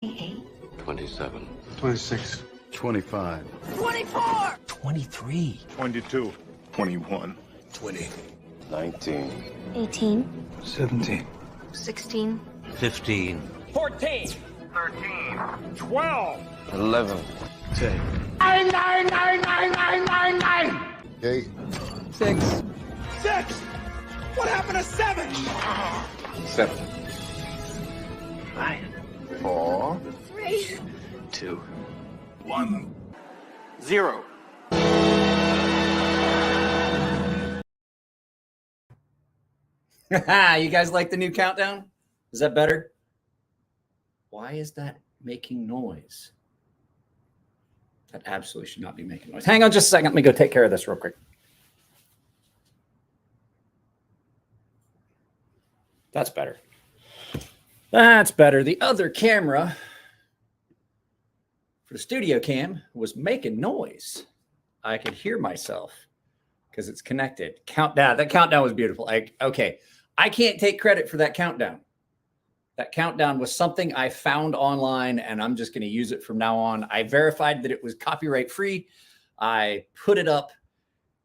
27. 26. 25. 24. 23. 22. 21. 20. 19. 18. 17. 16. 15. 14. 13. 12. 11. 10. 8. 6. 6. What happened to 7? 7. 5. 4. 3. 2. 1. 0. You guys like the new countdown? Is that better? Why is that making noise? That absolutely should not be making noise. Hang on just a second. Let me go take care of this real quick. That's better. That's better. The other camera for the studio cam was making noise. I could hear myself because it's connected. Countdown. That countdown was beautiful. Okay. I can't take credit for that countdown. That countdown was something I found online, and I'm just going to use it from now on. I verified that it was copyright free. I put it up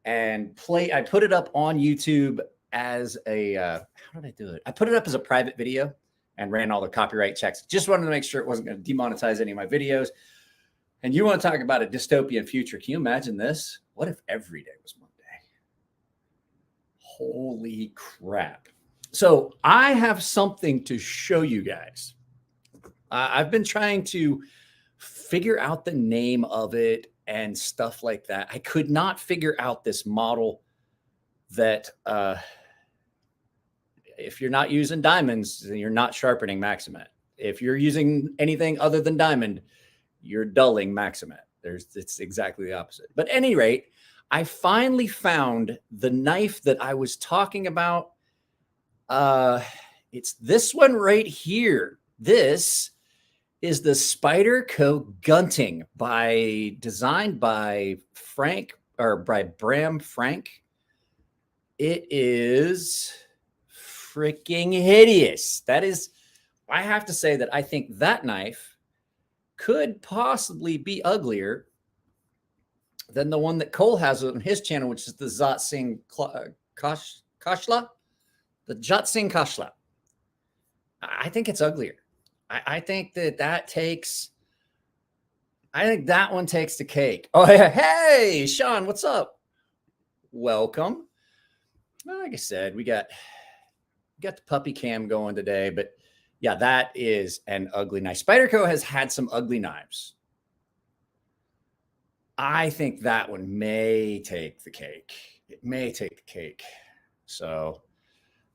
and I put it up on YouTube as a, how did I do it? I put it up as a private video and ran all the copyright checks. Just wanted to make sure it wasn't going to demonetize any of my videos. And you want to talk about a dystopian future. Can you imagine this? What if every day was Monday? Holy crap. So I have something to show you guys. I've been trying to figure out the name of it and stuff like that. I could not figure out this model that if you're not using diamonds, then you're not sharpening Maximet. If you're using anything other than diamond, you're dulling Maximet. It's exactly the opposite. But at any rate, I finally found the knife that I was talking about. It's this one right here. This is the Spyderco Gunting designed by Bram Frank. It is freaking hideous. I have to say that I think that knife could possibly be uglier than the one that Cole has on his channel, which is the Zatsing Kashla. The Jatsing Kashla. I think it's uglier. I think that one takes the cake. Oh, hey, Sean, what's up? Welcome. Well, like I said, we got the puppy cam going today, but yeah, that is an ugly knife. Spyderco has had some ugly knives. I think that one may take the cake. It may take the cake. So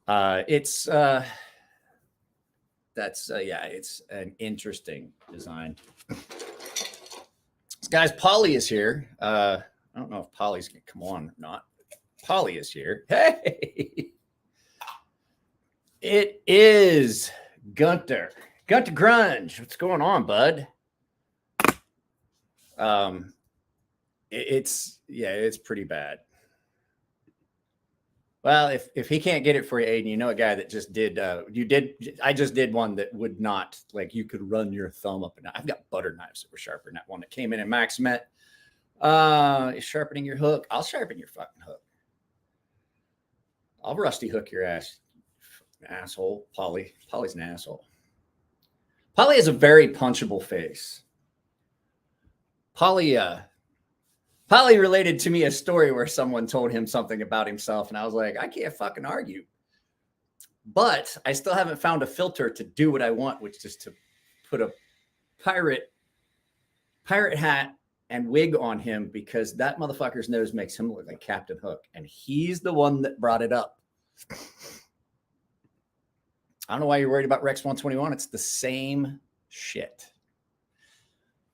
it's an interesting design. Guys, Polly is here. I don't know if Polly's gonna come on or not. Polly is here. Hey, it is Gunter Grunge. What's going on, bud? It's pretty bad. Well, if he can't get it for you, Aiden, you know a guy that just did. I just did one that would not, like, you could run your thumb up and down. I've got butter knives that were sharper than that one that came in Maximet. Sharpening your hook. I'll sharpen your fucking hook. I'll rusty hook your ass, asshole. Polly's an asshole. Polly has a very punchable face. Polly related to me a story where someone told him something about himself, and I was like, I can't fucking argue. But I still haven't found a filter to do what I want, which is to put a pirate hat and wig on him, because that motherfucker's nose makes him look like Captain Hook, and he's the one that brought it up. I don't know why you're worried about Rex 121. It's the same shit.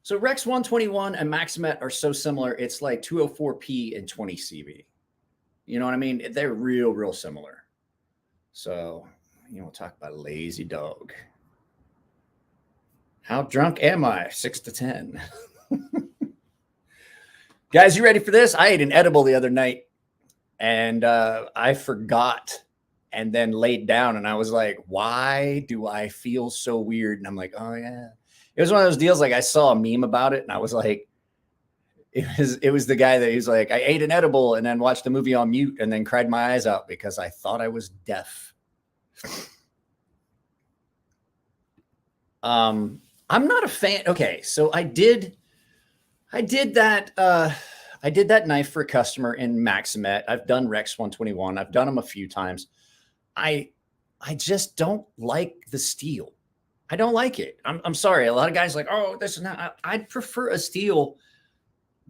So Rex 121 and Maximet are so similar. It's like 204p and 20 CV. You know what I mean? They're real similar. So, we'll talk about a lazy dog. How drunk am I? 6 to 10. Guys, you ready for this? I ate an edible the other night, and I forgot and then laid down, and I was like, why do I feel so weird? And I'm like, oh yeah. It was one of those deals. Like I saw a meme about it and I was like, it was the guy that he was like, I ate an edible and then watched the movie on mute and then cried my eyes out because I thought I was deaf. I'm not a fan. Okay. So I did that knife for a customer in Maximet. I've done Rex 121. I've done them a few times. I just don't like the steel. I don't like it. I'm sorry. A lot of guys are like, oh, this is not. I'd prefer a steel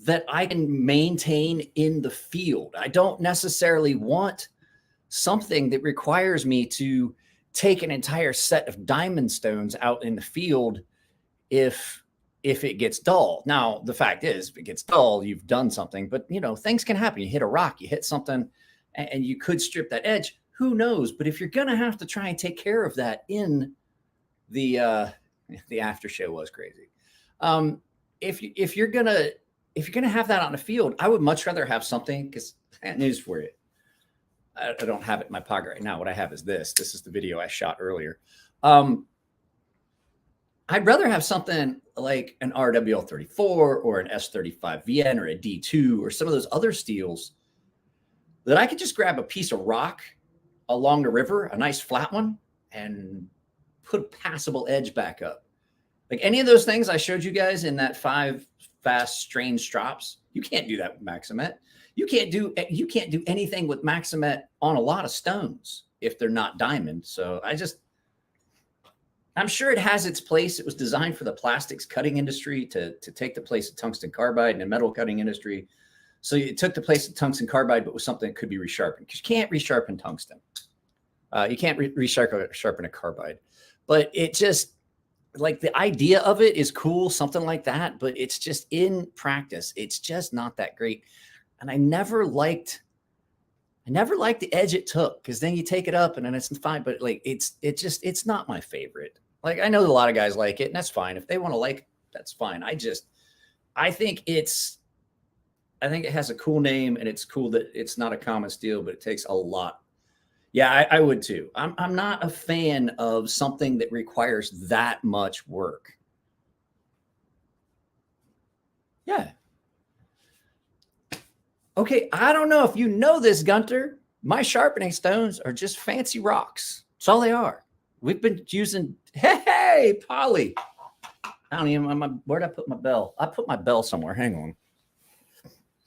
that I can maintain in the field. I don't necessarily want something that requires me to take an entire set of diamond stones out in the field if it gets dull. Now, the fact is, if it gets dull, you've done something, but you know, things can happen. You hit a rock, you hit something, and you could strip that edge. Who knows? But if you're going to have to try and take care of that in the after show was crazy. If you're going to have that on the field, I would much rather have something, because news for you. I don't have it in my pocket right now. What I have is this. This is the video I shot earlier. I'd rather have something like an RWL34 or an S35VN or a D2 or some of those other steels that I could just grab a piece of rock along the river, a nice flat one, and put a passable edge back up. Like any of those things I showed you guys in that 5 fast strain strops, you can't do that with Maximet. You can't do anything with Maximet on a lot of stones if they're not diamond. So I'm sure it has its place. It was designed for the plastics cutting industry to take the place of tungsten carbide in the metal cutting industry. So it took the place of tungsten carbide, but was something that could be resharpened, because you can't resharpen tungsten. You can't resharpen a carbide, but it just, like, the idea of it is cool, something like that, but it's just in practice, it's just not that great. And I never liked the edge it took, because then you take it up and then it's fine, but like it's not my favorite. Like, I know a lot of guys like it, and that's fine. If they want to like it, that's fine. I think it has a cool name, and it's cool that it's not a common steel, but it takes a lot. Yeah, I would too. I'm not a fan of something that requires that much work. Yeah. Okay, I don't know if you know this, Gunter. My sharpening stones are just fancy rocks. That's all they are. We've been using, hey, Polly. I don't even, where'd I put my bell? I put my bell somewhere. Hang on.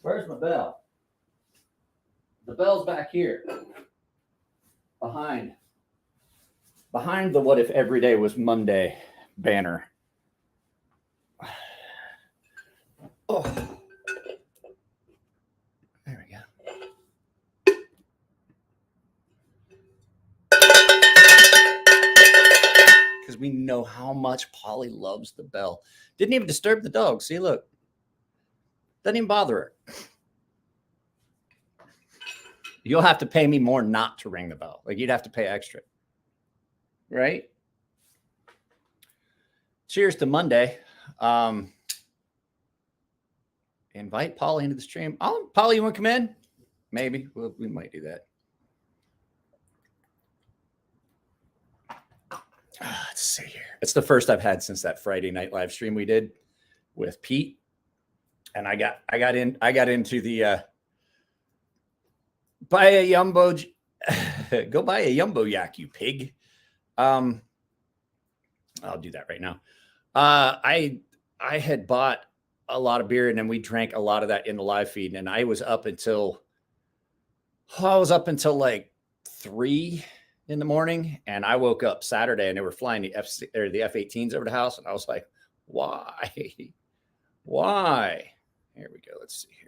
Where's my bell? The bell's back here. Behind the "What if every day was Monday" banner. Oh, there we go. Because we know how much Polly loves the bell. Didn't even disturb the dog. See, look. Doesn't even bother her. You'll have to pay me more not to ring the bell. Like, you'd have to pay extra. Right? Cheers to Monday. Invite Polly into the stream. Polly, you want to come in? Maybe. We might do that. Let's see here. It's the first I've had since that Friday night live stream we did with Pete. And I got into the buy a Yumbo, go buy a Yumbo Yak, you pig. I'll do that right now. I had bought a lot of beer, and then we drank a lot of that in the live feed, and I was up until like 3 in the morning, and I woke up Saturday and they were flying the F-18s over the house, and I was like, why? Here we go. Let's see here.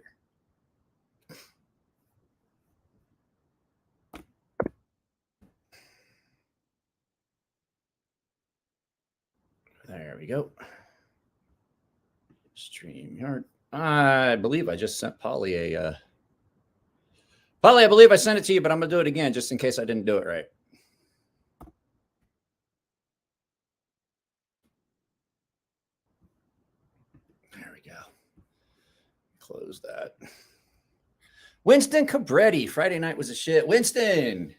There we go. StreamYard. I believe I just sent Polly a Polly, I believe I sent it to you, but I'm gonna do it again just in case I didn't do it right. There we go. Close that. Winston Cabretti. Friday night was a shit. Winston.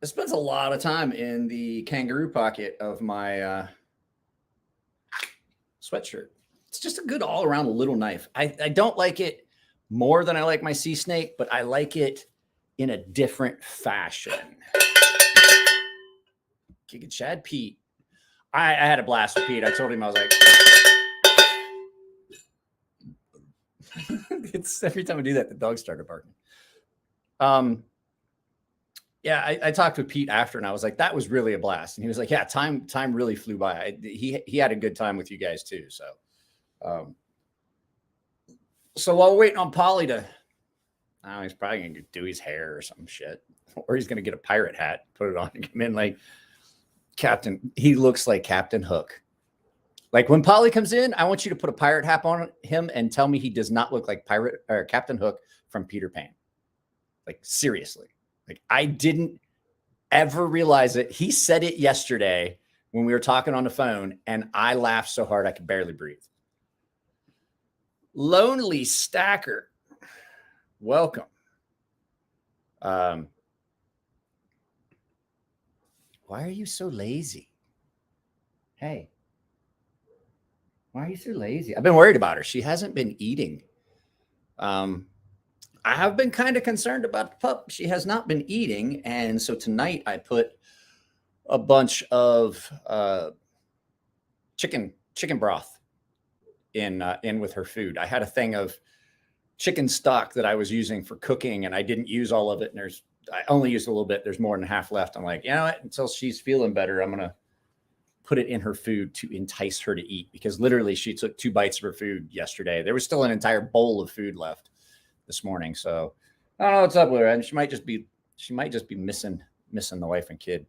It spends a lot of time in the kangaroo pocket of my sweatshirt. It's just a good all-around little knife. I don't like it more than I like my sea snake, but I like it in a different fashion. Giga Chad Pete. I had a blast with Pete. I told him, I was like, it's every time I do that, the dog started barking. Yeah, I talked with Pete after, and I was like, that was really a blast. And he was like, yeah, time really flew by. He had a good time with you guys too. So while we're waiting on Polly to, I don't know, he's probably going to do his hair or some shit, or he's going to get a pirate hat, put it on and come in like Captain. He looks like Captain Hook. Like when Polly comes in, I want you to put a pirate hat on him and tell me he does not look like Pirate or Captain Hook from Peter Pan. Like seriously. Like I didn't ever realize it. He said it yesterday when we were talking on the phone, and I laughed so hard I could barely breathe. Lonely Stacker, welcome. Why are you so lazy? Hey, why are you so lazy? I've been worried about her. She hasn't been eating. I have been kind of concerned about the pup. She has not been eating. And so tonight I put a bunch of chicken broth in with her food. I had a thing of chicken stock that I was using for cooking, and I didn't use all of it. And I only used a little bit. There's more than half left. I'm like, you know what? Until she's feeling better, I'm going to put it in her food to entice her to eat, because literally she took 2 bites of her food yesterday. There was still an entire bowl of food left this morning. So I don't know what's up with her. And she might just be missing the wife and kid.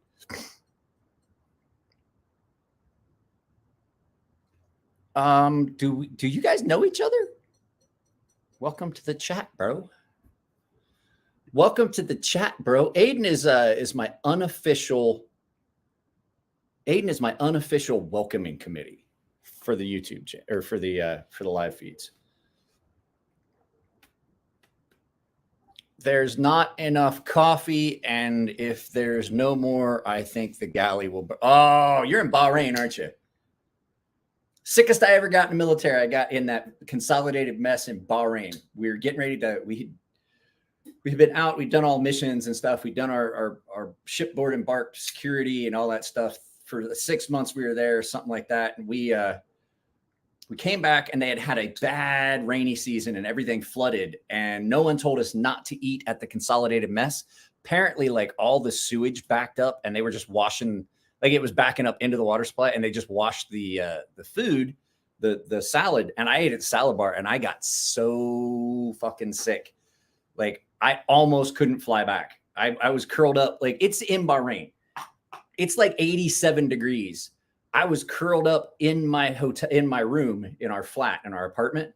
Do you guys know each other? Welcome to the chat, bro. Welcome to the chat, bro. Aiden is my unofficial welcoming committee for the YouTube or for the live feeds. There's not enough coffee, and if there's no more, I think the galley will. Oh, you're in Bahrain, aren't you? Sickest I ever got in the military. I got in that consolidated mess in Bahrain. We were getting ready to. We'd been out. We'd done all missions and stuff. We'd done our shipboard embarked security and all that stuff for the 6 months we were there, something like that. And we came back, and they had a bad rainy season, and everything flooded, and no one told us not to eat at the consolidated mess. Apparently, like all the sewage backed up, and they were just washing, like it was backing up into the water supply, and they just washed the food, the salad. And I ate at the salad bar, and I got so fucking sick. Like I almost couldn't fly back. I was curled up. Like it's in Bahrain. It's like 87 degrees. I was curled up in my hotel, in my room, in our flat, in our apartment,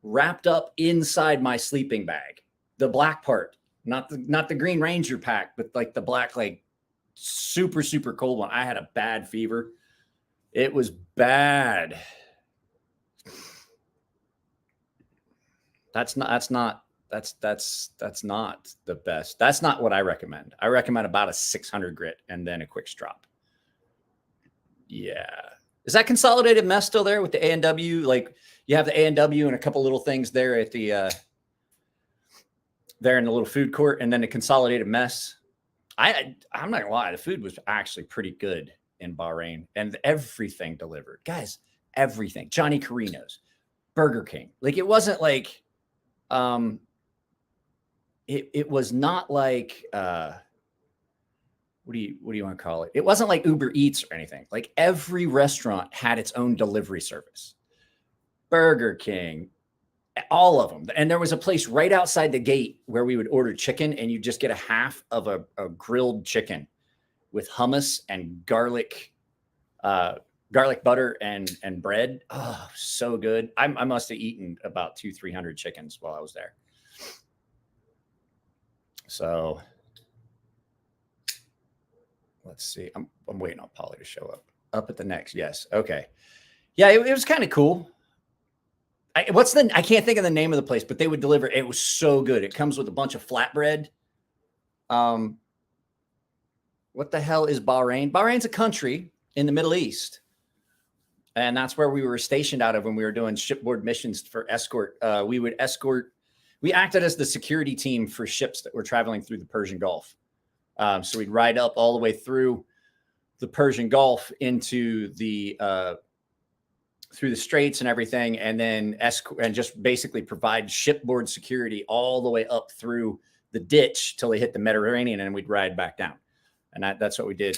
wrapped up inside my sleeping bag, the black part, not the Green Ranger pack, but like the black, like super, super cold one. I had a bad fever. It was bad. That's not the best. That's not what I recommend. I recommend about a 600 grit and then a quick strop. Yeah. Is that consolidated mess still there with the A&W? Like you have the A&W and a couple little things there at the, there in the little food court, and then the consolidated mess. I'm not gonna lie. The food was actually pretty good in Bahrain, and everything delivered, guys, everything. Johnny Carino's, Burger King. Like it wasn't like, it was not like, what do you want to call it? It wasn't like Uber Eats or anything. Like every restaurant had its own delivery service. Burger King, all of them. And there was a place right outside the gate where we would order chicken, and you just get a half of a grilled chicken with hummus and garlic butter and bread. Oh, so good. I must have eaten about 200-300 chickens while I was there. So let's see. I'm waiting on Polly to show up at the next. Yes. Okay. Yeah, it was kind of cool. I can't think of the name of the place, but they would deliver. It was so good. It comes with a bunch of flatbread. what the hell is Bahrain? Bahrain's a country in the Middle East. And that's where we were stationed out of when we were doing shipboard missions for escort. We acted as the security team for ships that were traveling through the Persian Gulf. So we'd ride up all the way through the Persian Gulf into through the straits and everything, and then and just basically provide shipboard security all the way up through the ditch till they hit the Mediterranean, and we'd ride back down. And that's what we did.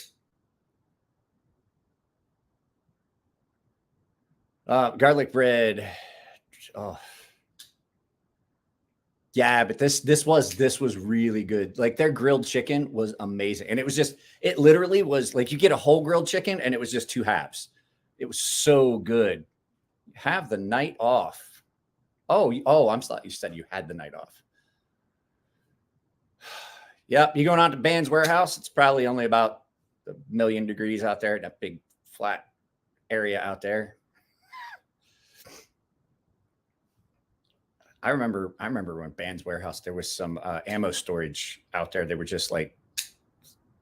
Garlic bread. Oh, yeah, but this was really good. Like their grilled chicken was amazing. And it literally was like you get a whole grilled chicken and it was just 2 halves. It was so good. Have the night off. I'm sorry. You said you had the night off. Yep. You going out to Band's warehouse? It's probably only about 1 million degrees out there, that big flat area out there. I remember when Band's warehouse, there was some ammo storage out there. They were just like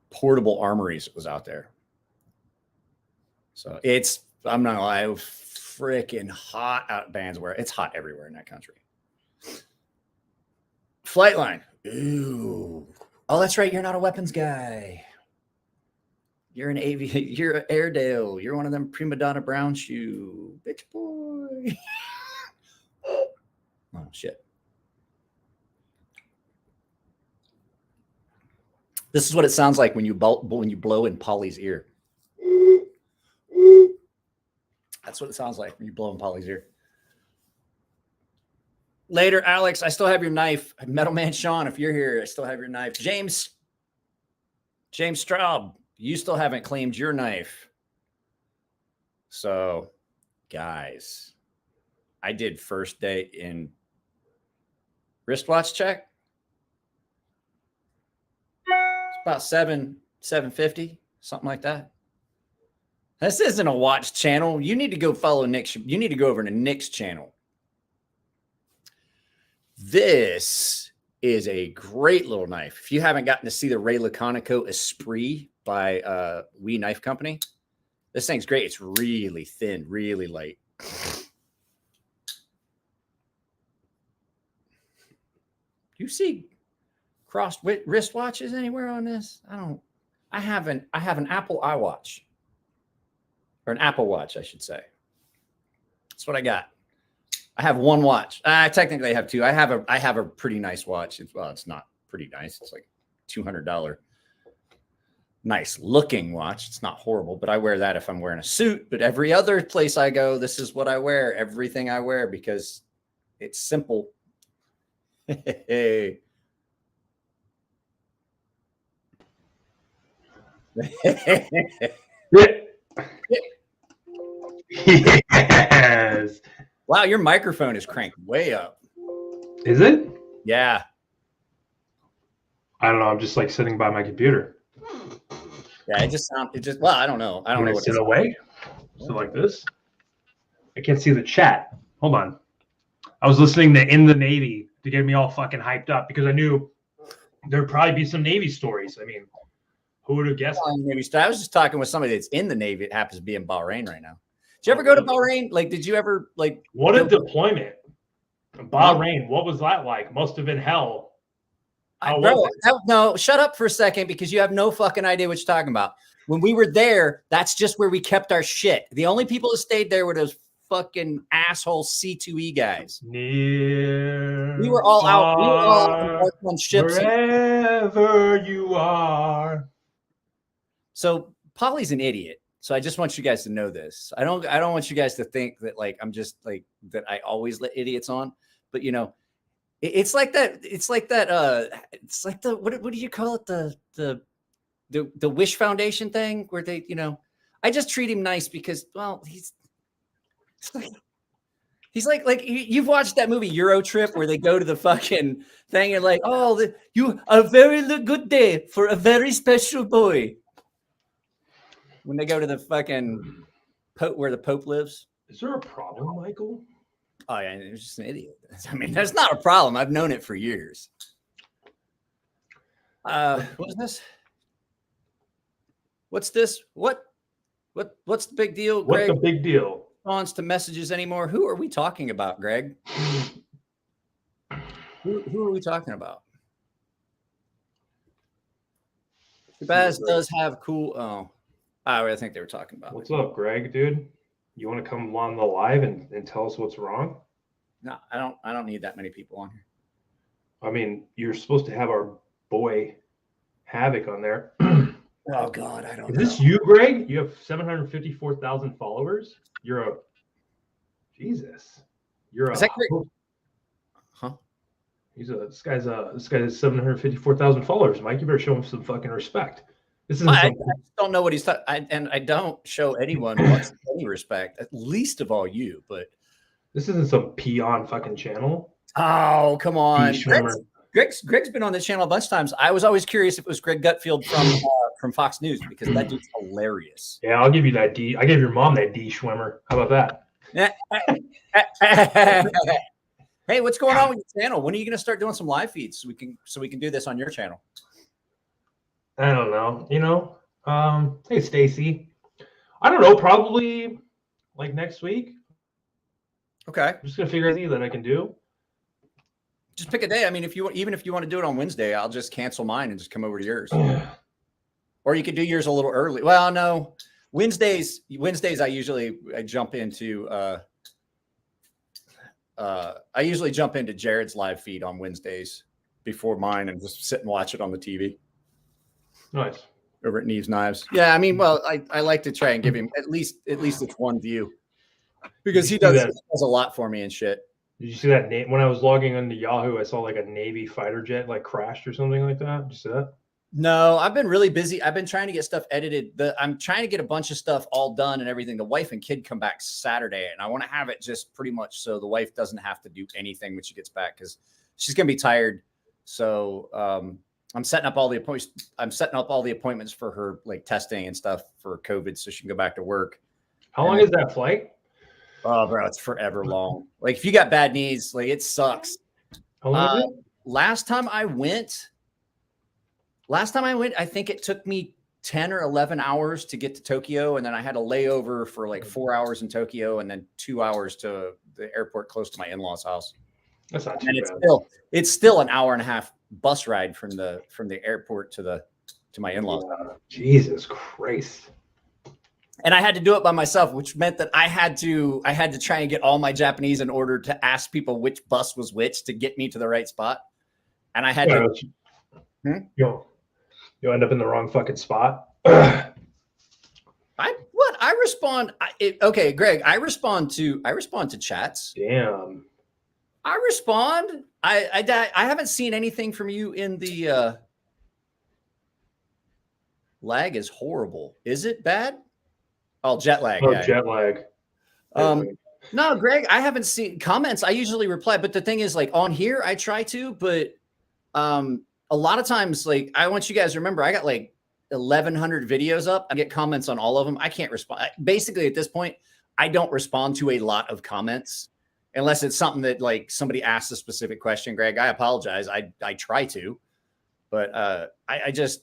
portable armories. It was out there. So I'm not gonna lie, it was freaking hot out at Band's warehouse. It's hot everywhere in that country. Flightline. Ooh. Oh, that's right. You're not a weapons guy. You're you're an Airedale. You're one of them prima donna brown shoe. Bitch boy. Oh, shit. This is what it sounds like when you blow in Polly's ear. That's what it sounds like when you blow in Polly's ear. Later, Alex, I still have your knife. Metal Man Sean, if you're here, I still have your knife. James Straub, you still haven't claimed your knife. So, guys, I did first day in wristwatch check. It's about $750, something like that. This isn't a watch channel. You need to go follow Nick's. You need to go over to Nick's channel. This is a great little knife. If you haven't gotten to see the Ray Laconico Esprit by We Knife Company, this thing's great. It's really thin, really light. Do you see crossed wristwatches anywhere on this? I have an Apple iWatch, or an Apple Watch, I should say. That's what I got. I have one watch. Technically I have 2. I have a pretty nice watch. It's not pretty nice. It's like $200 nice looking watch. It's not horrible, but I wear that if I'm wearing a suit. But every other place I go, this is what I wear. Everything I wear, because it's simple. Hey. Yes. Wow, your microphone is cranked way up. Is it? Yeah. I don't know. I'm just like sitting by my computer. Yeah, well, I don't know. I don't know what sit away. So like this. I can't see the chat. Hold on. I was listening to In the Navy to get me all fucking hyped up because I knew there'd probably be some Navy stories. I mean, who would have guessed? I was just talking with somebody that's in the Navy. It happens to be in Bahrain right now. Did you ever go to Bahrain? Like, did you ever like? What a deployment! Bahrain. What was that like? Must have been hell. No, shut up for a second because you have no fucking idea what you're talking about. When we were there, that's just where we kept our shit. The only people who stayed there were those fucking asshole C2E guys. We were all out. We were all out on ships. Wherever you are. So Polly's an idiot. So I just want you guys to know this. I don't want you guys to think that like I'm just like that I always let idiots on. But you know, it's like that. It's like the what do you call it? The Wish Foundation thing where they, you know, I just treat him nice because, well, he's like you've watched that movie Euro Trip where they go to the fucking thing and like, oh, you a very good day for a very special boy. When they go to the fucking Pope where the Pope lives. Is there a problem, Michael? Oh yeah, it's just an idiot. I mean, that's not a problem. I've known it for years. What is this? What's this? What's the big deal? What's Greg the big deal? responds to messages anymore. Who are we talking about, Greg? Who are we talking about? Baz does have cool. Oh, I think they were talking about. What's up, Greg, dude? You want to come on the live and tell us what's wrong? No, I don't need that many people on here. I mean, you're supposed to have our boy Havoc on there. Oh God, I don't Is know. this you, Greg? You have 754,000 followers. You're a Jesus. You're Is a that Greg? Huh? this guy's 754,000 followers. Mike, you better show him some fucking respect. This isn't I don't know what he's talking. And I don't show anyone much any respect, at least of all you. But this isn't some peon fucking channel. oh, come on, Schwimmer. Greg's been on this channel a bunch of times. I was always curious if it was Greg Gutfield from Fox News because that dude's hilarious. Yeah, I'll give you that D. I gave your mom that D Schwimmer. How about that? Hey, what's going on with your channel? When are you going to start doing some live feeds so we can do this on your channel? I don't know. You know, hey Stacy. I don't know. Probably like next week. Okay. I'm just gonna figure out that I can do. Just pick a day. I mean, if you want to do it on Wednesday, I'll just cancel mine and just come over to yours. Or you could do yours a little early. Well, no, Wednesdays I jump into I usually jump into Jared's live feed on Wednesdays before mine and just sit and watch it on the TV. Nice. Over at Neve's Knives. Yeah, I mean, well, I like to try and give him at least it's one view because he does a lot for me and shit. Did you see that name when I was logging into Yahoo? I saw like a Navy fighter jet like crashed or something like that. Did you see that? No, I've been really busy. I've been trying to get stuff edited. I'm trying to get a bunch of stuff all done and everything. The wife and kid come back Saturday, and I want to have it just pretty much so the wife doesn't have to do anything when she gets back because she's gonna be tired. So I'm setting up all the appointments. I'm setting up all the appointments for her, like testing and stuff for COVID, so she can go back to work. How long is that flight? Oh, bro, it's forever long. Like if you got bad knees, like it sucks. How long is it? Last time I went, I think it took me 10 or 11 hours to get to Tokyo. And then I had a layover for like 4 hours in Tokyo and then 2 hours to the airport close to my in-laws' house. That's not too And bad. it's still an hour and a half bus ride from the airport to my in-laws' house. Jesus Christ. And I had to do it by myself, which meant that I had to try and get all my Japanese in order to ask people which bus was which to get me to the right spot. And I had to. You'll end up in the wrong fucking spot. I respond. Okay, Greg. I respond to chats. Damn. I respond. I haven't seen anything from you in the lag is horrible. Is it bad? Oh, jet lag. Oh, yeah. jet lag. No, Greg, I haven't seen comments. I usually reply, but the thing is, like on here, I try to, but a lot of times, like I want you guys to remember, I got like 1,100 videos up. I get comments on all of them. I can't respond. Basically, at this point, I don't respond to a lot of comments unless it's something that like somebody asks a specific question. Greg, I apologize. I try to, but I just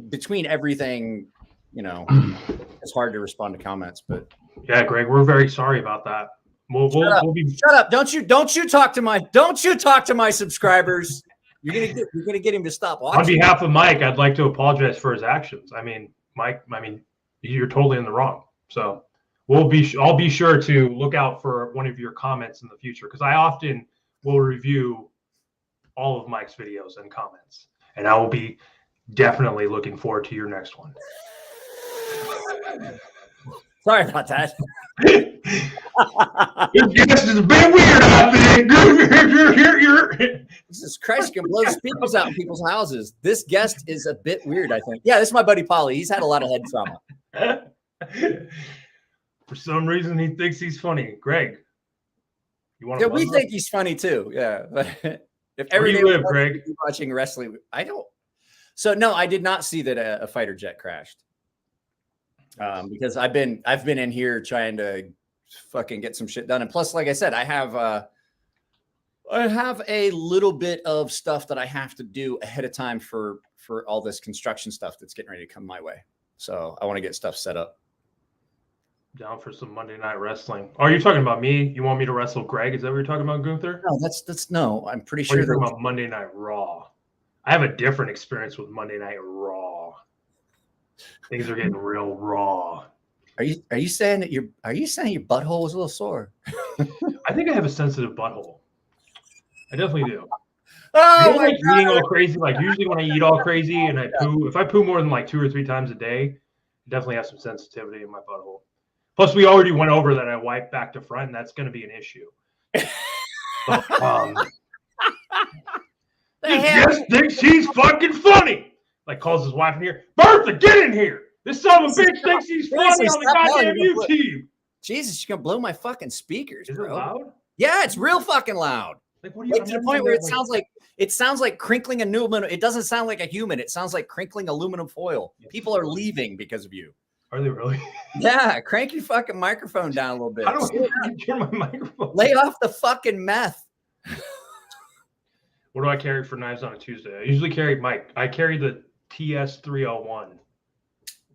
between everything, you know, it's hard to respond to comments. But yeah, Greg, we're very sorry about that. Shut up! Don't you talk to my subscribers. You're gonna get him to stop watching. On behalf of Mike, I'd like to apologize for his actions. I mean, Mike, you're totally in the wrong. So I'll be sure to look out for one of your comments in the future because I often will review all of Mike's videos and comments, and I will be definitely looking forward to your next one. Sorry about that. This is a bit weird, I think. Jesus Christ, you can blow speakers out in people's houses. This guest is a bit weird, I think. Yeah, this is my buddy Polly. He's had a lot of head trauma. For some reason, he thinks he's funny. Greg, you want to? Yeah, we think he's funny too. Yeah. If Where do you live, Greg? Watching wrestling, I don't. So no, I did not see that a fighter jet crashed. Because I've been in here trying to fucking get some shit done, and plus, like I said, I have a little bit of stuff that I have to do ahead of time for all this construction stuff that's getting ready to come my way. So I want to get stuff set up. Down for some Monday Night Wrestling. Are you talking about me? You want me to wrestle Greg? Is that what you're talking about, Gunther? No, that's no. I'm pretty Or sure you're talking about Monday Night Raw. I have a different experience with Monday Night Raw. Things are getting real raw. Are you saying that your butthole was a little sore? I think I have a sensitive butthole. I definitely do. Oh, You know, like eating all crazy. Like usually when I eat all crazy and I poo, if I poo more than like 2 or 3 times a day, I definitely have some sensitivity in my butthole. Plus, we already went over that I wipe back to front, and that's going to be an issue. He just thinks he's fucking funny. Like calls his wife in here, Bertha, get in here. This son of a bitch thinks he's funny on the goddamn YouTube. Jesus, you're gonna blow my fucking speakers, Is bro. it loud? Yeah, it's real fucking loud. Like, what do you? Like, to the point where it sounds like crinkling a new aluminum. It doesn't sound like a human. It sounds like crinkling aluminum foil. People are leaving because of you. Are they really? Yeah, crank your fucking microphone down a little bit. How do I turn my microphone? Lay off the fucking meth. What do I carry for knives on a Tuesday? I usually carry I carry the TS301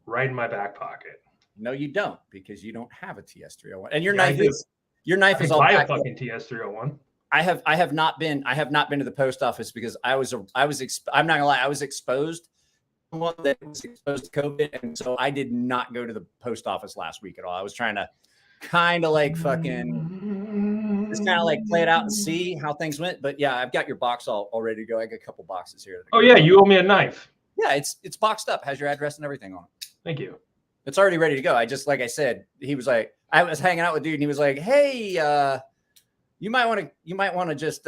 right in my back pocket. No, you don't, because you don't have a TS301, and your Yeah, knife is all buy back a fucking TS301. I have not been to the post office because I'm not gonna lie, I was exposed. One that was exposed to COVID, and so I did not go to the post office last week at all. I was trying to kind of like fucking just kind of like play it out and see how things went. But yeah, I've got your box all ready to go. I got a couple boxes here. Oh yeah, you owe me a knife. Yeah, it's boxed up, has your address and everything on it. Thank you. It's already ready to go. I just, like I said, he was like, I was hanging out with dude, and he was like, hey, you might want to just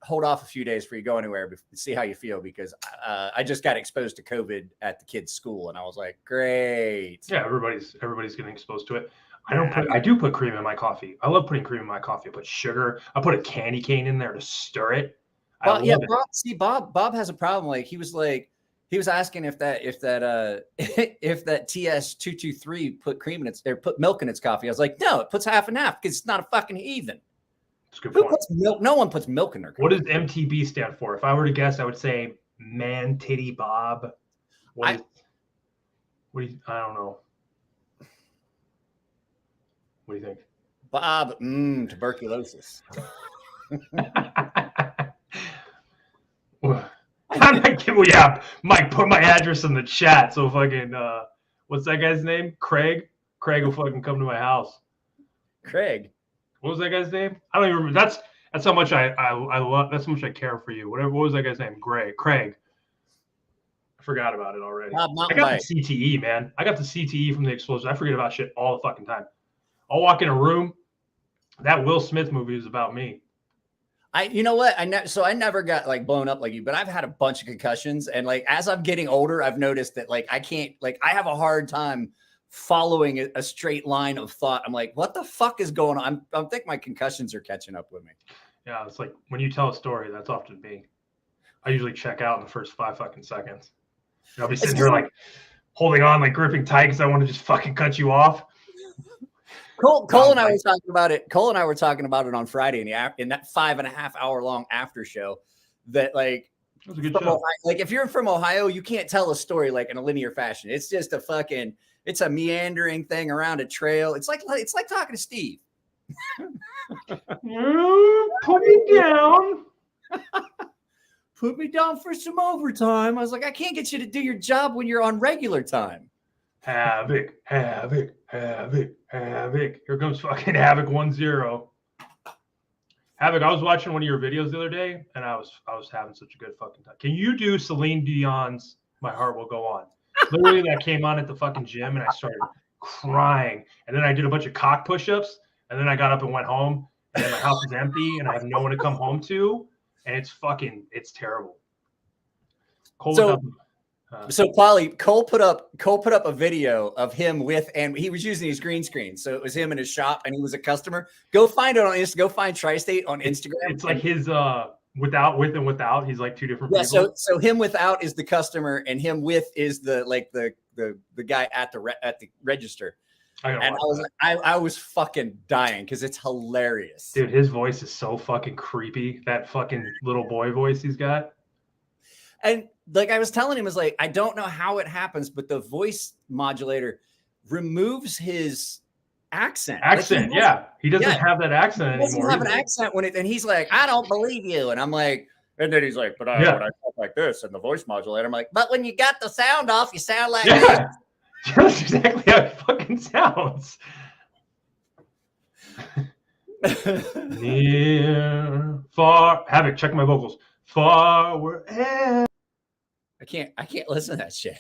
hold off a few days before you go anywhere to see how you feel, because I just got exposed to COVID at the kids' school, and I was like, great. Yeah, everybody's getting exposed to it. I do put cream in my coffee. I love putting cream in my coffee. I put sugar. I put a candy cane in there to stir it. Well, yeah, Bob has a problem. Like he was asking if that TS223 put cream in its or put milk in its coffee. I was like, no, it puts half and half because it's not a fucking heathen. That's a good Who point. puts milk? No one puts milk in their coffee. What does MTB stand for? If I were to guess, I would say Man Titty Bob. I don't know. What do you think? Bob, tuberculosis. Mike, put my address in the chat. So fucking, what's that guy's name? Craig? Craig will fucking come to my house. Craig. What was that guy's name? I don't even remember. That's how much I love. That's how much I care for you. What was that guy's name? Craig. I forgot about it already. I got the CTE, man. I got the CTE from the explosion. I forget about shit all the fucking time. I'll walk in a room. That Will Smith movie is about me. You know what? I never got like blown up like you, but I've had a bunch of concussions, and like as I'm getting older, I've noticed that like I can't, like I have a hard time following a straight line of thought. I'm like, what the fuck is going on? I think my concussions are catching up with me. Yeah, it's like when you tell a story, that's often me. I usually check out in the first 5 fucking seconds. And I'll be sitting here like holding on, like gripping tight because I want to just fucking cut you off. Cole and I were talking about it. Cole and I were talking about it on Friday in that 5.5 hour long after show. That like, it was a good show. Like if you're from Ohio, you can't tell a story like in a linear fashion. It's just it's a meandering thing around a trail. It's like talking to Steve. Put me down. Put me down for some overtime. I was like, I can't get you to do your job when you're on regular time. Havoc. Here comes fucking Havoc 1-0. Havoc, I was watching one of your videos the other day, and I was having such a good fucking time. Can you do Celine Dion's "My Heart Will Go On"? Literally, that came on at the fucking gym, and I started crying. And then I did a bunch of cock push-ups, and then I got up and went home, and then my house is empty, and I have no one to come home to, and it's terrible. So Paulie, Cole put up a video of him and he was using his green screen. So it was him in his shop and he was a customer. Go find it on Instagram. Go find Tri-State on Instagram. It's like his with and without. He's like two different people. Yeah, so him without is the customer and him with is the guy at the register. And I was fucking dying because it's hilarious. Dude, his voice is so fucking creepy. That fucking little boy voice he's got. And like I was telling him, is like, I don't know how it happens, but the voice modulator removes his accent. Accent, yeah. He doesn't have that accent anymore. He doesn't have an accent when and he's like, I don't believe you. And I'm like, and then he's like, but when I talk like this and the voice modulator, I'm like, but when you got the sound off, you sound like this. That's exactly how it fucking sounds. Near, far, Havoc, check my vocals. Far wherever. I can't listen to that shit.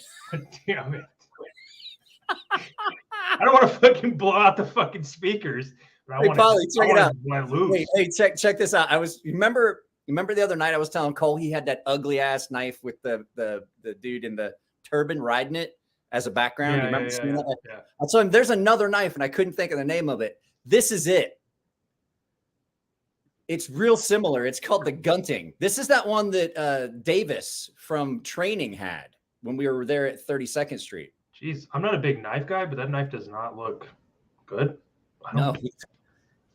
Damn it. I don't want to fucking blow out the fucking speakers. But I want to check it out. Hey, check this out. Remember the other night I was telling Cole he had that ugly ass knife with the dude in the turban riding it as a background. You remember seeing that? Yeah. I told him there's another knife and I couldn't think of the name of it. This is it. It's real similar. It's called the Gunting. This is that one that Davis from Training had when we were there at 32nd Street. Jeez, I'm not a big knife guy, but that knife does not look good. No,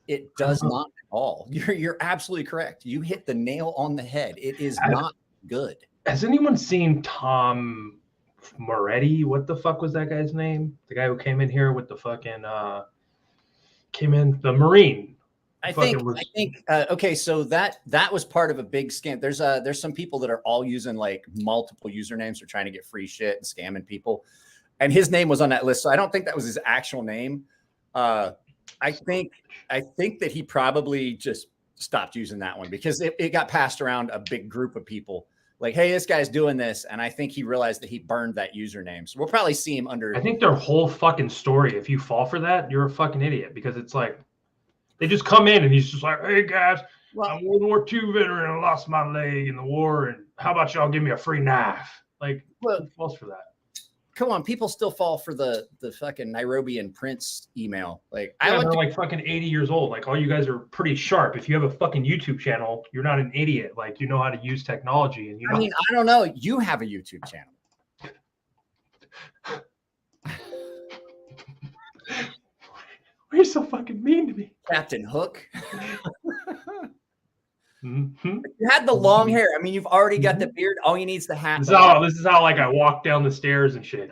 it does not at all. You're absolutely correct. You hit the nail on the head. It is not good. Has anyone seen Tom Moretti? What the fuck was that guy's name? The guy who came in here with the fucking the Marine. I think okay, so that was part of a big scam. There's some people that are all using like multiple usernames. They're trying to get free shit and scamming people. And his name was on that list. So I don't think that was his actual name. I think that he probably just stopped using that one because it got passed around a big group of people. Like, hey, this guy's doing this. And I think he realized that he burned that username. So we'll probably see him under. I think their whole fucking story, if you fall for that, you're a fucking idiot because it's like, they just come in and he's just like, hey guys, I'm a World War II veteran. I lost my leg in the war. And how about y'all give me a free knife? Like, who falls for that? Come on, people still fall for the fucking Nairobi and Prince email. Like, they're like fucking 80 years old. Like, all you guys are pretty sharp. If you have a fucking YouTube channel, you're not an idiot. Like, you know how to use technology. And I don't know. You have a YouTube channel. Why are you so fucking mean to me? Captain Hook. Mm-hmm. You had the long hair. I mean, you've already got the beard. All you need is the hat. This is how like I walk down the stairs and shit.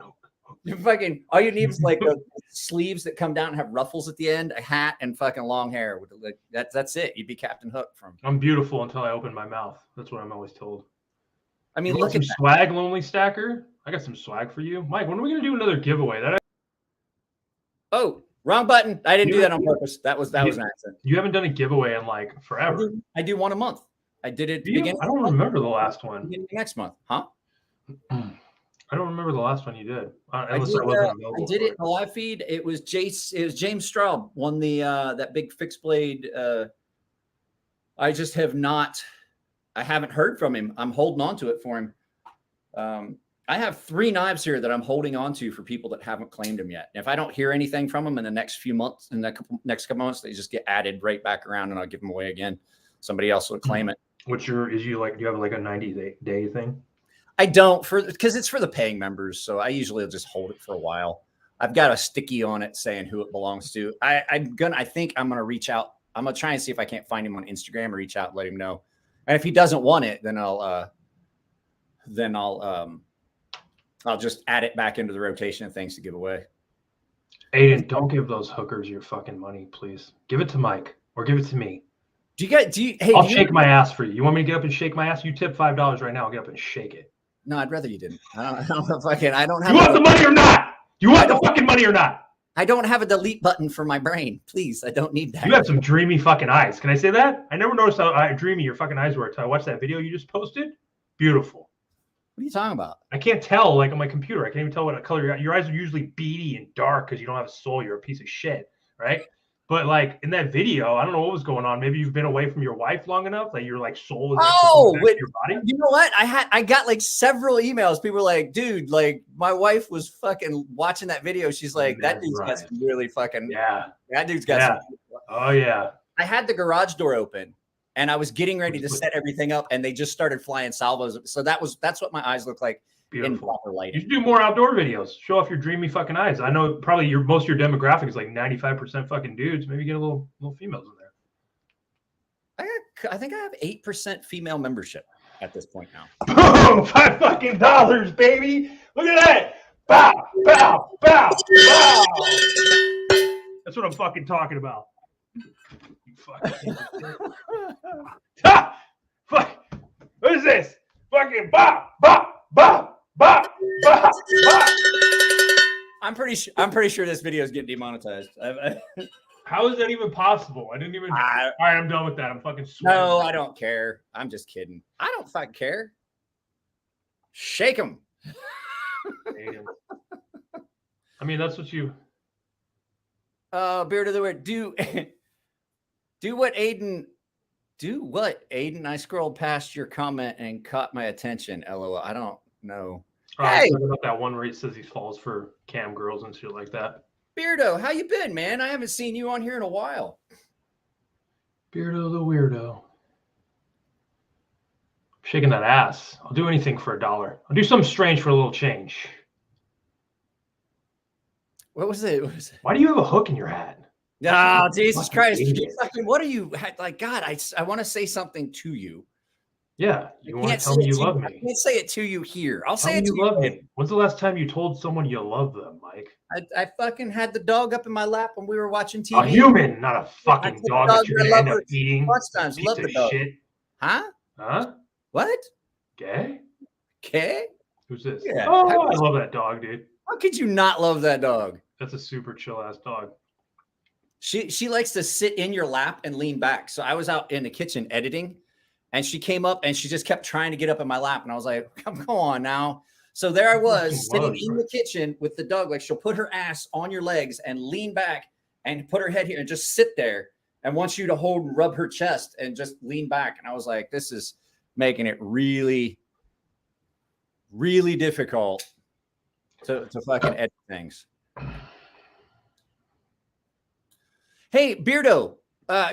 You fucking all you need is like the sleeves that come down and have ruffles at the end, a hat, and fucking long hair. Like that's it. You'd be Captain Hook from. I'm beautiful until I open my mouth. That's what I'm always told. I mean, look at some swag, Lonely Stacker. I got some swag for you, Mike. When are we gonna do another giveaway? Oh, wrong button. I didn't do that on purpose. That was an accident. You haven't done a giveaway in like forever. I do one a month. I did it. I don't remember the last one. Next month, huh? I don't remember the last one you did. I did it in the live feed. It was James Straub won the that big fixed blade. I just have not. I haven't heard from him. I'm holding on to it for him. I have 3 knives here that I'm holding on to for people that haven't claimed them yet. And if I don't hear anything from them in the next few months, in the next couple months, they just get added right back around, and I'll give them away again. Somebody else will claim it. Do you have like a 90-day thing? I don't because it's for the paying members. So I usually just hold it for a while. I've got a sticky on it saying who it belongs to. I think I'm going to reach out. I'm going to try and see if I can't find him on Instagram or reach out and let him know. And if he doesn't want it, then I'll just add it back into the rotation of things to give away. Aiden, don't give those hookers your fucking money, please. Give it to Mike or give it to me. I'll shake my ass for you. You want me to get up and shake my ass? You tip $5 right now. I'll get up and shake it. No, I'd rather you didn't. I don't have. You want the money or not? You want the fucking money or not? I don't have a delete button for my brain. Please, I don't need that. You have some dreamy fucking eyes. Can I say that? I never noticed how dreamy your fucking eyes were until I watched that video you just posted. Beautiful. What are you talking about? I can't tell, like on my computer. I can't even tell what color your eyes are usually beady and dark because you don't have a soul. You're a piece of shit, right? But like in that video, I don't know what was going on. Maybe you've been away from your wife long enough that your like soul is back to your body. You know what? I got like several emails. People were like, dude, like my wife was fucking watching that video. She's like, that dude's got some really fucking that dude's got some. Oh yeah. I had the garage door open and I was getting ready to set everything up and they just started flying salvos. So that's what my eyes look like. In proper lighting. You should do more outdoor videos. Show off your dreamy fucking eyes. I know probably most of your demographic is like 95% fucking dudes. Maybe get a little females in there. I think I have 8% female membership at this point now. Boom! $5 fucking, baby. Look at that. Bow, bow, bow, bow. That's what I'm fucking talking about. You fucking ha! Fuck. What is this? Fucking bow, bow, bow, bow, bow, bow. I'm pretty sure this video is getting demonetized. How is that even possible? I didn't even. All right, I'm done with that. I'm fucking sweating. No, I don't care. I'm just kidding. I don't fucking care. Shake him. I mean, that's what you. Beard of the Weird. Do what, Aiden. Do what, Aiden? I scrolled past your comment and caught my attention. LOL. I don't know. Hey, about that one where he says he falls for cam girls and shit like that. Beardo, how you been, man? I haven't seen you on here in a while. Beardo the weirdo. Shaking that ass. I'll do anything for $1. I'll do something strange for a little change. What was it? Why do you have a hook in your hat? Oh, Jesus Christ. What are you like? God, I want to say something to you. Yeah, you want to tell me you love me. I can't say it to you here. I'll say it to you love me. When's the last time you told someone you love them, Mike? I fucking had the dog up in my lap when we were watching TV. A human, not a fucking dog that you're gonna end up eating. Lots of times, love the dog. Shit. Huh? Huh? What? Gay? Okay. Who's this? Yeah. Oh, I love that dog, dude. How could you not love that dog? That's a super chill ass dog. She likes to sit in your lap and lean back. So I was out in the kitchen editing, and she came up and she just kept trying to get up in my lap, and I was like, "Come on now." So there I was sitting in the kitchen with the dog. Like, she'll put her ass on your legs and lean back and put her head here and just sit there and wants you to hold and rub her chest and just lean back. And I was like, this is making it really, really difficult to fucking edit things. Hey, Beardo,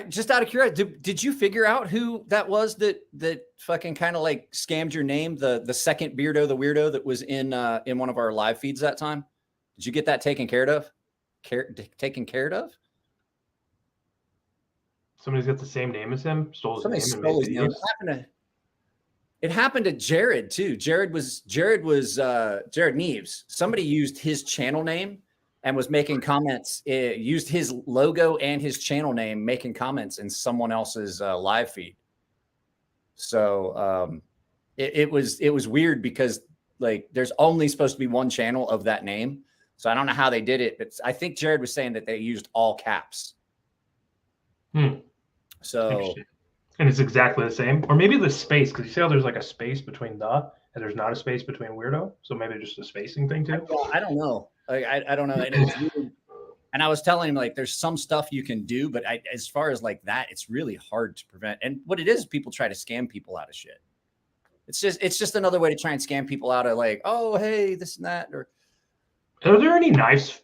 just out of curiosity, did you figure out who that was that fucking kind of like scammed your name? The second Beardo, the weirdo that was in one of our live feeds that time. Did you get that taken care of? Taken care of? Somebody's got the same name as him. Stole his name. Stole his name. It happened to Jared too. Jared Neves. Somebody used his channel name and was making comments, used his logo and his channel name, making comments in someone else's live feed. So it was weird because like there's only supposed to be one channel of that name. So I don't know how they did it, but I think Jared was saying that they used all caps. So, and it's exactly the same, or maybe the space, because you see how there's like a space between the, and there's not a space between weirdo. So maybe just a spacing thing too. I don't know. I don't know. And, and I was telling him like, there's some stuff you can do, but as far as like that, it's really hard to prevent. And what it is, people try to scam people out of shit. It's just another way to try and scam people out of like, oh, hey, this and that. Or are there any knife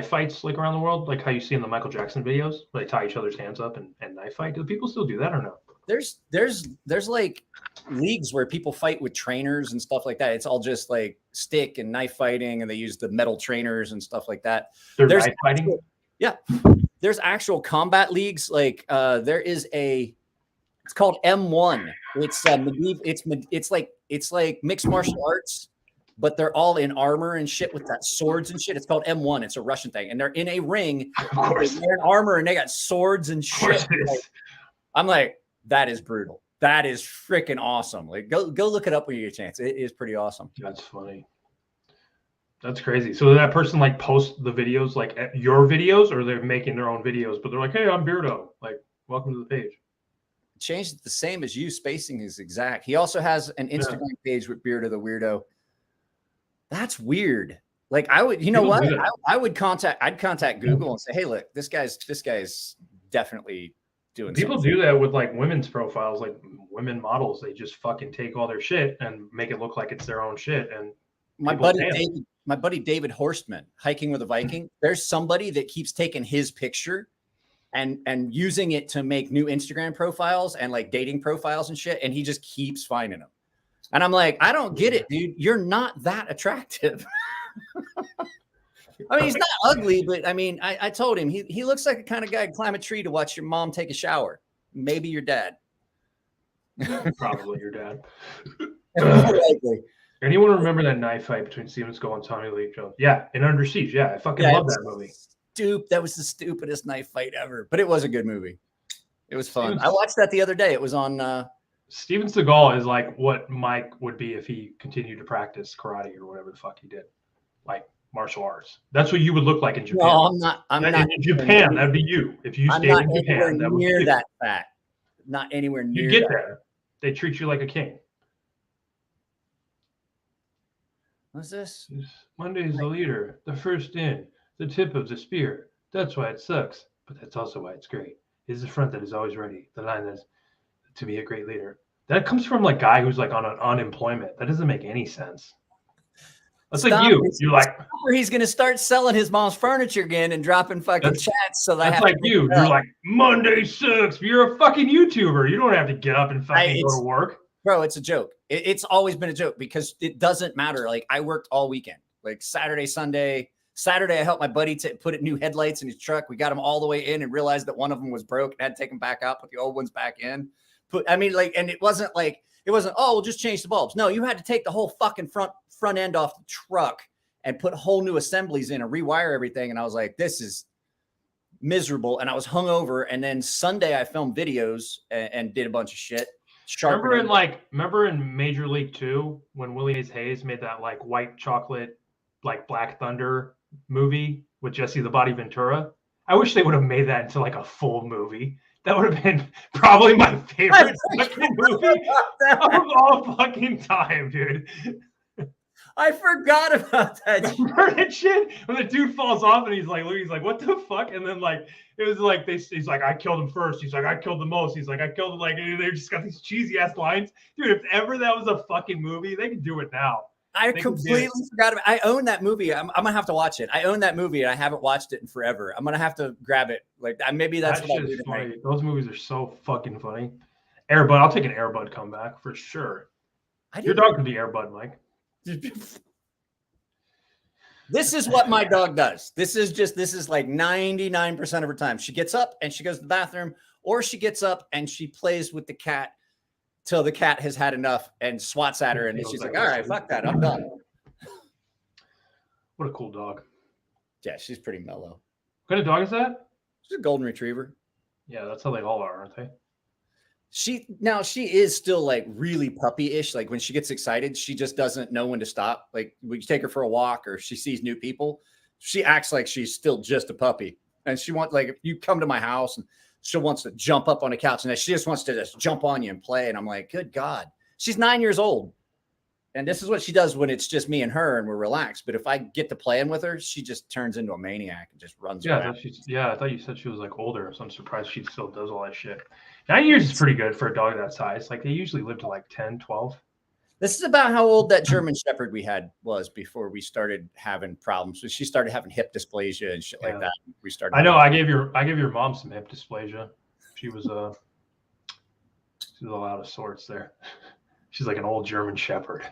fights like around the world, like how you see in the Michael Jackson videos, where they tie each other's hands up and knife fight? Do people still do that or no? There's like leagues where people fight with trainers and stuff like that. It's all just like stick and knife fighting, and they use the metal trainers and stuff like that. There's knife fighting. Yeah, there's actual combat leagues. Like there is it's called M1. It's like mixed martial arts, but they're all in armor and shit with that swords and shit. It's called M1. It's a Russian thing, and they're in a ring. Of course, they're in armor and they got swords and shit. I'm like, that is brutal. That is freaking awesome. Like, go look it up when you get a chance. It is pretty awesome. That's funny. That's crazy. So that person like post the videos like at your videos, or they're making their own videos, but they're like, hey, I'm Beardo. Like, welcome to the page. Changed it the same as you. Spacing is exact. He also has an Instagram page with Beardo the Weirdo. That's weird. Like I would, I'd contact Google and say, hey, look, this guy's definitely doing People something. do that with like women's profiles, like women models. They just fucking take all their shit and make it look like it's their own shit. And my buddy David Horstman, Hiking with a Viking, there's somebody that keeps taking his picture and using it to make new Instagram profiles and like dating profiles and shit, and he just keeps finding them. And I'm like, I don't get it, dude. You're not that attractive. I mean, he's not ugly, but I mean, I told him he looks like the kind of guy who'd climb a tree to watch your mom take a shower. Maybe your dad. Probably your dad. Anyone remember that knife fight between Steven Skull and Tommy Lee Jones? Yeah, in Under Siege. Yeah, I fucking love that movie. That was the stupidest knife fight ever, but it was a good movie. It was fun. I watched that the other day. It was on. Steven Seagal is like what Mike would be if he continued to practice karate or whatever the fuck he did, like martial arts. That's what you would look like in Japan. No, I'm not. I'm not in Japan. That'd be you if you stayed in Japan. That would be that fat. Not anywhere near. You get there. They treat you like a king. What's this? Monday's the leader, the first in, the tip of the spear. That's why it sucks, but that's also why it's great. Is the front that is always ready. The line is to be a great leader. That comes from like guy who's like on an unemployment. That doesn't make any sense. That's like you. You're like, he's gonna start selling his mom's furniture again and dropping fucking chats. So that's like you. You're like Monday sucks. But you're a fucking YouTuber. You don't have to get up and fucking go to work. Bro, it's a joke. It's always been a joke because it doesn't matter. Like I worked all weekend, like Saturday, Sunday. Saturday, I helped my buddy put new headlights in his truck. We got them all the way in and realized that one of them was broke and had to take them back out, put the old ones back in. And it wasn't, oh, we'll just change the bulbs. No, you had to take the whole fucking front end off the truck and put whole new assemblies in and rewire everything. And I was like, this is miserable. And I was hungover. And then Sunday, I filmed videos and did a bunch of shit. Remember in Major League 2 when Willie Hayes made that like white chocolate, like Black Thunder movie with Jesse the Body Ventura? I wish they would have made that into like a full movie. That would have been probably my favorite fucking movie of all fucking time, dude. I forgot about that. Remember that shit? When the dude falls off and he's like, what the fuck? And then like, it was like, he's like, I killed him first. He's like, I killed the most. He's like, I killed him. Like, they just got these cheesy ass lines. Dude, if ever that was a fucking movie, they could do it now. I completely forgot about it. I own that movie. I'm going to have to watch it. I own that movie and I haven't watched it in forever. I'm going to have to grab it. Like maybe that's what I'll do tonight. Those movies are so fucking funny. Airbud. I'll take an Airbud comeback for sure. Your dog can be Airbud, Mike. This is what my dog does. This is like 99% of her time. She gets up and she goes to the bathroom, or she gets up and she plays with the cat till the cat has had enough and swats at her. And she's like, all right, fuck that. I'm done. What a cool dog. Yeah, she's pretty mellow. What kind of dog is that? She's a golden retriever. Yeah, that's how they all are, aren't they? She is still like really puppy-ish. Like when she gets excited, she just doesn't know when to stop. Like we take her for a walk or she sees new people, she acts like she's still just a puppy. And she wants, like, if you come to my house and she wants to jump up on the couch and she just wants to just jump on you and play. And I'm like, good God, she's 9 years old. And this is what she does when it's just me and her and we're relaxed. But if I get to playing with her, she just turns into a maniac and just runs around. I thought you said she was like older, so I'm surprised she still does all that shit. 9 years is pretty good for a dog that size. Like they usually live to like 10, 12. This is about how old that German Shepherd we had was before we started having problems. So she started having hip dysplasia and shit like that. We started. I know. I gave your mom some hip dysplasia. She was a lot of sorts there. She's like an old German Shepherd.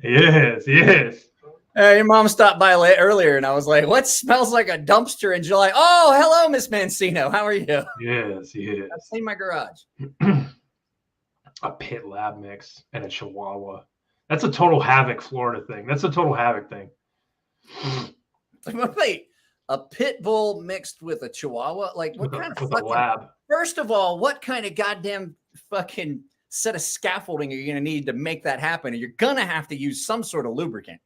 Yes. Your mom stopped by earlier, and I was like, "What smells like a dumpster in July?" Oh, hello, Miss Mancino. How are you? Yes. I've seen my garage. A pit lab mix and a Chihuahua. That's a total havoc Florida thing. That's a total havoc thing. Wait, a pit bull mixed with a Chihuahua? Like what kind of fucking lab? First of all, what kind of goddamn fucking set of scaffolding are you going to need to make that happen? And you're going to have to use some sort of lubricant.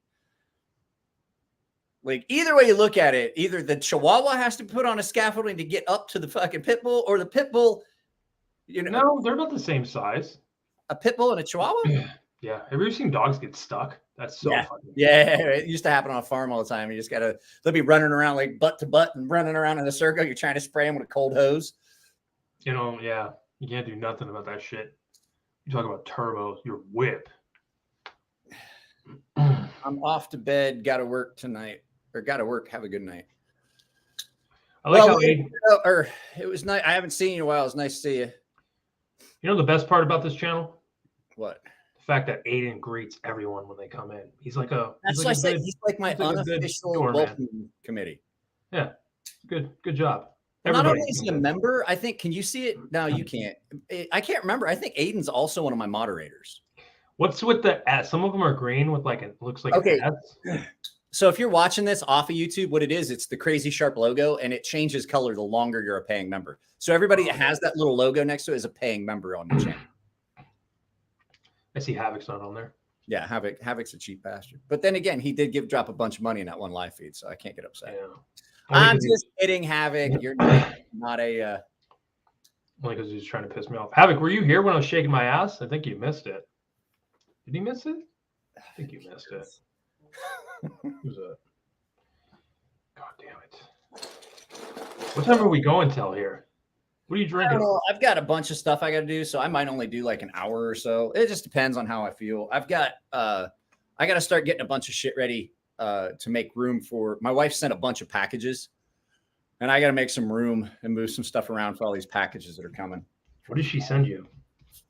Like either way you look at it, either the Chihuahua has to put on a scaffolding to get up to the fucking pit bull, or the pit bull, No, they're about the same size. A pit bull and a Chihuahua? Yeah. Have you ever seen dogs get stuck? That's so funny. Yeah, it used to happen on a farm all the time. You just they'll be running around like butt to butt and running around in a circle. You're trying to spray them with a cold hose. You can't do nothing about that shit. You talk about turbos, your whip. I'm off to bed. Got to work tonight. Or got to work. Have a good night. I like how it was nice. I haven't seen you in a while. It was nice to see you. You know the best part about this channel? What? The fact that Aiden greets everyone when they come in. He's like he's like my unofficial welcome committee. Yeah. Good job. Not Everybody only is sees he a it. member, I think, can you see it? No, you can't. I can't remember. I think Aiden's also one of my moderators. What's with the S? Some of them are green with like it looks like Okay. an S. So if you're watching this off of YouTube, what it is, it's the CrazySharp logo, and it changes color the longer you're a paying member. So everybody that has that little logo next to it is a paying member on the channel. I see Havoc's not on there. Yeah, Havoc's a cheap bastard. But then again, he did drop a bunch of money in that one live feed, so I can't get upset. Yeah. I'm just kidding, Havoc. You're not a. Only because he's trying to piss me off. Havoc, were you here when I was shaking my ass? I think you missed it. Did he miss it? I think you missed it. Who's that? God damn it. What time are we going till here? What are you I drinking? don't know. I've got a bunch of stuff I got to do, so I might only do like an hour or so. It just depends on how I feel. I got to start getting a bunch of shit ready to make room for. My wife sent a bunch of packages, and I got to make some room and move some stuff around for all these packages that are coming. What did she send you?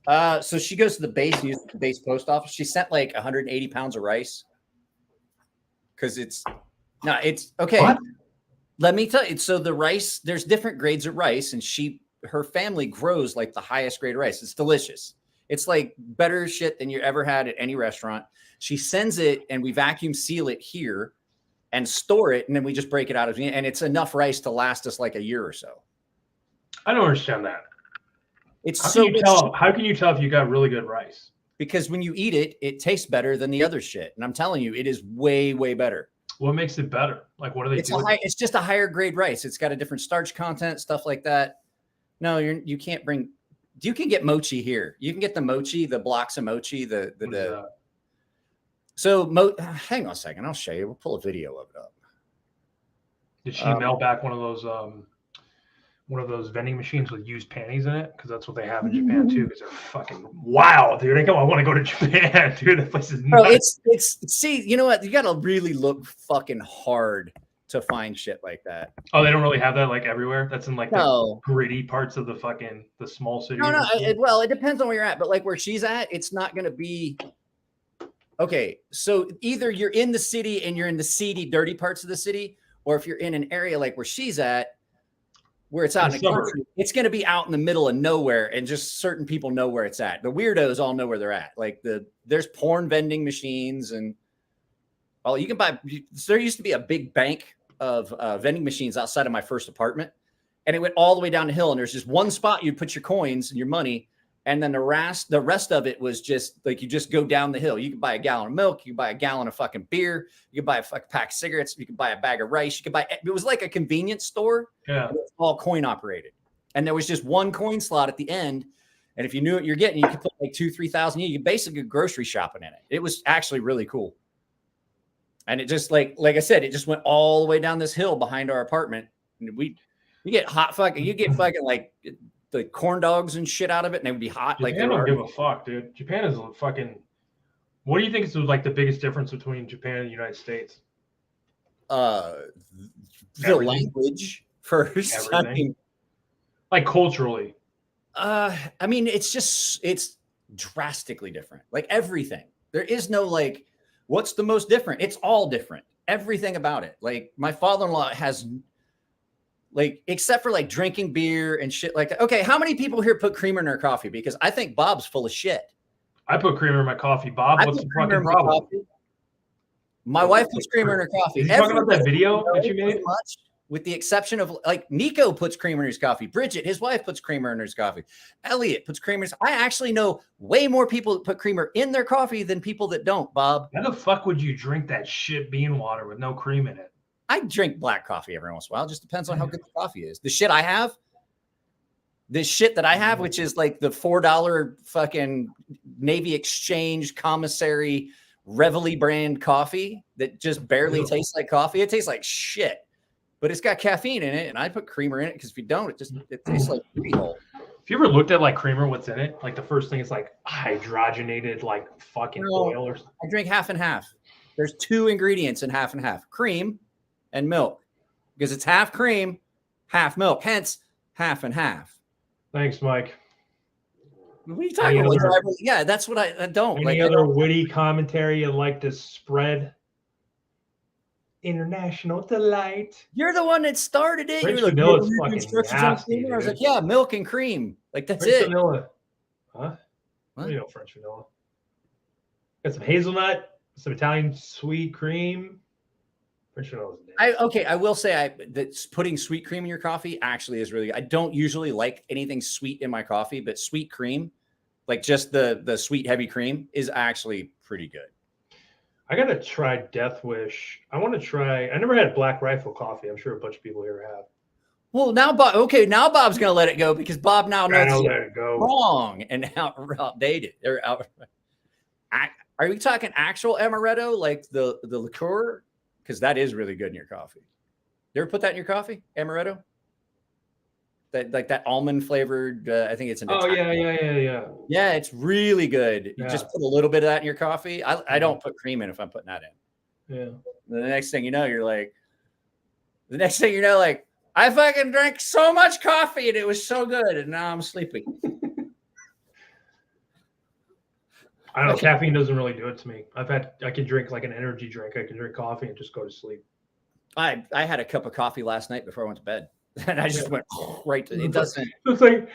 So she goes to the base and uses the base post office. She sent like 180 pounds of rice because it's okay. What? Let me tell you. So the rice, there's different grades of rice, and her family grows like the highest grade rice. It's delicious. It's like better shit than you ever had at any restaurant. She sends it, and we vacuum seal it here and store it, and then we just break it out and it's enough rice to last us like a year or so. I don't understand that. It's How can you tell if you got really good rice? Because when you eat it, it tastes better than the other shit. And I'm telling you, it is way, way better. What makes it better? Like, what do they do? It's just a higher grade rice. It's got a different starch content, stuff like that. No, you can't bring. You can get mochi here. You can get the mochi, the blocks of mochi. Hang on a second. I'll show you. We'll pull a video of it up. Did she mail back one of those vending machines with used panties in it? Because that's what they have in Japan too. Because they're fucking wild, dude. I want to go to Japan, dude. That place is nuts. Bro, see, you know what? You got to really look fucking hard to find shit like that. Oh, they don't really have that like everywhere. That's in like the gritty parts of the small city. No. It depends on where you're at, but like where she's at, it's not going to be. Okay, so either you're in the city and you're in the seedy, dirty parts of the city, or if you're in an area like where she's at, where it's out in the country, it's going to be out in the middle of nowhere, and just certain people know where it's at. The weirdos all know where they're at. Like there's porn vending machines, and you can buy. There used to be a big bank of vending machines outside of my first apartment, and it went all the way down the hill. And there's just one spot you'd put your coins and your money, and then the rest of it was just like you just go down the hill. You could buy a gallon of milk, you could buy a gallon of fucking beer, you could buy a fucking pack of cigarettes, you could buy a bag of rice, you could buy. It was like a convenience store. Yeah, it was all coin operated, and there was just one coin slot at the end. And if you knew what you're getting, you could put like 2,000-3,000. You could basically grocery shopping in it. It was actually really cool. And it just like I said, it just went all the way down this hill behind our apartment. And you get fucking like the corn dogs and shit out of it, and they would be hot. Japan don't give a fuck, dude. Japan is fucking. What do you think is like the biggest difference between Japan and the United States? The language first. I mean, like culturally. I mean, it's drastically different. Like everything. There is no like. What's the most different? It's all different. Everything about it. Like my father-in-law has, like, except for like drinking beer and shit like that. Okay, how many people here put creamer in their coffee? Because I think Bob's full of shit. I put creamer in my coffee. Bob, what's the fucking problem? My wife puts creamer in her coffee. Did you talk about that video that you made? Much, with the exception of like Nico puts creamer in his coffee. Bridget, his wife, puts creamer in his coffee. Elliot puts creamer. I actually know way more people that put creamer in their coffee than people that don't, Bob. How the fuck would you drink that shit bean water with no cream in it? I drink black coffee every once in a while. It just depends on how good the coffee is. The shit that I have, which is like the $4 fucking Navy Exchange commissary Reveille brand coffee that just barely tastes like coffee. It tastes like shit. But it's got caffeine in it, and I put creamer in it because if you don't, it tastes like booty hole. If you ever looked at like creamer, what's in it? Like the first thing is like hydrogenated, like fucking oil or something. I drink half and half. There's 2 ingredients in half and half: cream and milk, because it's half cream, half milk. Hence, half and half. Thanks, Mike. What are you talking about? Yeah, that's what I don't. Any other witty commentary you'd like to spread? International delight. You're the one that started it. French You're like, vanilla is "You're fucking instructions on nasty, creamer?" I was dude. like, yeah, milk and cream. Like, that's French it. vanilla. Huh? What? You know French vanilla. Got some hazelnut, some Italian sweet cream. French vanilla is nasty. I will say that putting sweet cream in your coffee actually is really good. I don't usually like anything sweet in my coffee, but sweet cream, like just the sweet heavy cream, is actually pretty good. I gotta try Death Wish. I want to try. I never had Black Rifle coffee. I'm sure a bunch of people here have. Well, now now Bob's gonna let it go because Bob now knows I'll it's let it go. wrong and outdated. Are we talking actual amaretto, like the liqueur? Because that is really good in your coffee. You ever put that in your coffee, amaretto? That like that almond flavored. I think it's an. Oh yeah. Yeah, it's really good. You Yeah. just put a little bit of that in your coffee. I don't put cream in if I'm putting that in. Yeah. The next thing you know, like, I fucking drank so much coffee and it was so good, and now I'm sleepy. I don't know. Caffeine doesn't really do it to me. I can drink like an energy drink. I can drink coffee and just go to sleep. I had a cup of coffee last night before I went to bed, and I just went right to it. Doesn't. It's like,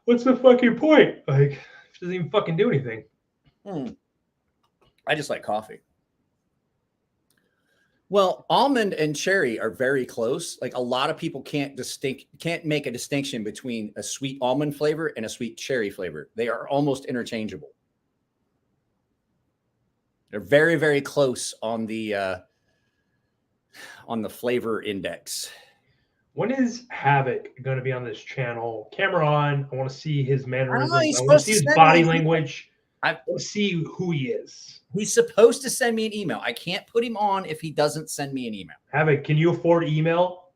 what's the fucking point? Like, it doesn't even fucking do anything. I just like coffee. Well, almond and cherry are very close. Like a lot of people can't make a distinction between a sweet almond flavor and a sweet cherry flavor. They are almost interchangeable. They're very, very close on the flavor index. When is Havoc going to be on this channel? Camera on. I want to see his mannerisms. I I, know, want to see his body language. I want to see who he is. He's supposed to send me an email. I can't put him on if he doesn't send me an email. Havoc, can you afford email?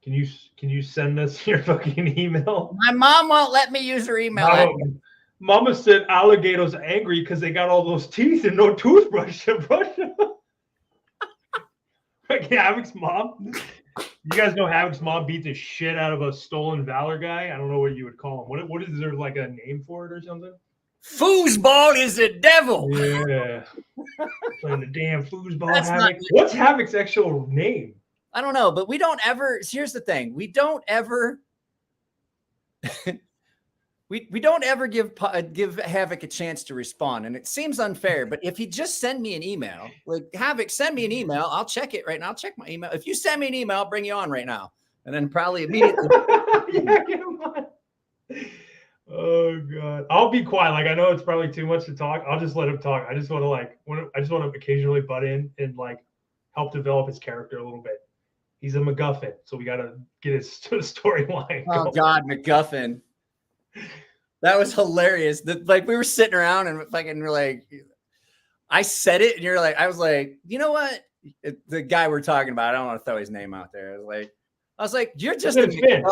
Can you send us your fucking email? My mom won't let me use her email. Mama said alligators are angry because they got all those teeth and no toothbrush to brush them. Like Havoc's mom. You guys know Havoc's mom beat the shit out of a stolen valor guy. I don't know what you would call him. What is there like a name for it or something? Foosball is the devil. Yeah. Playing the damn foosball. That's Havoc. What's Havoc's actual name? I don't know, but we don't ever. Here's the thing: we don't ever. We don't ever give Havoc a chance to respond, and it seems unfair. But if he just send me an email, like Havoc, send me an email, I'll check it right now. I'll check my email. If you send me an email, I'll bring you on right now, and then probably immediately. Yeah, get him on. Oh god, I'll be quiet. Like I know it's probably too much to talk. I'll just let him talk. I just want to occasionally butt in and like help develop his character a little bit. He's a MacGuffin, so we got to get his storyline. Oh God, MacGuffin. That was hilarious. Like we were sitting around and fucking we're like, I said it and you're like, I was like, you know what? The guy we're talking about, I don't want to throw his name out there. I was like, you're just a MacGuffin.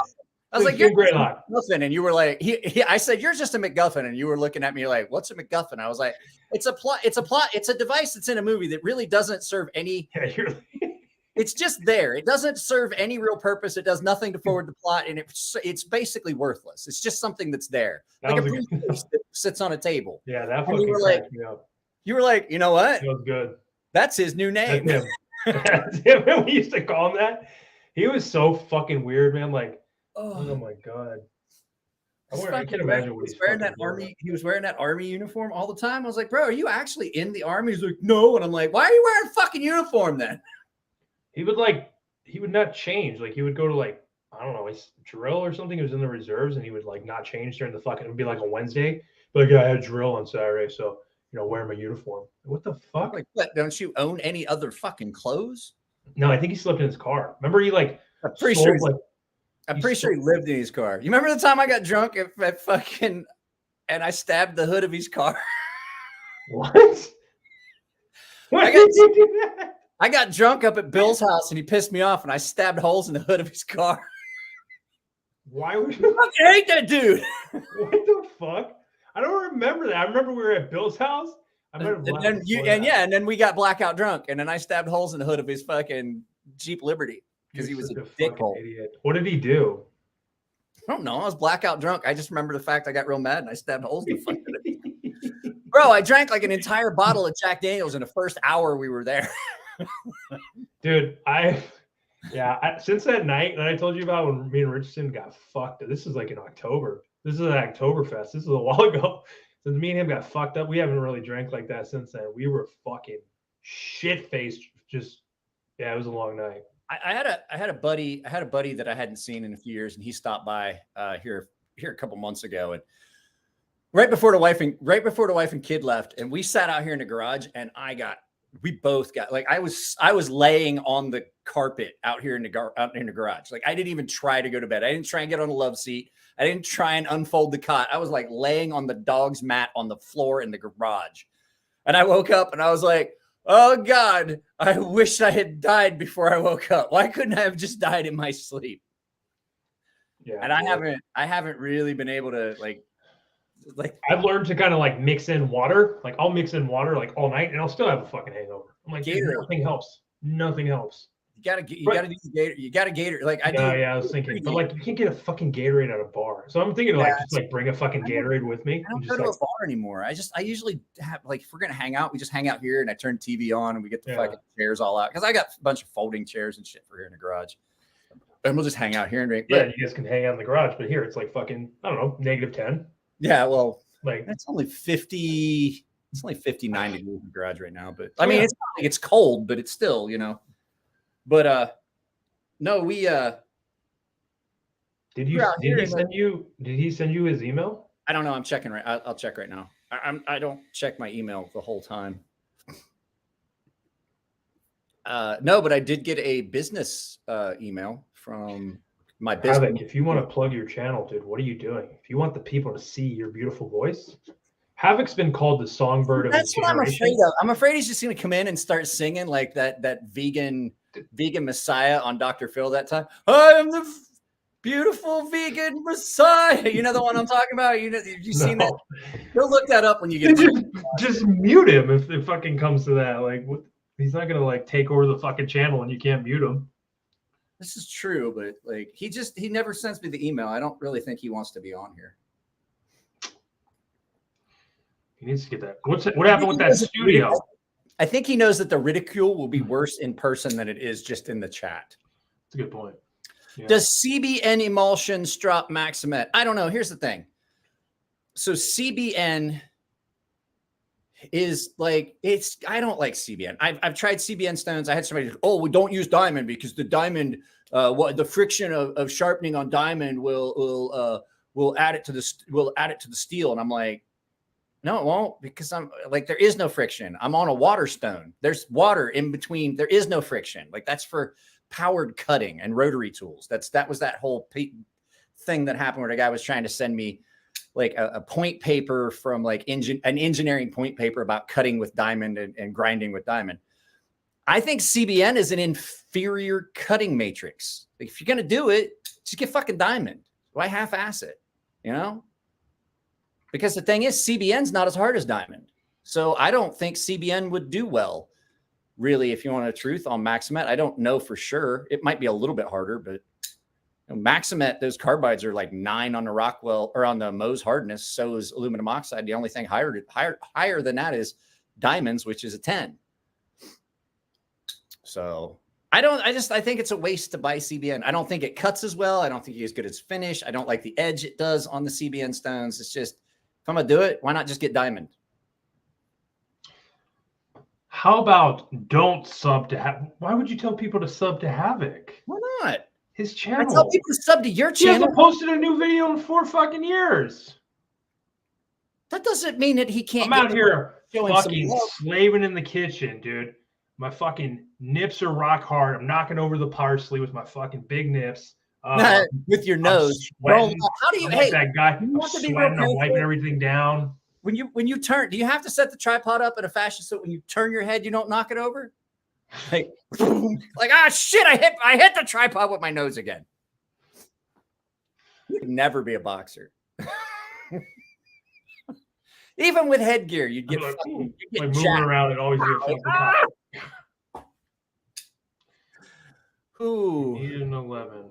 I was like, you're just a MacGuffin, and you were like, I said, you're just a MacGuffin, and you were looking at me like, what's a MacGuffin? I was like, it's a plot, it's a device that's in a movie that really doesn't serve any. Yeah, it's just there. It doesn't serve any real purpose. It does nothing to forward the plot, and it's basically worthless. It's just something that's there, like a briefcase that sits on a table. Yeah, that fucking cracked me up. You were like, you know what? That was good. That's his new name. That's him. That's him. We used to call him that. He was so fucking weird, man. Like, oh my god. I can't imagine what he's wearing. He was wearing that army uniform all the time. I was like, bro, are you actually in the army? He's like, no. And I'm like, why are you wearing a fucking uniform then? He would not change. Like he would go to like, I don't know, drill or something. He was in the reserves and he would like not change during the fucking, it would be like a Wednesday. But like, yeah, I had drill on Saturday. So, wear my uniform. What the fuck? Like, what? Don't you own any other fucking clothes? No, I think he slept in his car. Remember he like, I'm pretty sure he lived in his car. You remember the time I got drunk at fucking, and I stabbed the hood of his car? What? Why did you do that? I got drunk up at Bill's house and he pissed me off and I stabbed holes in the hood of his car. Why would you? I hate that dude. What the fuck? I don't remember that. I remember we were at Bill's house. And then we got blackout drunk and then I stabbed holes in the hood of his fucking Jeep Liberty because he was a dickhole. Idiot. What did he do? I don't know. I was blackout drunk. I just remember the fact I got real mad and I stabbed holes in the fucking Bro, I drank like an entire bottle of Jack Daniels in the first hour we were there. Dude, since that night that I told you about when me and Richardson got fucked, this is like in October. This is an Oktoberfest. This is a while ago. Since me and him got fucked up, we haven't really drank like that since then. We were fucking shit-faced. Just, yeah, it was a long night. I had a buddy that I hadn't seen in a few years, and he stopped by here a couple months ago, and right before the wife and kid left, and we sat out here in the garage, and we both got like I was laying on the carpet out here in the garage. Like I didn't even try to go to bed. I didn't try and get on a love seat. I didn't try and unfold the cot. I was like laying on the dog's mat on the floor in the garage. And I woke up and I was like, oh God, I wish I had died before I woke up. Why couldn't I have just died in my sleep? Yeah. And I haven't really been able to like I've learned to kind of like mix in water. Like I'll mix in water like all night and I'll still have a fucking hangover. I'm like, nothing helps. Nothing helps. You gotta do the Gator. You gotta Gator. Like I do. Yeah, I was thinking, but like you can't get a fucking Gatorade at a bar. So I'm thinking like just like bring a fucking Gatorade with me. I don't go to a bar anymore. I usually have like if we're gonna hang out, we just hang out here and I turn TV on and we get the fucking chairs all out because I got a bunch of folding chairs and shit for here in the garage. And we'll just hang out here and drink. Yeah, you guys can hang out in the garage, but here it's like fucking I don't know -10. Yeah, well, like it's only 50. It's only 59 degrees in the garage right now, but I mean it's not like it's cold, but it's still But no, we did he send you his email? I don't know. I'm checking right. I'll check right now. I don't check my email the whole time. No, but I did get a business email from my business. Havoc, if you want to plug your channel, dude, what are you doing? If you want the people to see your beautiful voice, Havoc's been called the songbird of That's what I'm afraid of. I'm afraid he's just going to come in and start singing like that vegan messiah on Dr. Phil that time. I am the beautiful vegan messiah. You know the one I'm talking about? Have you seen that? Go look that up when you get just mute him if it fucking comes to that. Like what? He's not going to like take over the fucking channel and you can't mute him. This is true, but like he never sends me the email. I don't really think he wants to be on here. He needs to get that. What happened with that studio? I think he knows that the ridicule will be worse in person than it is just in the chat. That's a good point. Yeah. Does CBN emulsions drop Maximet? I don't know. Here's the thing. So CBN is like I don't like CBN. I've tried CBN stones. I had somebody, we don't use diamond because the diamond, the friction of sharpening on diamond will add it to the steel. And I'm like, no, it won't, because I'm like, there is no friction. I'm on a water stone. There's water in between. There is no friction. Like that's for powered cutting and rotary tools. That was that whole thing that happened where the guy was trying to send me like a point paper from like an engineering point paper about cutting with diamond and grinding with diamond. I think CBN is an inferior cutting matrix. Like if you're going to do it, just get fucking diamond. Why half-ass it? Because the thing is, CBN's not as hard as diamond. So I don't think CBN would do well, really, if you want a truth on Maximet. I don't know for sure. It might be a little bit harder, but Maximet, those carbides are like 9 on the Rockwell or on the Mohs hardness. So is aluminum oxide. The only thing higher than that is diamonds, which is a 10. So I think it's a waste to buy CBN. I don't think it cuts as well. I don't think it's as good as finish. I don't like the edge it does on the CBN stones. It's just, if I'm going to do it, why not just get diamond? How about don't sub to Havoc? Why would you tell people to sub to Havoc? Why not? His channel. I tell people to sub to your He channel. hasn't posted a new video in 4 fucking years. That doesn't mean that he can't. I'm out here fucking slaving in the kitchen, dude. My fucking nips are rock hard. I'm knocking over the parsley with my fucking big nips. With your nose. Bro, how do you hate that guy? I'm sweating. I'm wiping everything down. When you turn, do you have to set the tripod up in a fashion so when you turn your head, you don't knock it over? Like, shit! I hit the tripod with my nose again. You could never be a boxer. Even with headgear, you'd get moving around and always get fucking caught. Ooh. 8 and 11.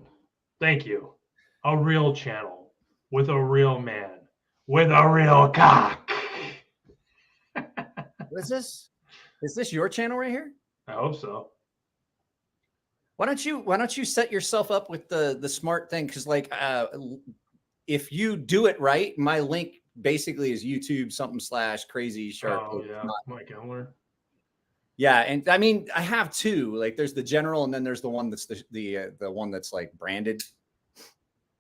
Thank you. A real channel with a real man with a real cock. Is this your channel right here? I hope so. Why don't you set yourself up with the smart thing? Because like if you do it right, my link basically is YouTube /CrazySharp. Oh yeah, Mike Emler. Yeah, and I mean I have two. Like there's the general, and then there's the one that's the one that's like branded.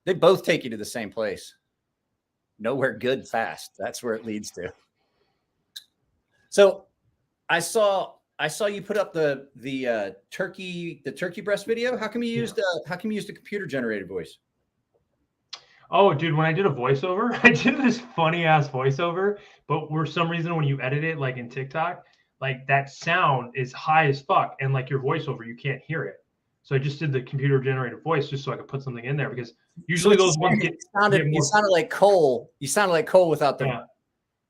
They both take you to the same place. Nowhere good fast. That's where it leads to. So I saw you put up the turkey breast video. How come you used a computer generated voice? Oh, dude, when I did a voiceover, I did this funny ass voiceover, but for some reason when you edit it, like in TikTok, like that sound is high as fuck, and like your voiceover, you can't hear it. So I just did the computer generated voice just so I could put something in there, because usually those ones you sounded like Cole. You sounded like Cole without the. Yeah.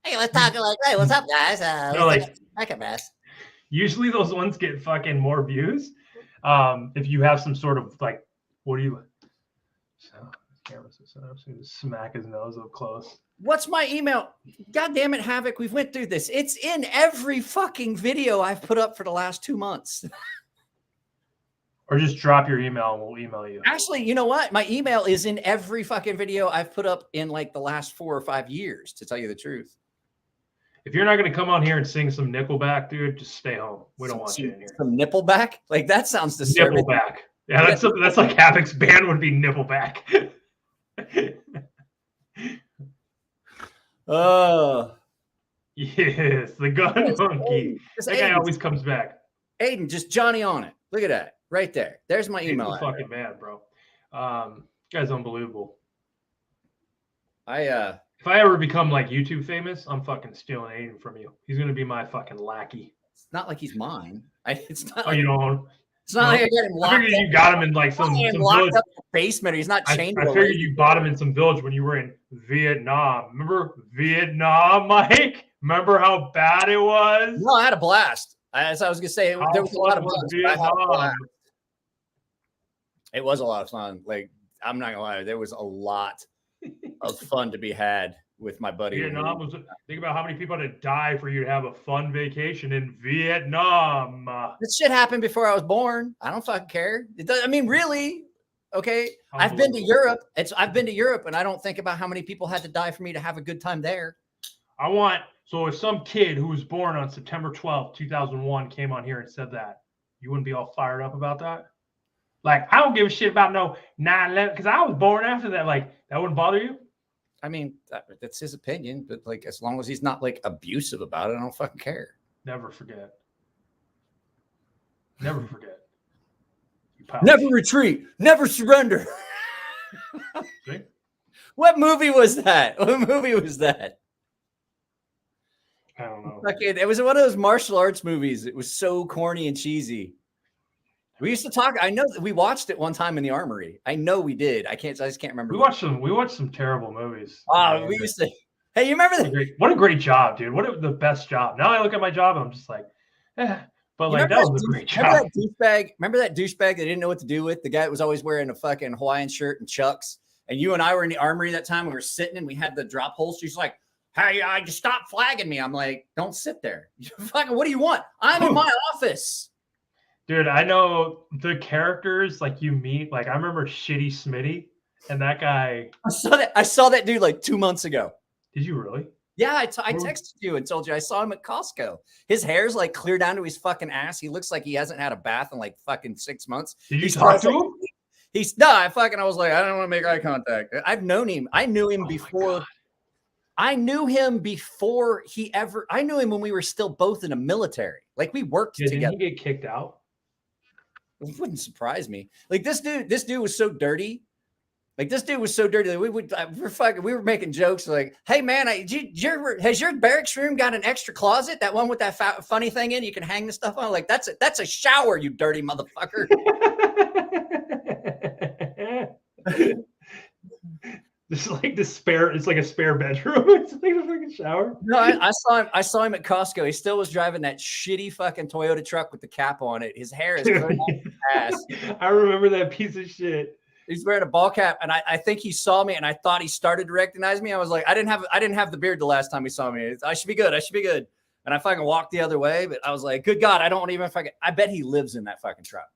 Hey, let's talk like, hey, what's up, guys? No, like, Like a mess. usually those ones get fucking more views. If you have some sort of like, what do you? So camera's set up so you smack his nose up close. What's my email? God damn it, Havoc. We've went through this. It's in every fucking video I've put up for the last 2 months. Or just drop your email and we'll email you. Actually, you know what? My email is in every fucking video I've put up in like the last 4 or 5 years, to tell you the truth. If you're not going to come on here and sing some Nickelback, dude, just stay home. We don't want you in here. Some Nippleback? Like that sounds disturbing. Nippleback. Yeah, that's like Havoc's band would be Nippleback. Oh. Yes, the gun monkey. That guy always comes back. Aiden, just Johnny on it. Look at that. Right there. There's my email. He's fucking mad, bro. Guy's unbelievable. If I ever become like YouTube famous, I'm fucking stealing Aiden from you. He's gonna be my fucking lackey. It's not like he's mine. It's not. Oh, like, you don't. It's not like I got him I locked figured up. you got him in like some Locked village. up in the basement. Or he's not chained. I figured you bought him in some village when you were in Vietnam. Remember Vietnam, Mike? Remember how bad it was? No, I had a blast. As I was gonna say, there was a lot of blast. Vietnam. It was a lot of fun. Like I'm not gonna lie, there was a lot of fun to be had with my buddy. Vietnam was. Think about how many people had to die for you to have a fun vacation in Vietnam. This shit happened before I was born. I don't fucking care. It does, I mean, really? Okay, I've been to Europe. I've been to Europe, and I don't think about how many people had to die for me to have a good time there. So if some kid who was born on September 12th, 2001 came on here and said that, you wouldn't be all fired up about that? Like, I don't give a shit about no 9/11 because I was born after that. Like, that wouldn't bother you? I mean, that's his opinion, but like, as long as he's not like abusive about it, I don't fucking care. Never forget. Never forget. Never retreat. Never surrender. See? What movie was that? What movie was that? I don't know. It was one of those martial arts movies. It was so corny and cheesy. We used to talk. I know that we watched it one time in the Armory. I know we did. I just can't remember. We watched some terrible movies. We used to. Hey, you remember that? What a great job, dude. The best job. Now I look at my job and I'm just like, but like that was a great job. Remember that douchebag that didn't know what to do with? The guy that was always wearing a fucking Hawaiian shirt and Chucks. And you and I were in the Armory that time. We were sitting and we had the drop holster. He's like, hey, I just stop flagging me. I'm like, don't sit there. Fucking, what do you want? I'm in my office. Dude, I know the characters like you meet. Like I remember Shitty Smitty and that guy. I saw that dude like 2 months ago. Did you really? Yeah, I texted you and told you I saw him at Costco. His hair's like clear down to his fucking ass. He looks like he hasn't had a bath in like fucking 6 months. Did you talk to him? I was like, I don't want to make eye contact. I've known him. I knew him before. I knew him before I knew him when we were still both in the military. Like we worked together. Did he get kicked out? It wouldn't surprise me. Like this dude was so dirty. Like this dude was so dirty that we were making jokes like, hey man, has your barracks room got an extra closet? That one with that funny thing in, you can hang the stuff on. Like that's a shower, you dirty motherfucker. It's like it's like a spare bedroom. It's like a fucking shower. No, I saw him at Costco. He still was driving that shitty fucking Toyota truck with the cap on it. His hair is going off his ass. I remember that piece of shit. He's wearing a ball cap, and I think he saw me, and I thought he started to recognize me. I was like, I didn't have the beard the last time he saw me. I should be good. And I fucking walked the other way, but I was like, good God, I don't even fucking. I bet he lives in that fucking truck.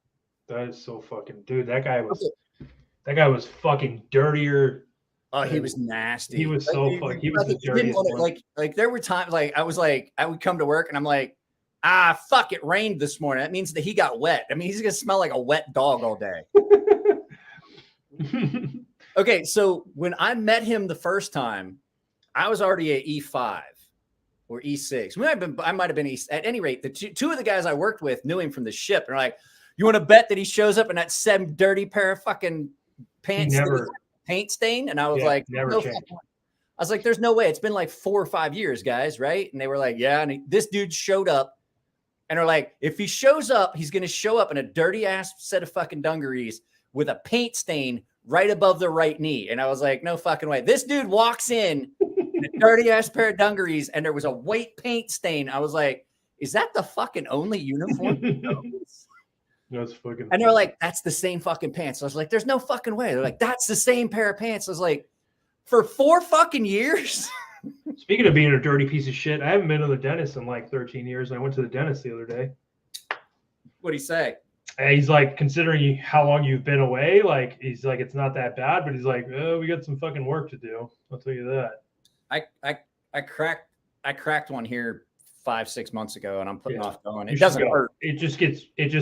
That is so fucking dude. That guy was fucking dirtier. Oh, he was nasty. He was so fucking. He was the dirtiest one. Like there were times I would come to work and I'm like, fuck, it rained this morning. That means that he got wet. I mean, he's gonna smell like a wet dog all day. Okay, so when I met him the first time, I was already at E5 or E6. I might have been at any rate. The two of the guys I worked with knew him from the ship, and they're like, "You want to bet that he shows up in that same dirty pair of fucking pants, paint stain?" And I was like, "Never no, changed." I was like, "There's no way. It's been like 4 or 5 years, guys, right?" And they were like, "Yeah." And this dude showed up, and they're like, "If he shows up, he's going to show up in a dirty ass set of fucking dungarees with a paint stain right above the right knee." And I was like, no fucking way. This dude walks in a dirty ass pair of dungarees and there was a white paint stain. I was like, is that the fucking only uniform? That's fucking. And they're like, that's the same fucking pants. I was like, there's no fucking way. They're like, that's the same pair of pants. I was like, for 4 fucking years? Speaking of being a dirty piece of shit, I haven't been to the dentist in like 13 years. And I went to the dentist the other day. What'd he say? And he's like, considering how long you've been away, like he's like, it's not that bad, but he's like, oh, we got some fucking work to do. I'll tell you that. I cracked one here 5-6 months ago, and I'm putting off going. It You doesn't should go. hurt. It just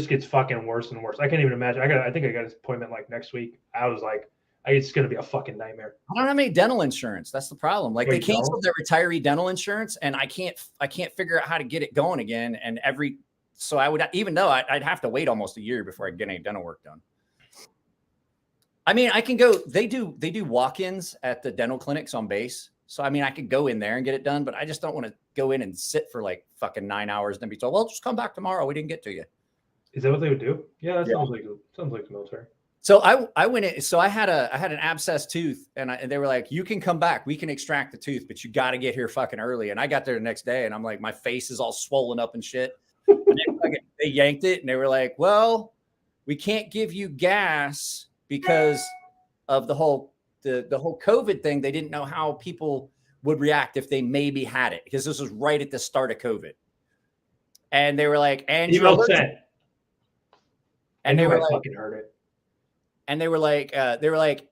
gets fucking worse and worse. I can't even imagine. I think I got his appointment like next week. I was like, it's gonna be a fucking nightmare. I don't have any dental insurance. That's the problem. Like, Wait, they canceled their retiree dental insurance, and I can't figure out how to get it going again. And so I would, even though I'd have to wait almost a year before I get any dental work done. I mean, I can go. They do walk-ins at the dental clinics on base. So I mean, I could go in there and get it done, but I just don't want to go in and sit for like fucking 9 hours and then be told, well, just come back tomorrow. We didn't get to you. Is that what they would do? Yeah, that sounds like the military. So I went in. So I had an abscess tooth, and they were like, you can come back. We can extract the tooth, but you got to get here fucking early. And I got there the next day, and I'm like, my face is all swollen up and shit. And they yanked it, and they were like, well, we can't give you gas because of the whole COVID thing. They didn't know how people would react if they maybe had it, because this was right at the start of COVID. And they were like, and you upset. And they were like, fucking heard it. And they were like,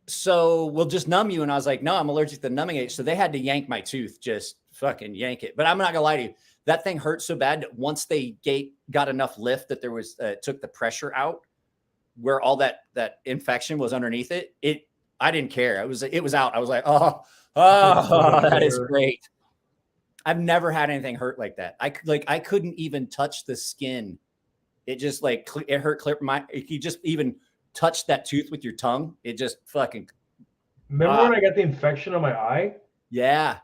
so we'll just numb you. And I was like, no, I'm allergic to numbing agent. So they had to yank my tooth, just fucking yank it. But I'm not gonna lie to you, that thing hurt so bad that once they got enough lift that there was took the pressure out where all that infection was underneath it. I didn't care. It was out. I was like, oh, that is great. I've never had anything hurt like that. I couldn't even touch the skin. It just like it hurt. If you just even touch that tooth with your tongue, it just fucking. Remember when I got the infection on my eye? Yeah.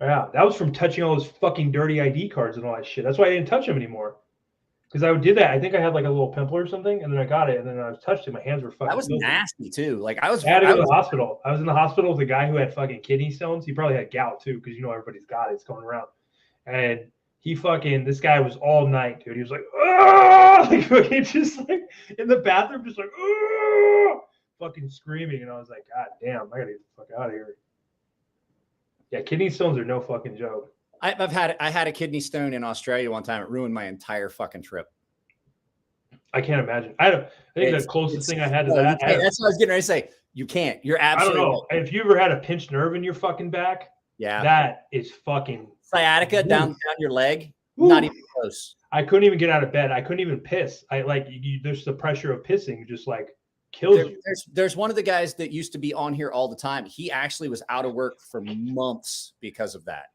Yeah, that was from touching all those fucking dirty ID cards and all that shit. That's why I didn't touch them anymore. Because I would do that. I think I had like a little pimple or something, and then I got it, and then I was touched it. My hands were fucking. That was nasty too. Like I had to go to the hospital. I was in the hospital with a guy who had fucking kidney stones. He probably had gout too, because everybody's got it. It's going around. And this guy was all night, dude. He was like, oh, like fucking just like in the bathroom, just like, oh, fucking screaming. And I was like, God damn, I gotta get the fuck out of here. Yeah, kidney stones are no fucking joke. I had a kidney stone in Australia one time. It ruined my entire fucking trip. I can't imagine. I think the closest thing I had to that. That's what I was getting ready to say. You can't. You're absolutely. I don't know. If you ever had a pinched nerve in your fucking back, yeah, that is fucking sciatica down your leg. Ooh. Not even close. I couldn't even get out of bed. I couldn't even piss. There's the pressure of pissing just like kills you. There's one of the guys that used to be on here all the time. He actually was out of work for months because of that.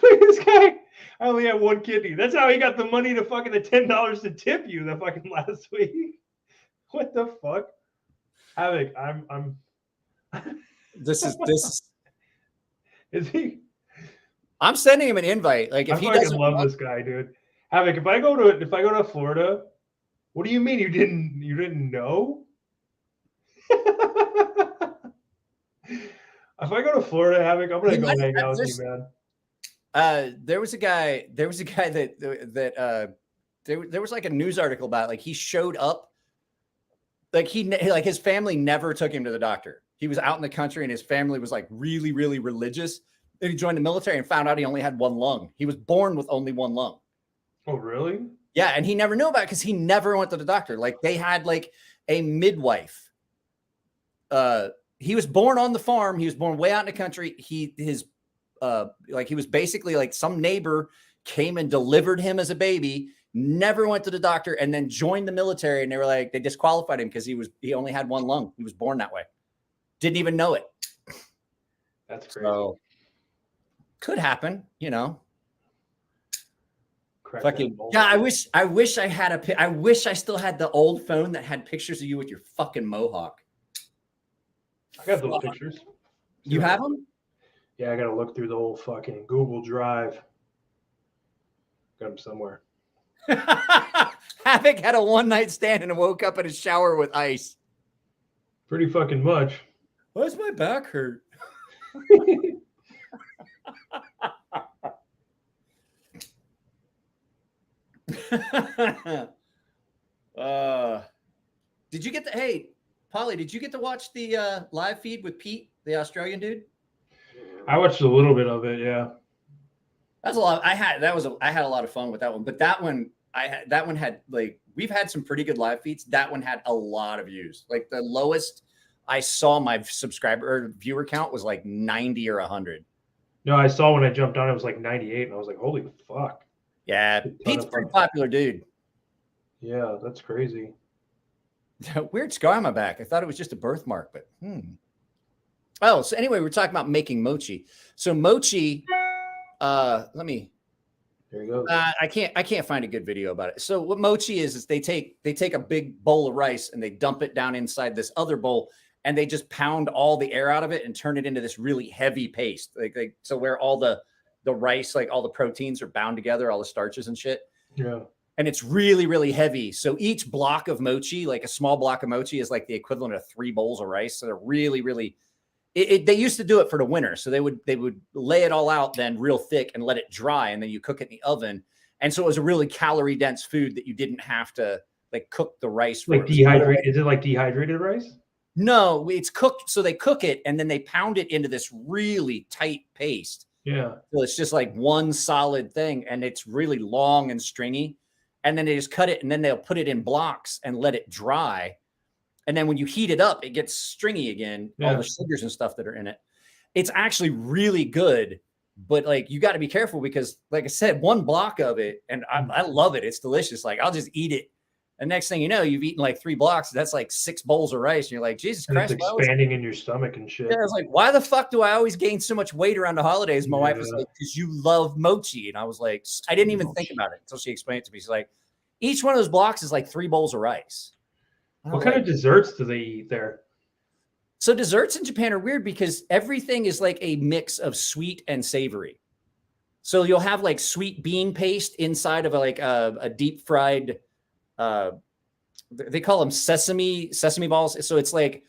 This guy, I only had one kidney. That's how he got the money to fucking the $10 to tip you the fucking last week. What the fuck? Havoc, I'm This is Is he? I'm sending him an invite. Like if he doesn't love this guy, dude. Havoc, if I go to Florida, what do you mean you didn't know? If I go to Florida, Havoc, I'm gonna go hang out with you, man. There was a guy that there was like a news article about it. Like he showed up, like his family never took him to the doctor. He was out in the country and his family was like really, really religious. Then he joined the military and found out he only had one lung. He was born with only one lung. Oh, really? Yeah, and he never knew about it because he never went to the doctor. Like they had like a midwife. He was born on the farm. He was born way out in the country. He was basically like some neighbor came and delivered him as a baby, never went to the doctor, and then joined the military. And they were like, they disqualified him because he only had one lung. He was born that way. Didn't even know it. That's crazy. So, could happen, you know. Fucking yeah, I wish I had I wish I still had the old phone that had pictures of you with your fucking mohawk. I got those pictures. You have them? Yeah, I gotta look through the whole fucking Google Drive. Got them somewhere. Havoc had a one-night stand and woke up in a shower with ice. Pretty fucking much. Why does my back hurt? Did you get hey, Polly, did you get to watch the live feed with Pete, the Australian dude? I watched a little bit of it, yeah. That's a lot. I had a lot of fun with that one, but that one had like, we've had some pretty good live feeds. That one had a lot of views. Like the lowest I saw my subscriber or viewer count was like 90 or 100. No, I saw when I jumped on, it was like 98, and I was like, holy fuck. Yeah, Pete's a pretty popular dude. Yeah, that's crazy. Weird scar on my back. I thought it was just a birthmark, but Oh, so anyway, we're talking about making mochi. So mochi, let me. There you go. I can't find a good video about it. So what mochi is they take a big bowl of rice and they dump it down inside this other bowl and they just pound all the air out of it and turn it into this really heavy paste. So where all the rice, like all the proteins are bound together, all the starches and shit. Yeah. And it's really, really heavy. So each block of mochi, like a small block of mochi, is like the equivalent of 3 bowls of rice. So they're really, really. They used to do it for the winter. So they would lay it all out then real thick and let it dry, and then you cook it in the oven. And so it was a really calorie dense food that you didn't have to like cook the rice. Like dehydrated? Is it like dehydrated rice? No, it's cooked. So they cook it and then they pound it into this really tight paste. Yeah. So it's just like one solid thing, and it's really long and stringy. And then they just cut it, and then they'll put it in blocks and let it dry. And then when you heat it up, it gets stringy again, all the sugars and stuff that are in it. It's actually really good, but like you got to be careful because, like I said, one block of it, and I love it. It's delicious. Like I'll just eat it. And next thing you know, you've eaten like 3 blocks. That's like 6 bowls of rice. And you're like, Jesus Christ. It's expanding in your stomach and shit. Yeah, I was like, why the fuck do I always gain so much weight around the holidays? My wife was like, because you love mochi. And I was like, I didn't even think about it until she explained it to me. She's like, each one of those blocks is like 3 bowls of rice. What kind of desserts do they eat there? So desserts in Japan are weird because everything is like a mix of sweet and savory. So you'll have like sweet bean paste inside of a deep fried, they call them sesame balls. So it's like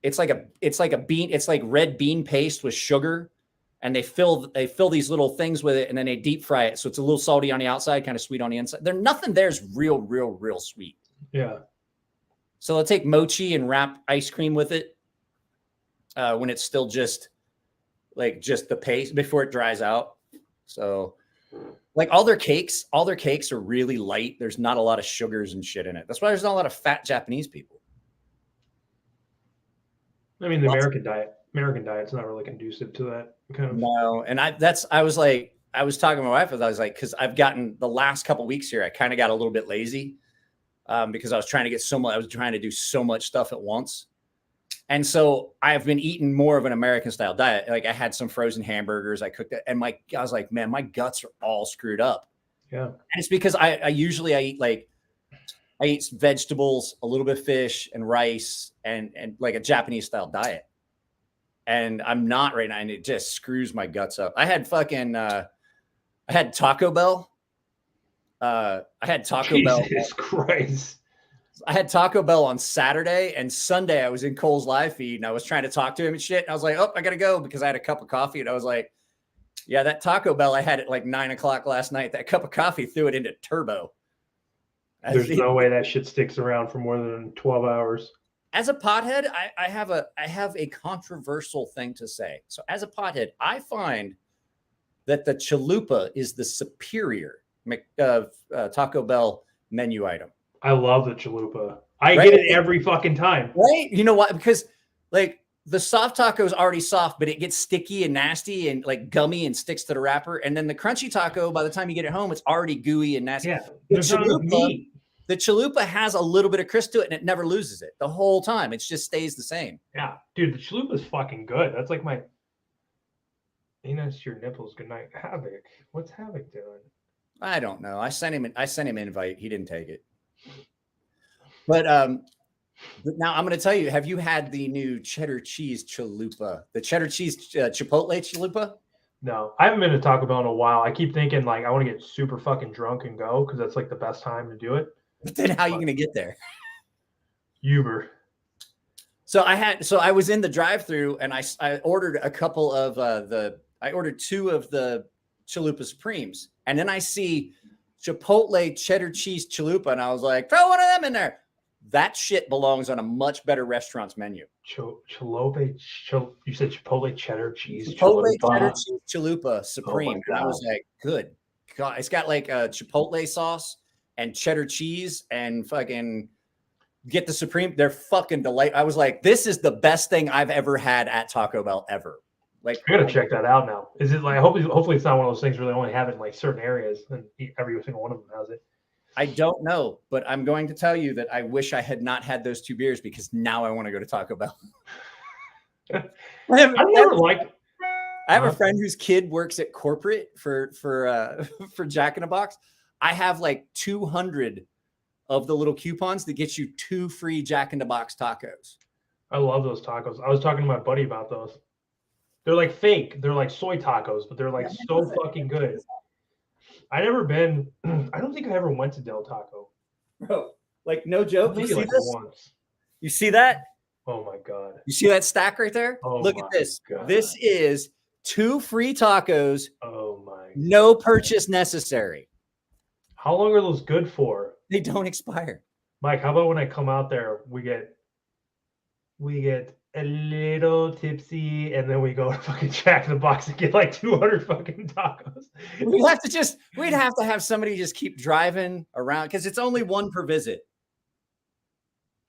a bean. It's like red bean paste with sugar, and they fill these little things with it, and then they deep fry it. So it's a little salty on the outside, kind of sweet on the inside. Nothing there's real sweet. Yeah. So they'll take mochi and wrap ice cream with it when it's still just the paste before it dries out. So like all their cakes are really light. There's not a lot of sugars and shit in it. That's why there's not a lot of fat Japanese people. I mean, the American diet's not really conducive to that kind of. No, and I was talking to my wife, I was like, because I've gotten the last couple of weeks here, I kind of got a little bit lazy. Because I was trying to do so much stuff at once. And so I've been eating more of an American style diet. Like I had some frozen hamburgers, I cooked it, and I was like, man, my guts are all screwed up. Yeah. And it's because I usually eat vegetables, a little bit of fish and rice and like a Japanese style diet. And I'm not right now, and it just screws my guts up. I had Taco Bell. I had Taco Bell. Jesus Christ. I had Taco Bell on Saturday, and Sunday I was in Cole's live feed and I was trying to talk to him and shit. And I was like, oh, I got to go because I had a cup of coffee. And I was like, yeah, that Taco Bell I had at like 9:00 last night. That cup of coffee threw it into turbo. There's no way that shit sticks around for more than 12 hours. As a pothead, I have a controversial thing to say. So as a pothead, I find that the chalupa is the superior Taco Bell menu item. I love the chalupa. I Right? get it every fucking time. Right? You know what? Because like the soft taco is already soft, but it gets sticky and nasty and like gummy and sticks to the wrapper. And then the crunchy taco, by the time you get it home, it's already gooey and nasty. Yeah, The there's not enough meat. the chalupa has a little bit of crisp to it and it never loses it the whole time. It just stays the same. Yeah, dude, the chalupa is fucking good. That's like my. That's your nipples. Good night, Havoc. What's Havoc doing? I don't know. I sent him an invite. He didn't take it. But now I'm going to tell you, have you had the new cheddar cheese chalupa? The cheddar cheese chipotle chalupa? No, I haven't been to Taco Bell in a while. I keep thinking like I want to get super fucking drunk and go because that's like the best time to do it. But then how are you going to get there? Uber. So I was in the drive-through and I ordered a couple of I ordered 2 of the chalupa supremes, and then I see chipotle cheddar cheese chalupa, and I was like, throw one of them in there. That shit belongs on a much better restaurant's menu. You said chipotle cheddar cheese Chipotle chalupa. cheddar cheese chalupa supreme. And I was like, good God. It's got like a chipotle sauce and cheddar cheese and fucking get the supreme. They're fucking delightful. I was like, this is the best thing I've ever had at Taco Bell ever. Like, I gotta check that out now. Is it like hopefully it's not one of those things where they only have it in like certain areas and every single one of them has it. I don't know, but I'm going to tell you that I wish I had not had those 2 beers because now I want to go to Taco Bell. I have a friend whose kid works at corporate for Jack in the Box. I have like 200 of the little coupons that get you 2 free Jack in the Box tacos. I love those tacos. I was talking to my buddy about those. They're like fake. They're like soy tacos, but they're like so fucking good. I never been. I don't think I ever went to Del Taco. Bro, like no joke. You see like this? Once. You see that? Oh my God. You see that stack right there? Oh Look at this. God. This is 2 free tacos. Oh my. No purchase necessary. How long are those good for? They don't expire. Mike, how about when I come out there, we get a little tipsy, and then we go to fucking Jack in the Box and get like 200 fucking tacos. We'd have to have somebody just keep driving around because it's only 1 per visit.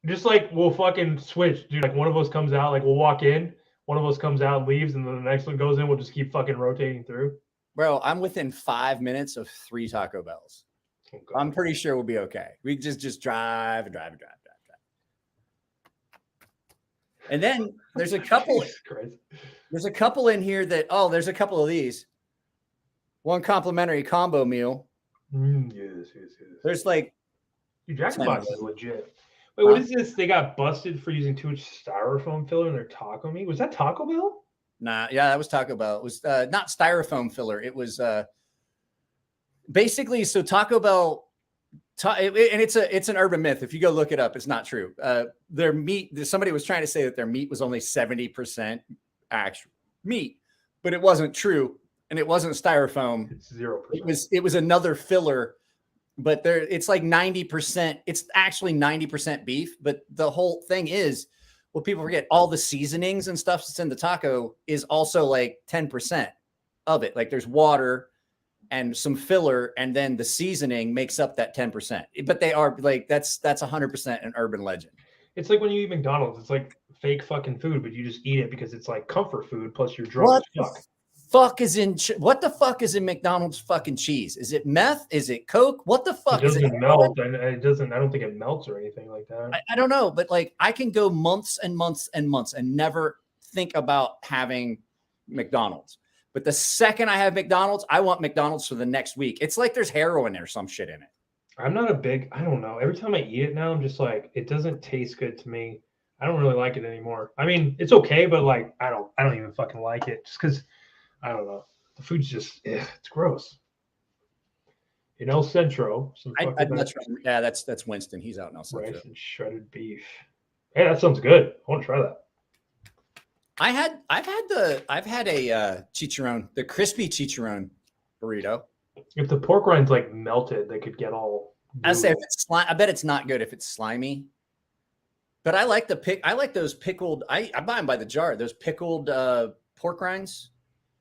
Just like we'll fucking switch, dude. Like one of us comes out, like we'll walk in, one of us comes out and leaves, and then the next one goes in. We'll just keep fucking rotating through. Bro, I'm within 5 minutes of 3 Taco Bells. Oh, I'm pretty sure we'll be okay. We just drive and drive and drive. And then there's a couple. There's a couple in here that there's a couple of these. 1 complimentary combo meal. Yes. There's like. Dude, Jack in the Box is legit. Wait, what is this? They got busted for using too much styrofoam filler in their taco meat. Was that Taco Bell? Nah, yeah, that was Taco Bell. It was not styrofoam filler. It was basically so Taco Bell. And it's an urban myth. If you go look it up, it's not true. Their meat, somebody was trying to say that their meat was only 70% actual meat, but it wasn't true. And it wasn't styrofoam. It's 0%. It was another filler, but it's like 90%. It's actually 90% beef. But the whole thing is, well, people forget all the seasonings and stuff that's in the taco is also like 10% of it. Like there's water and some filler, and then the seasoning makes up that 10%. But they are like that's 100% an urban legend. It's like when you eat McDonald's, it's like fake fucking food, but you just eat it because it's like comfort food. Plus, you're drunk as fuck. What the fuck is in McDonald's fucking cheese? Is it meth? Is it Coke? What the fuck? It doesn't melt, and it doesn't. I don't think it melts or anything like that. I don't know, but like I can go months and months and months and never think about having McDonald's. But the second I have McDonald's, I want McDonald's for the next week. It's like there's heroin or some shit in it. I'm not a big, I don't know. Every time I eat it now, I'm just like, it doesn't taste good to me. I don't really like it anymore. I mean, it's okay, but like, I don't even fucking like it just because, I don't know. The food's just, it's gross. In El Centro, that's Winston. He's out in El Centro. Rice and shredded beef. Hey, that sounds good. I want to try that. I've had a chicharron, the crispy chicharron burrito. If the pork rinds like melted, they could get all. I say if it's I bet it's not good if it's slimy. But I like those pickled. I buy them by the jar. Those pickled pork rinds,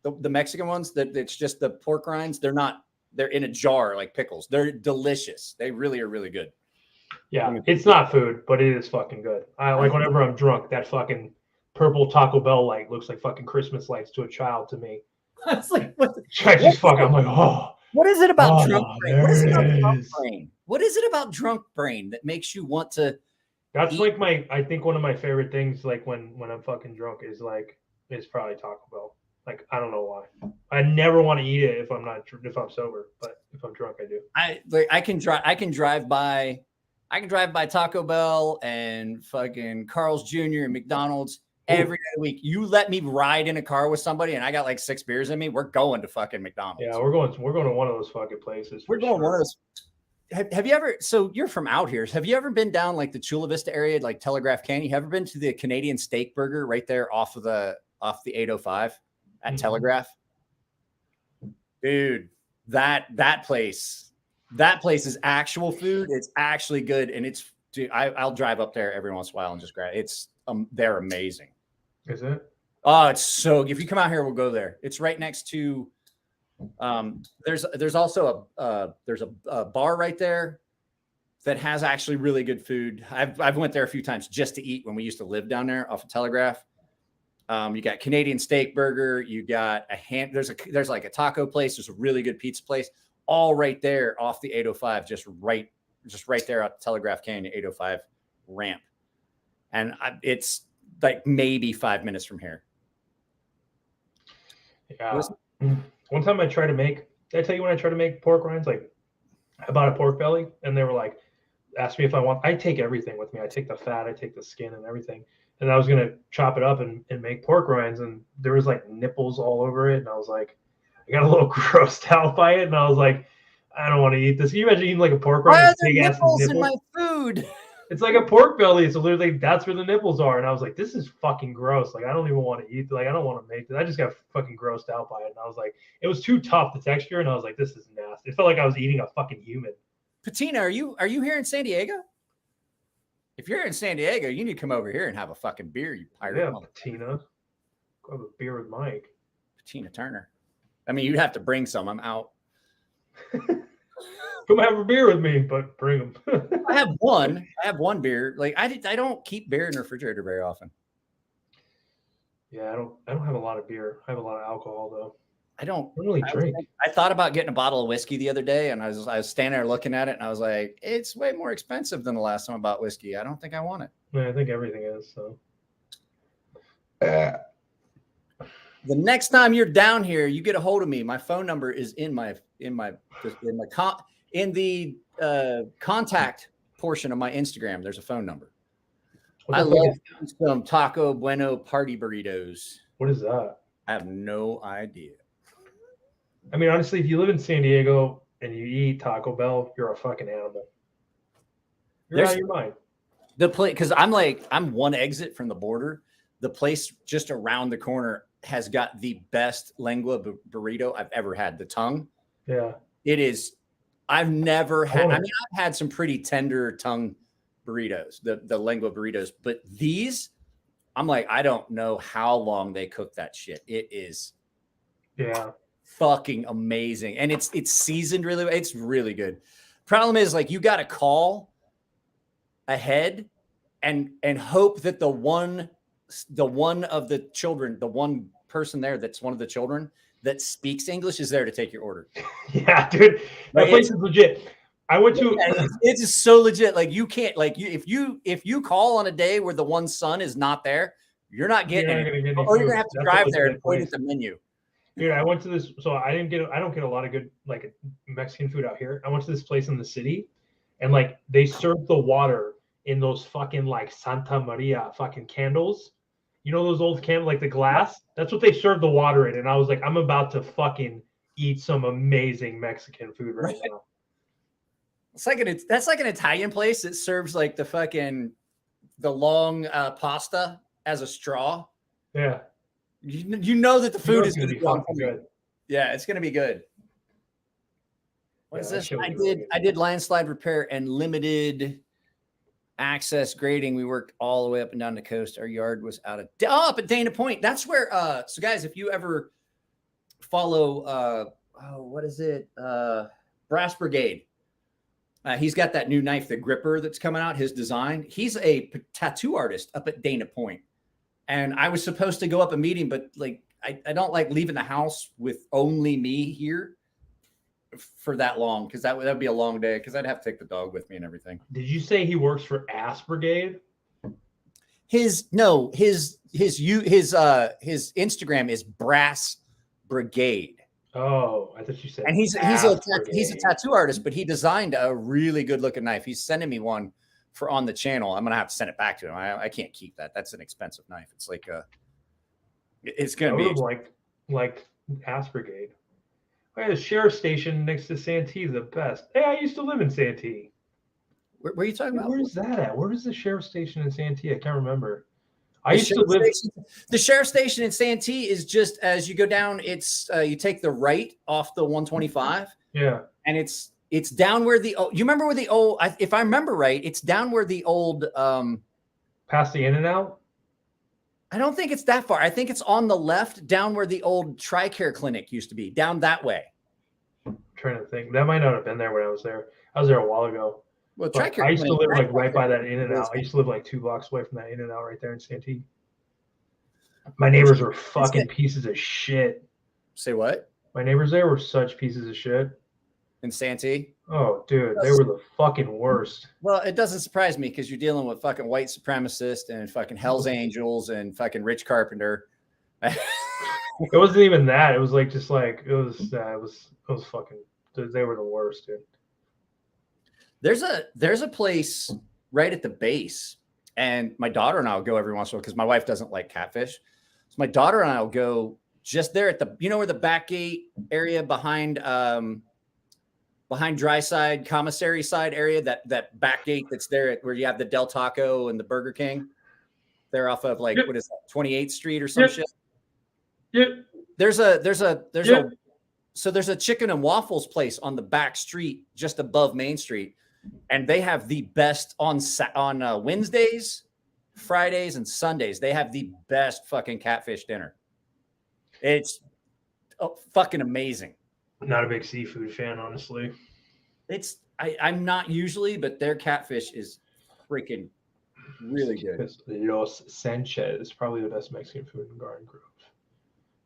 the Mexican ones. That it's just the pork rinds. They're not They're in a jar like pickles. They're delicious. They really are really good. Yeah, it's not food, but it is fucking good. I like whenever I'm drunk, that fucking purple Taco Bell light looks like fucking Christmas lights to a child to me. It's like what? I just fucking. I'm like, oh. What is it about Oh, drunk brain? What is it about there it drunk is. brain? What is it about drunk brain that makes you want to? That's eat? like I think one of my favorite things, like when I'm fucking drunk, is probably Taco Bell. Like I don't know why. I never want to eat it if I'm sober, but if I'm drunk, I do. I can drive by Taco Bell and fucking Carl's Jr. and McDonald's every day of the week. You let me ride in a car with somebody and I got like 6 beers in me, we're going to fucking McDonald's. Yeah, we're going to one of those fucking places. We're going one of those. Have you ever? So you're from out here. Have you ever been down like the Chula Vista area, like Telegraph Canyon? You ever been to the Canadian Steak Burger right there off the 805 at Telegraph? Dude, that place is actual food. It's actually good, and it's. Dude, I'll drive up there every once in a while and just grab. It's they're amazing. Is it? Oh, it's so. If you come out here, we'll go there. It's right next to. There's also a bar right there that has actually really good food. I've went there a few times just to eat when we used to live down there off of Telegraph. You got Canadian Steak Burger. You got there's like a taco place. There's a really good pizza place, all right there off the 805, just right there at Telegraph Canyon 805 ramp, and it's like maybe 5 minutes from here. Yeah. One time did I tell you when I tried to make pork rinds? Like I bought a pork belly and they were like, asked me if I take everything with me. I take the fat, I take the skin and everything. And I was going to chop it up and make pork rinds. And there was like nipples all over it. And I was like, I got a little grossed out by it. And I was like, I don't want to eat this. Can you imagine eating like a pork rind? Why are there nipples in my food? It's like a pork belly. So literally that's where the nipples are. And I was like, this is fucking gross. Like, I don't even want to eat. Like, I don't want to make this. I just got fucking grossed out by it. And I was like, it was too tough, the texture. And I was like, this is nasty. It felt like I was eating a fucking human. Patina, are you here in San Diego? If you're in San Diego, you need to come over here and have a fucking beer, you pirate. Yeah, Patina. Go have a beer with Mike. Patina Turner. I mean, you'd have to bring some. I'm out. Come have a beer with me, but bring them. I have one beer. Like I don't keep beer in the refrigerator very often. Yeah, I don't have a lot of beer. I have a lot of alcohol though. I don't really drink. I thought about getting a bottle of whiskey the other day, and I was standing there looking at it, and I was like, it's way more expensive than the last time I bought whiskey. I don't think I want it. Yeah, I think everything is. So the next time you're down here, you get a hold of me. My phone number is in the contact portion of my Instagram. There's a phone number. I love some Taco Bueno party burritos. What is that? I have no idea. I mean, honestly, if you live in San Diego and you eat Taco Bell, you're a fucking animal. You're out of your mind. The place, because I'm one exit from the border. The place just around the corner has got the best lengua burrito I've ever had. The tongue. Yeah. It is. I've never had. I mean, I've had some pretty tender tongue burritos, the lengua burritos, but these, I'm like, I don't know how long they cook that shit. It is. Yeah. Fucking amazing, and it's seasoned really well. It's really good. Problem is, like, you got to call ahead and hope that the one of the children, the one person there that's one of the children that speaks English is there to take your order. Yeah, dude, that place is legit. I went to. It's just so legit. Like, you can't, like, if you call on a day where the one son is not there, you're not getting it, or you're gonna have to drive there and point at the menu. Dude, I went to this. So I don't get a lot of good like Mexican food out here. I went to this place in the city, and like they served the water in those fucking like Santa Maria fucking candles. You know those old candles, like the glass? That's what they served the water in. And I was like, I'm about to fucking eat some amazing Mexican food right now. That's like an Italian place that serves like the long pasta as a straw. Yeah. You know that the food is going to be fucking good. Yeah, it's going to be good. What is this? I did landslide repair and limited access grading. We worked all the way up and down the coast. Our yard was up at Dana Point. That's where so guys, if you ever follow what is it? Brass Brigade. He's got that new knife, the gripper that's coming out, his design. He's a tattoo artist up at Dana Point. And I was supposed to go up a meeting, but like, I don't like leaving the house with only me here for that long, because that'd be a long day, because I'd have to take the dog with me and everything. Did you say he works for Ass Brigade? His Instagram is Brass Brigade. Oh, I thought you said. And he's a tattoo artist, but he designed a really good looking knife. He's sending me one for on the channel. I'm gonna have to send it back to him. I can't keep that. That's an expensive knife. It's like it's gonna be like Ass Brigade. I had a sheriff station next to Santee, the best. Hey, I used to live in Santee. Where are you talking about? Where is that at? Where is the sheriff station in Santee? I can't remember. I used to live. The sheriff station in Santee is just as you go down. It's you take the right off the 125. Yeah, and it's down where the you remember where the old, if I remember right, it's down where the old past the In-N-Out. I don't think it's that far. I think it's on the left, down where the old TRICARE clinic used to be, down that way. I'm trying to think. That might not have been there when I was there. I was there a while ago. Well, I used to live like right by that In-N-Out. I used to live like 2 blocks away from that In-N-Out right there in Santee. My neighbors were fucking pieces of shit. Say what? My neighbors there were such pieces of shit. In Santee? Oh, dude, they were the fucking worst. Well, it doesn't surprise me, because you're dealing with fucking white supremacists and fucking Hell's Angels and fucking Rich Carpenter. It wasn't even that. It was like it was fucking. They were the worst, dude. There's a place right at the base, and my daughter and I will go every once in a while, because my wife doesn't like catfish. So my daughter and I will go just there at the, where the back gate area behind Dry Side, Commissary Side area, that back gate that's there where you have the Del Taco and the Burger King. They're off of what is that, 28th Street or some shit. Yep. There's a chicken and waffles place on the back street just above Main Street, and they have the best on Wednesdays, Fridays, and Sundays. They have the best fucking catfish dinner. It's fucking amazing. Not a big seafood fan, honestly. I'm not usually, but their catfish is freaking really good. Los Sanchez, probably the best Mexican food in Garden Grove.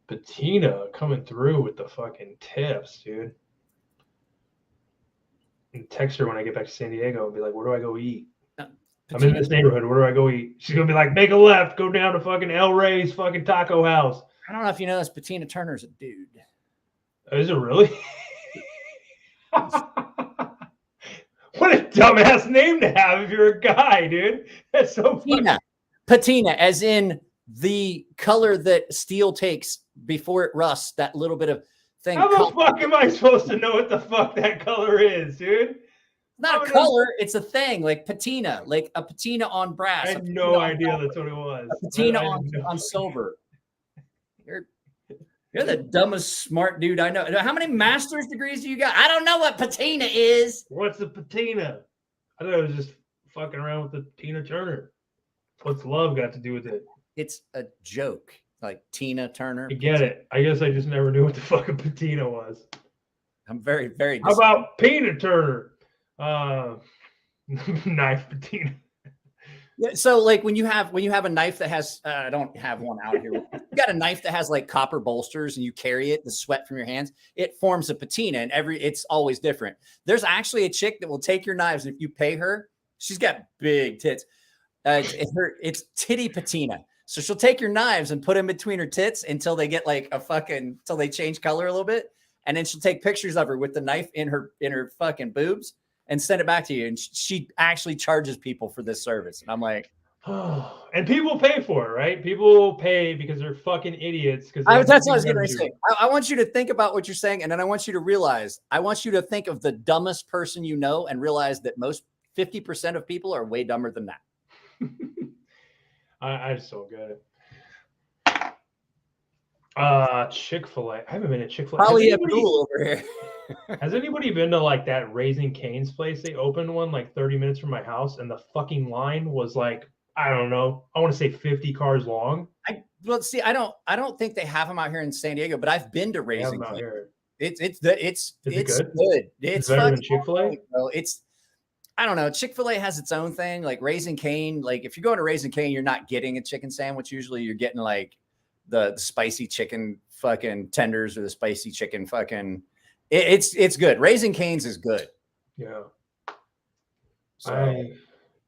Patina coming through with the fucking tips, dude. And text her when I get back to San Diego and be like, where do I go eat? I'm in this neighborhood. Where do I go eat? She's going to be like, make a left, go down to fucking El Rey's fucking taco house. I don't know if you know this, Patina Turner's a dude. Is it really? What a dumbass name to have if you're a guy, dude. That's so funny. Patina, as in the color that steel takes before it rusts, that little bit of thing. How the fuck am I supposed to know what the fuck that color is, dude? Not a color, it's a thing, like patina, like a patina on brass. I had no idea that's what it was. A patina on silver. You're the dumbest smart dude I know. How many master's degrees do you got? I don't know what patina is. What's a patina? I thought it was just fucking around with the Tina Turner. What's love got to do with it? It's a joke, like Tina Turner. I get it. I guess I just never knew what the fucking patina was. I'm very, very. How about Tina Turner? Knife patina. Yeah, so like when you have a knife that has I don't have one out here. You got a knife that has like copper bolsters and you carry it, the sweat from your hands, it forms a patina, and it's always different. There's actually a chick that will take your knives, and if you pay her, she's got big tits. It's titty patina. So she'll take your knives and put them between her tits until they get like until they change color a little bit, and then she'll take pictures of her with the knife in her fucking boobs and send it back to you. And she actually charges people for this service. And I'm like, oh, and people pay for it, right? People pay because they're fucking idiots. Because that's what I was going to say. I want you to think about what you're saying. And then I want you to realize, I want you to think of the dumbest person you know and realize that most 50% of people are way dumber than that. I just don't get it. Chick-Fil-A. I haven't been at Chick-Fil-A. Probably Abdul over here. Has anybody been to like that Raising Cane's place? They opened one like 30 minutes from my house, and the fucking line was like, I don't know, I want to say 50 cars long. Well, see, I don't think they have them out here in San Diego, but I've been to Raising Cane's. It's it good. good? It's better than fucking Chick-fil-A? great, bro. I don't know. Chick-fil-A has its own thing. Like Raising Cane. Like if you're going to Raising Cane, you're not getting a chicken sandwich. Usually you're getting like the spicy chicken fucking tenders or the spicy chicken fucking. It's good. Raising Cane's is good. Yeah. So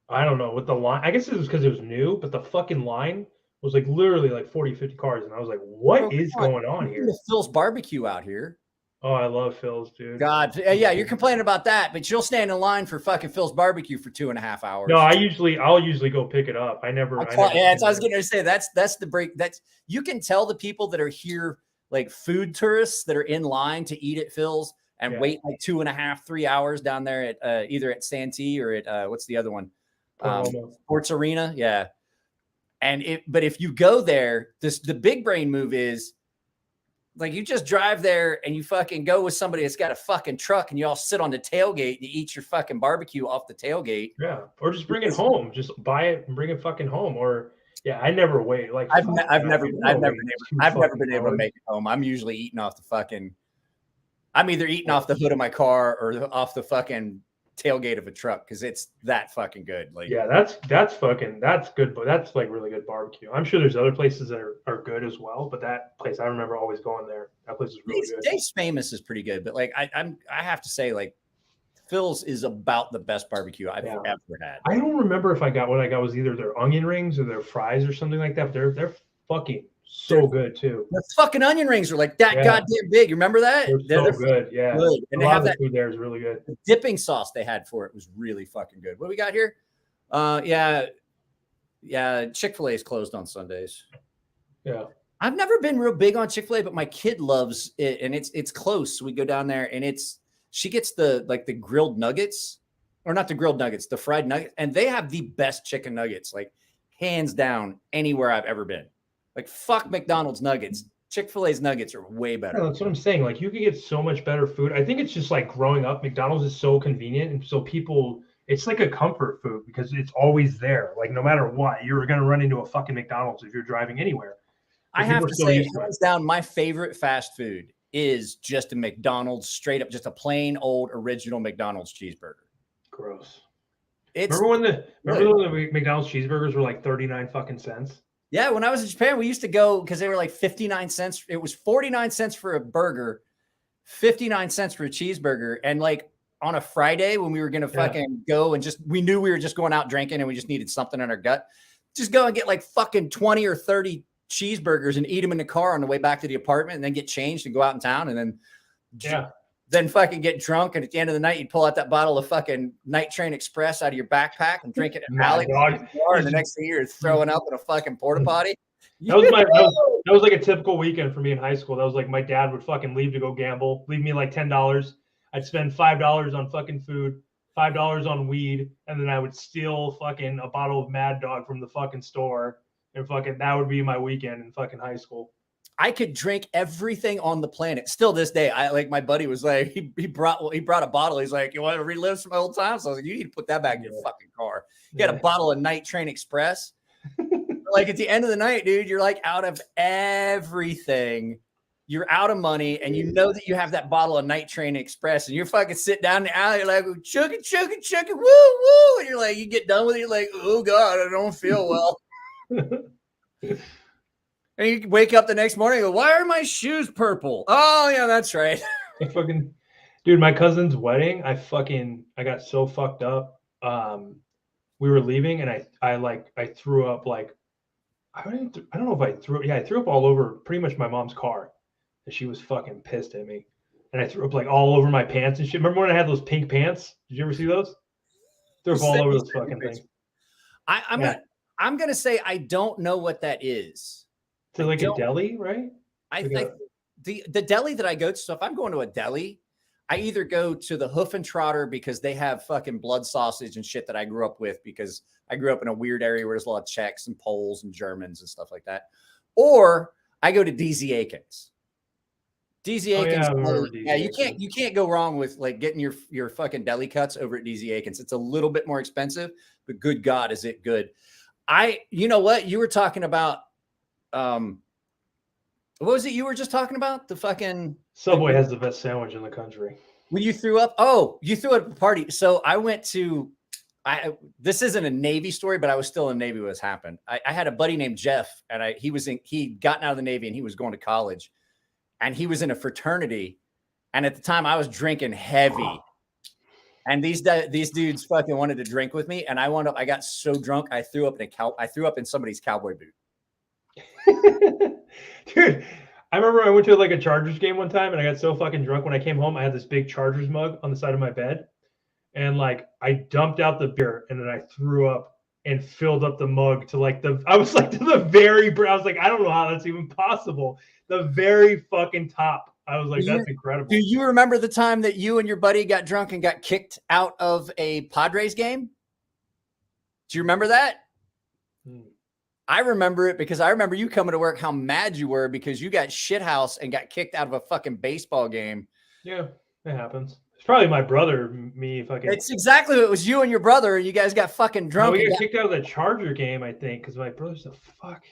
I don't know what the line. I guess it was because it was new, but the fucking line was like literally like 40, 50 cars, and I was like, "What is going on here?" Phil's Barbecue out here. Oh, I love Phil's, dude. God, yeah, you're complaining about that, but you'll stand in line for fucking Phil's Barbecue for 2.5 hours. No, I'll usually go pick it up. I never. I was going to say that's the break. That's you can tell the people that are here, like food tourists that are in line to eat at Phil's and wait like 2.5, 3 hours down there at either at Santee or at what's the other one, Sports Arena, yeah. But if you go there, the big brain move is. Like you just drive there and you fucking go with somebody that's got a fucking truck and you all sit on the tailgate and you eat your fucking barbecue off the tailgate. Yeah. Or just bring it home. Just buy it and bring it fucking home. Or yeah, I never wait. Like I've never been able to make it home. I'm usually eating off the fucking. I'm either eating off the hood of my car or off the fucking tailgate of a truck because it's that fucking good. Like yeah, that's good, but that's like really good barbecue. I'm sure there's other places that are good as well, but that place I remember always going there. That place is really good. Dave's Famous is pretty good, but like I have to say like Phil's is about the best barbecue I've ever had. I don't remember if what I got was either their onion rings or their fries or something like that. But they're fucking so good too. The fucking onion rings are like that goddamn big. You remember that? They're so good. Yeah. Good. And a lot of the food there is really good. The dipping sauce they had for it was really fucking good. What do we got here? Yeah. Chick-fil-A is closed on Sundays. Yeah. I've never been real big on Chick-fil-A, but my kid loves it and it's close. So we go down there and she gets the grilled nuggets, or not the grilled nuggets, the fried nuggets. And they have the best chicken nuggets, like hands down anywhere I've ever been. Like fuck McDonald's nuggets. Chick-fil-A's nuggets are way better. Yeah, that's what I'm saying. Like you could get so much better food. I think it's just like growing up, McDonald's is so convenient. And so it's like a comfort food because it's always there. Like no matter what, you're going to run into a fucking McDonald's if you're driving anywhere. I have to say, hands down, my favorite fast food is just a McDonald's, straight up, just a plain old original McDonald's cheeseburger. Gross. Remember when the McDonald's cheeseburgers were like 39 fucking cents? Yeah, when I was in Japan, we used to go because they were like 59 cents. It was 49 cents for a burger, 59 cents for a cheeseburger. And like on a Friday when we were going to fucking go and we knew we were just going out drinking and we just needed something in our gut, just go and get like fucking 20 or 30 cheeseburgers and eat them in the car on the way back to the apartment and then get changed and go out in town and then fucking get drunk. And at the end of the night, you'd pull out that bottle of fucking Night Train Express out of your backpack and drink it at Alex. And the next thing you're throwing up in a fucking porta potty. That was like a typical weekend for me in high school. That was like my dad would fucking leave to go gamble, leave me like $10. I'd spend $5 on fucking food, $5 on weed, and then I would steal fucking a bottle of Mad Dog from the fucking store. And fucking that would be my weekend in fucking high school. I could drink everything on the planet. Still this day, my buddy was like, he brought a bottle. He's like, you want to relive some old times? So I was like, you need to put that back in your fucking car. You got a bottle of Night Train Express. Like at the end of the night, dude, you're like out of everything. You're out of money, and you know that you have that bottle of Night Train Express, and you're fucking sitting down in the alley, you're like, chug it, woo, woo. And you're like, you get done with it, you're like, oh God, I don't feel well. And you wake up the next morning and go, why are my shoes purple? Oh, yeah, that's right. Dude, my cousin's wedding, I got so fucked up. We were leaving and I threw up like, I don't know if I threw up all over pretty much my mom's car. And she was fucking pissed at me. And I threw up like all over my pants and shit. Remember when I had those pink pants? Did you ever see those? Threw up all over those fucking things. I'm gonna say I don't know what that is. So like a deli, right? I think the deli that I go to. So if I'm going to a deli, I either go to the Hoof and Trotter because they have fucking blood sausage and shit that I grew up with because I grew up in a weird area where there's a lot of Czechs and Poles and Germans and stuff like that. Or I go to DZ Aikens. DZ Aikens, you can't go wrong with like getting your fucking deli cuts over at DZ Aikens. It's a little bit more expensive, but good God, is it good? You know what? You were talking about what was it you were just talking about? The fucking Subway has the best sandwich in the country. When you threw up, oh, you threw up at a party. So I went to, this isn't a Navy story, but I was still in Navy when this happened. I had a buddy named Jeff, and he'd gotten out of the Navy and he was going to college, and he was in a fraternity. And at the time I was drinking heavy, and these dudes fucking wanted to drink with me. And I got so drunk, I threw up in somebody's cowboy boot. Dude, I remember I went to like a Chargers game one time and I got so fucking drunk when I came home. I had this big Chargers mug on the side of my bed, and like I dumped out the beer and then I threw up and filled up the mug to like I was like to the very, I was like, I don't know how that's even possible. The very fucking top. I was like, that's incredible. Do you remember the time that you and your buddy got drunk and got kicked out of a Padres game? Do you remember that? I remember it because I remember you coming to work, how mad you were because you got shithoused and got kicked out of a fucking baseball game. Yeah, it happens. It's probably my brother, me fucking. It's exactly what it was, you and your brother. You guys got fucking drunk. No, we got kicked out of the Charger game, I think, because my brother's the fuck.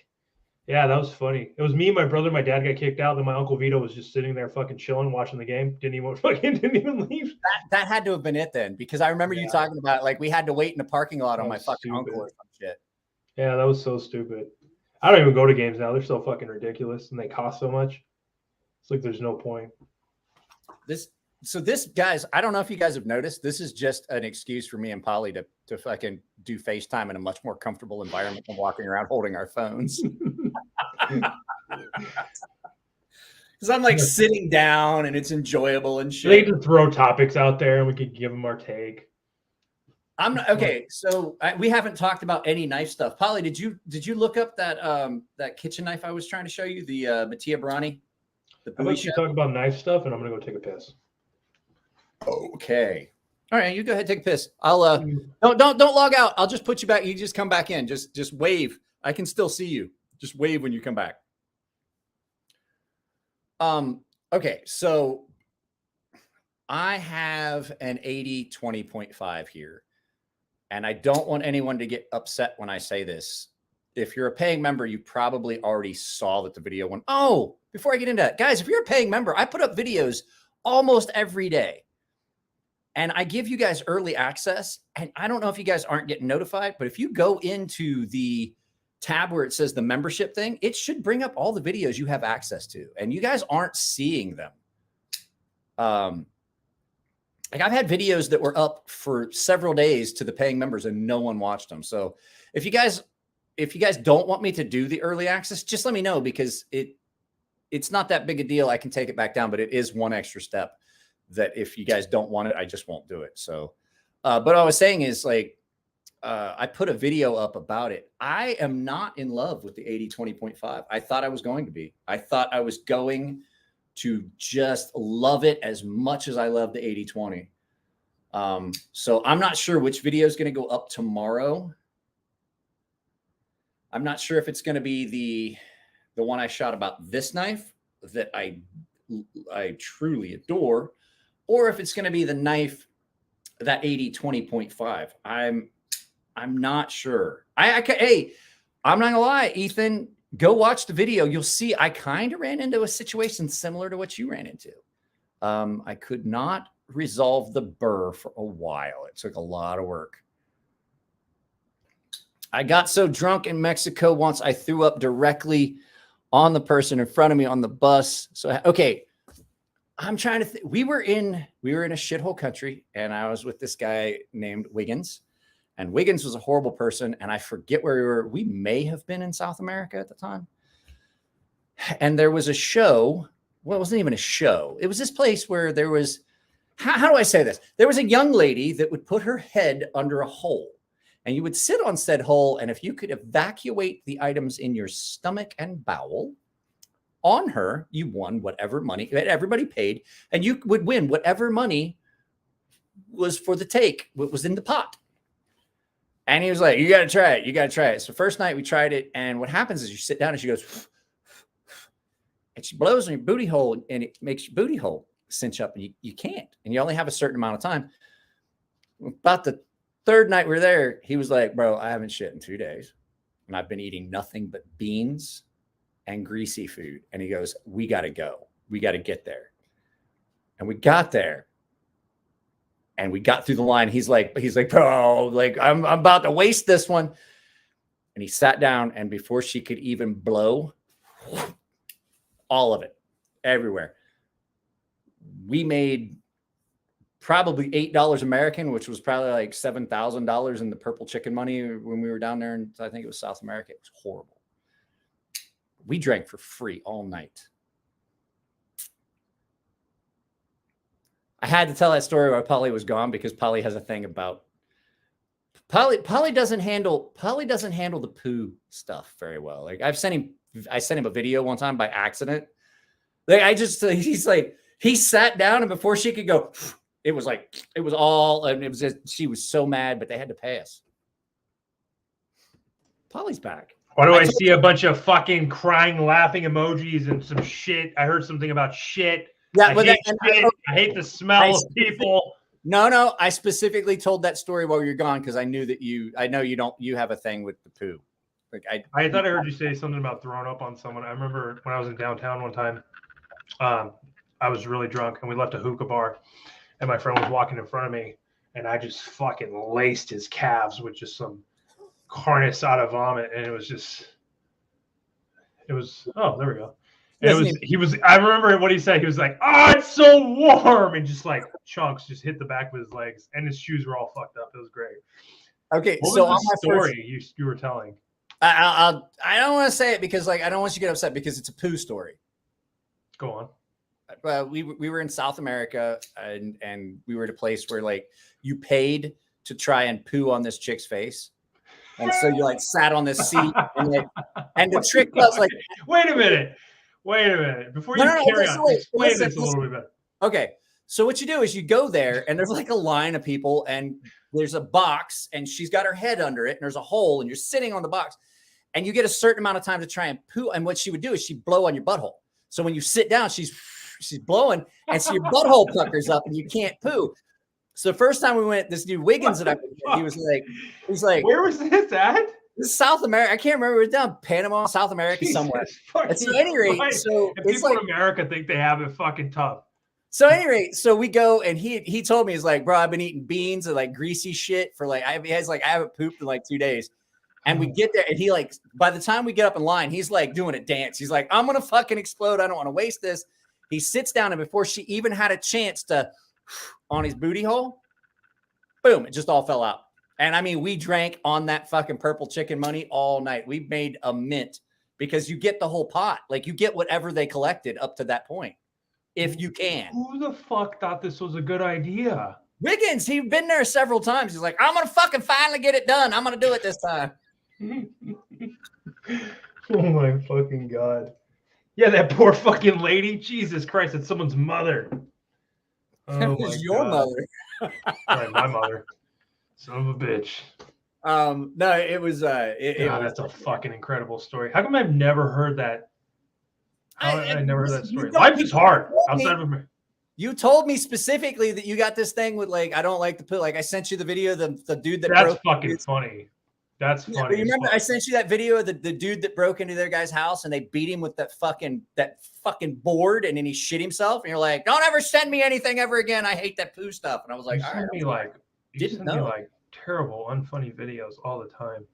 Yeah, that was funny. It was me, my brother, my dad got kicked out. Then my Uncle Vito was just sitting there fucking chilling, watching the game. Didn't even leave. That had to have been it then, because I remember you talking about like we had to wait in the parking lot on my fucking uncle or some shit. Yeah, that was so stupid. I don't even go to games now. They're so fucking ridiculous and they cost so much. It's like there's no point. This guys, I don't know if you guys have noticed, this is just an excuse for me and Polly to fucking do FaceTime in a much more comfortable environment than walking around holding our phones. Because I'm like sitting down and it's enjoyable and shit. They can throw topics out there and we could give them our take. I'm not okay. So we haven't talked about any knife stuff. Polly, did you look up that kitchen knife I was trying to show you, the Mattia Barani? How about you talk about knife stuff and I'm gonna go take a piss. Okay. All right, you go ahead, take a piss. I'll don't log out. I'll just put you back. You just come back in. Just wave. I can still see you. Just wave when you come back. Okay, so I have an 80-20.5 here. And I don't want anyone to get upset when I say this. If you're a paying member, you probably already saw that the video went. Oh, before I get into that, guys, if you're a paying member, I put up videos almost every day. And I give you guys early access. And I don't know if you guys aren't getting notified, but if you go into the tab where it says the membership thing, it should bring up all the videos you have access to. And you guys aren't seeing them. Like I've had videos that were up for several days to the paying members and no one watched them. So if you guys don't want me to do the early access, just let me know, because it's not that big a deal. I can take it back down, but it is one extra step that if you guys don't want it, I just won't do it. So, but what I was saying is like, I put a video up about it. I am not in love with the 80-20.5. I thought I was going to be. I thought I was going to just love it as much as I love the 80-20. So I'm not sure which video is going to go up tomorrow. I'm not sure if it's going to be the one I shot about this knife that I truly adore, or if it's going to be the knife, that 80-20.5. I'm not sure. Hey, I'm not gonna lie, Ethan, go watch the video. You'll see I kind of ran into a situation similar to what you ran into. I could not resolve the burr for a while. It took a lot of work. I got so drunk in Mexico once I threw up directly on the person in front of me on the bus. So, okay, I'm trying to think. We were in a shithole country, and I was with this guy named Wiggins. And Wiggins was a horrible person, and I forget where we were. We may have been in South America at the time. And there was a show. Well, it wasn't even a show. It was this place where there was, how do I say this? There was a young lady that would put her head under a hole. And you would sit on said hole, and if you could evacuate the items in your stomach and bowel on her, you won whatever money. Everybody paid, and you would win whatever money was for the take, what was in the pot. And he was like, you got to try it. You got to try it. So first night we tried it. And what happens is you sit down and she goes, and she blows on your booty hole, and it makes your booty hole cinch up, and you can't. And you only have a certain amount of time. About the third night we were there, he was like, bro, I haven't shit in 2 days. And I've been eating nothing but beans and greasy food. And he goes, we got to go. We got to get there. And we got there. And we got through the line. He's like, bro, like I'm about to waste this one. And he sat down, and before she could even blow, all of it, everywhere. We made probably $8 American, which was probably like $7,000 in the purple chicken money when we were down there. And I think it was South America. It was horrible. We drank for free all night. I had to tell that story while Polly was gone because Polly has a thing about Polly doesn't handle the poo stuff very well. Like I sent him a video one time by accident. Like he sat down, and before she could go, it was all, and it was just, she was so mad, but they had to pay us. Polly's back. Why do I see a bunch of fucking crying, laughing emojis and some shit? I heard something about shit. Yeah, I hate the smell of people. No. I specifically told that story while you're gone because I knew that you have a thing with the poo. Like I thought I heard you say something about throwing up on someone. I remember when I was in downtown one time, I was really drunk and we left a hookah bar, and my friend was walking in front of me, and I just fucking laced his calves with just some carne asada vomit, and it was oh, there we go. I remember what he said. He was like, "Oh, it's so warm," and just like chunks just hit the back of his legs, and his shoes were all fucked up. It was great. Okay, what so was the story you were telling? I don't want to say it because like I don't want you to get upset because it's a poo story. Go on. We were in South America and we were at a place where like you paid to try and poo on this chick's face. And so you like sat on this seat and the trick was like, wait a minute. Before you carry on, explain this a little bit better. Okay. So what you do is you go there and there's like a line of people and there's a box and she's got her head under it and there's a hole and you're sitting on the box and you get a certain amount of time to try and poo. And what she would do is she'd blow on your butthole. So when you sit down, she's blowing and so your butthole puckers up and you can't poo. So the first time we went, this dude Wiggins that he's like, where was this at? This is South America. I can't remember. It was down Panama, South America, somewhere. At any rate, so and people in America think they have it fucking tough. So at any rate, so we go and he told me, he's like, bro, I've been eating beans and like greasy shit for like I haven't pooped in like 2 days. And we get there and he like by the time we get up in line, he's like doing a dance. He's like, I'm gonna fucking explode. I don't want to waste this. He sits down and before she even had a chance to on his booty hole, boom, it just all fell out. And I mean, we drank on that fucking purple chicken money all night. We made a mint because you get the whole pot. Like you get whatever they collected up to that point, if you can. Who the fuck thought this was a good idea? Wiggins, he'd been there several times. He's like, I'm going to fucking finally get it done. I'm going to do it this time. Oh my fucking God. Yeah, that poor fucking lady. Jesus Christ, it's someone's mother. Oh, it was your mother. Right, my mother. Son of a bitch. No, it was that's a fucking incredible story. How come I've never heard that? I never heard that story. Life is hard outside of me. You told me specifically that you got this thing with like I don't like to put like I sent you the video of the dude that that's fucking funny. That's funny. Yeah, remember I sent you that video of the dude that broke into their guy's house and they beat him with that fucking board and then he shit himself and you're like, don't ever send me anything ever again. I hate that poo stuff. And I was like, you send me like terrible, unfunny videos all the time.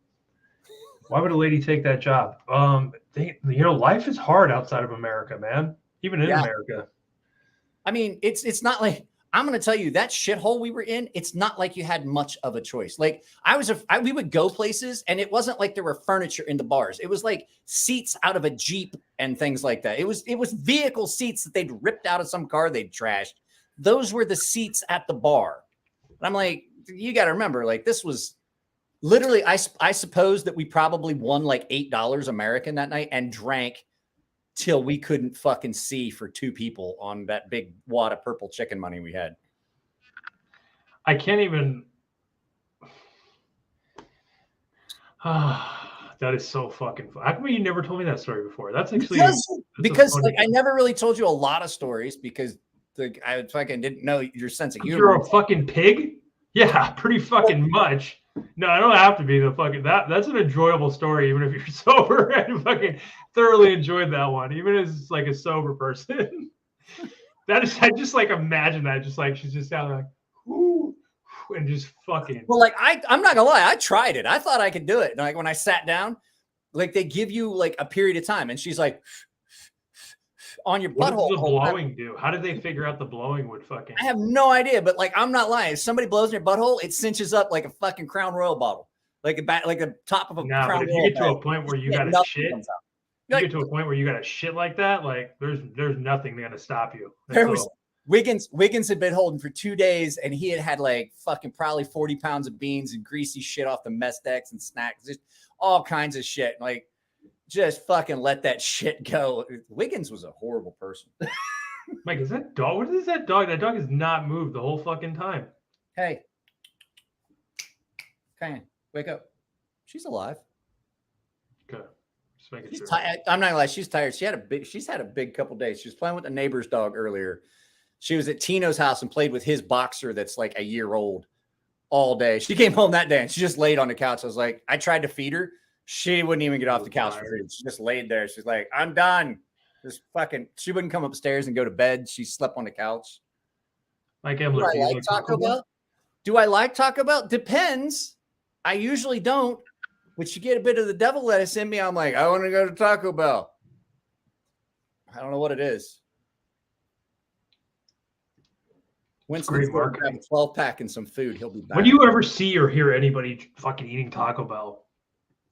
Why would a lady take that job? Life is hard outside of America, man. Even in America. I mean, it's not like I'm going to tell you that shithole we were in. It's not like you had much of a choice. Like we would go places and it wasn't like there were furniture in the bars. It was like seats out of a Jeep and things like that. It was vehicle seats that they'd ripped out of some car they'd trashed. Those were the seats at the bar. And I'm like, you got to remember, like this was literally, I suppose that we probably won like $8 American that night and drank till we couldn't fucking see for two people on that big wad of purple chicken money we had. I can't even. That is so fucking fun. How come you never told me that story before? That's actually because like I never really told you a lot of stories because I fucking didn't know your sense of humor. You're a fucking pig? Yeah, pretty fucking much. No, I don't have to be the fucking that's an enjoyable story, even if you're sober. I fucking thoroughly enjoyed that one, even as like a sober person. That is, I just like imagine that, just like she's just down like, whoo, and just fucking. Well, like I'm not gonna lie, I tried it. I thought I could do it. And like when I sat down, like they give you like a period of time, and she's like on your What butthole. does the blowing do? How did they figure out the blowing would fucking? I have no idea, but like I'm not lying. If somebody blows in your butthole, it cinches up like a fucking Crown Royal bottle, like the top of a No, Crown but if you Royal get to a bag. point where you Yeah, got to nothing shit, comes out. you get to a point where you got to shit like that, like there's nothing gonna stop you. There was Wiggins had been holding for 2 days, and he had like fucking probably 40 pounds of beans and greasy shit off the mess decks and snacks, just all kinds of shit. Like, just fucking let that shit go. Wiggins was a horrible person. Mike, is that dog? What is that dog? That dog has not moved the whole fucking time. Hey, okay, wake up. She's alive. Okay, just making She's sure. tired. I'm not gonna lie, she's tired. She's had a big couple days. She was playing with the neighbor's dog earlier. She was at Tino's house and played with his boxer that's like a year old all day. She came home that day and she just laid on the couch. I was like, I tried to feed her. She wouldn't even get off the couch for food. She just laid there. She's like, I'm done. Just fucking, she wouldn't come upstairs and go to bed. She slept on the couch. Mike Do Ember, I like Taco Bell? Do I like Taco Bell? Depends. I usually don't. But you get a bit of the devil lettuce in me, I'm like, I want to go to Taco Bell. I don't know what it is. Winston's going to grab a 12-pack and some food. He'll be back. When do you ever see or hear anybody fucking eating Taco Bell?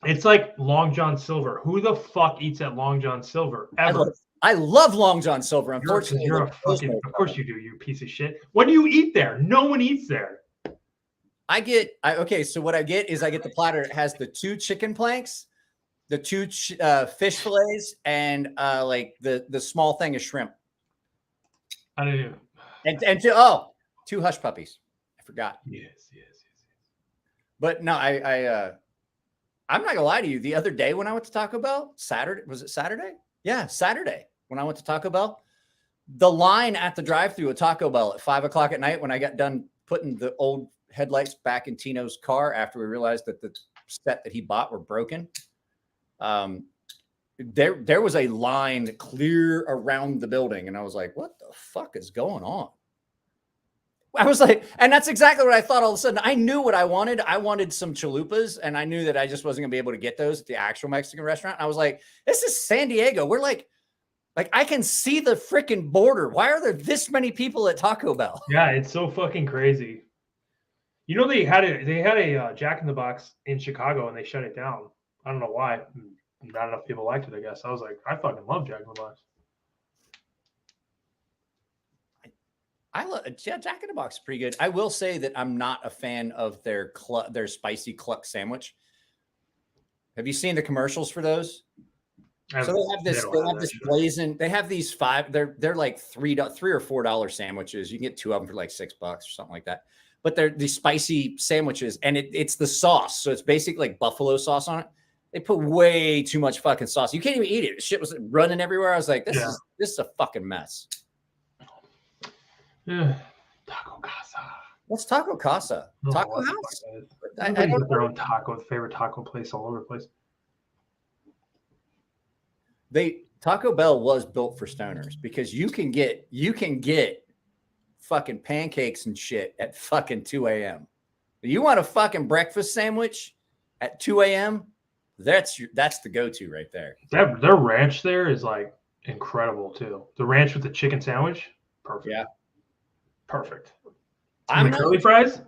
It's like Long John Silver. Who the fuck eats at Long John Silver ever? I love Long John Silver. Unfortunately, you're a fucking. Of course you do, you piece of shit. What do you eat there? No one eats there. Okay, so what I get is I get the platter. It has the 2 chicken planks, the 2 fish fillets, and like the small thing of shrimp. I don't know. And 2 hush puppies. I forgot. Yes. But no, I'm not gonna lie to you. The other day when I went to Taco Bell, Saturday, was it Saturday? Yeah, Saturday when I went to Taco Bell, the line at the drive-thru at Taco Bell at 5 o'clock at night when I got done putting the old headlights back in Tino's car after we realized that the set that he bought were broken. There was a line clear around the building, and I was like, what the fuck is going on? I was like, and that's exactly what I thought. All of a sudden, I knew what I wanted. I wanted some chalupas, and I knew that I just wasn't gonna be able to get those at the actual Mexican restaurant. I was like, this is San Diego. We're like I can see the freaking border. Why are there this many people at Taco Bell? Yeah, it's so fucking crazy. You know, they had a Jack in the Box in Chicago, and they shut it down. I don't know why. Not enough people liked it, I guess. I was like, I fucking love Jack in the Box. Jack in the Box is pretty good. I will say that I'm not a fan of their spicy cluck sandwich. Have you seen the commercials for those? So they have this blazing. They have these 5. They're like $3 or $4 sandwiches. You can get 2 of them for like $6 or something like that. But they're these spicy sandwiches, and it's the sauce. So it's basically like buffalo sauce on it. They put way too much fucking sauce. You can't even eat it. Shit was running everywhere. I was like, this is a fucking mess. Yeah. Taco Casa. What's Taco Casa? Taco House? I don't their own favorite taco place all over the place. Taco Bell was built for stoners because you can get fucking pancakes and shit at fucking 2 a.m. You want a fucking breakfast sandwich at 2 a.m.? That's the go-to right there. Their ranch there is like incredible too. The ranch with the chicken sandwich, perfect. Yeah, perfect. And the curly fries,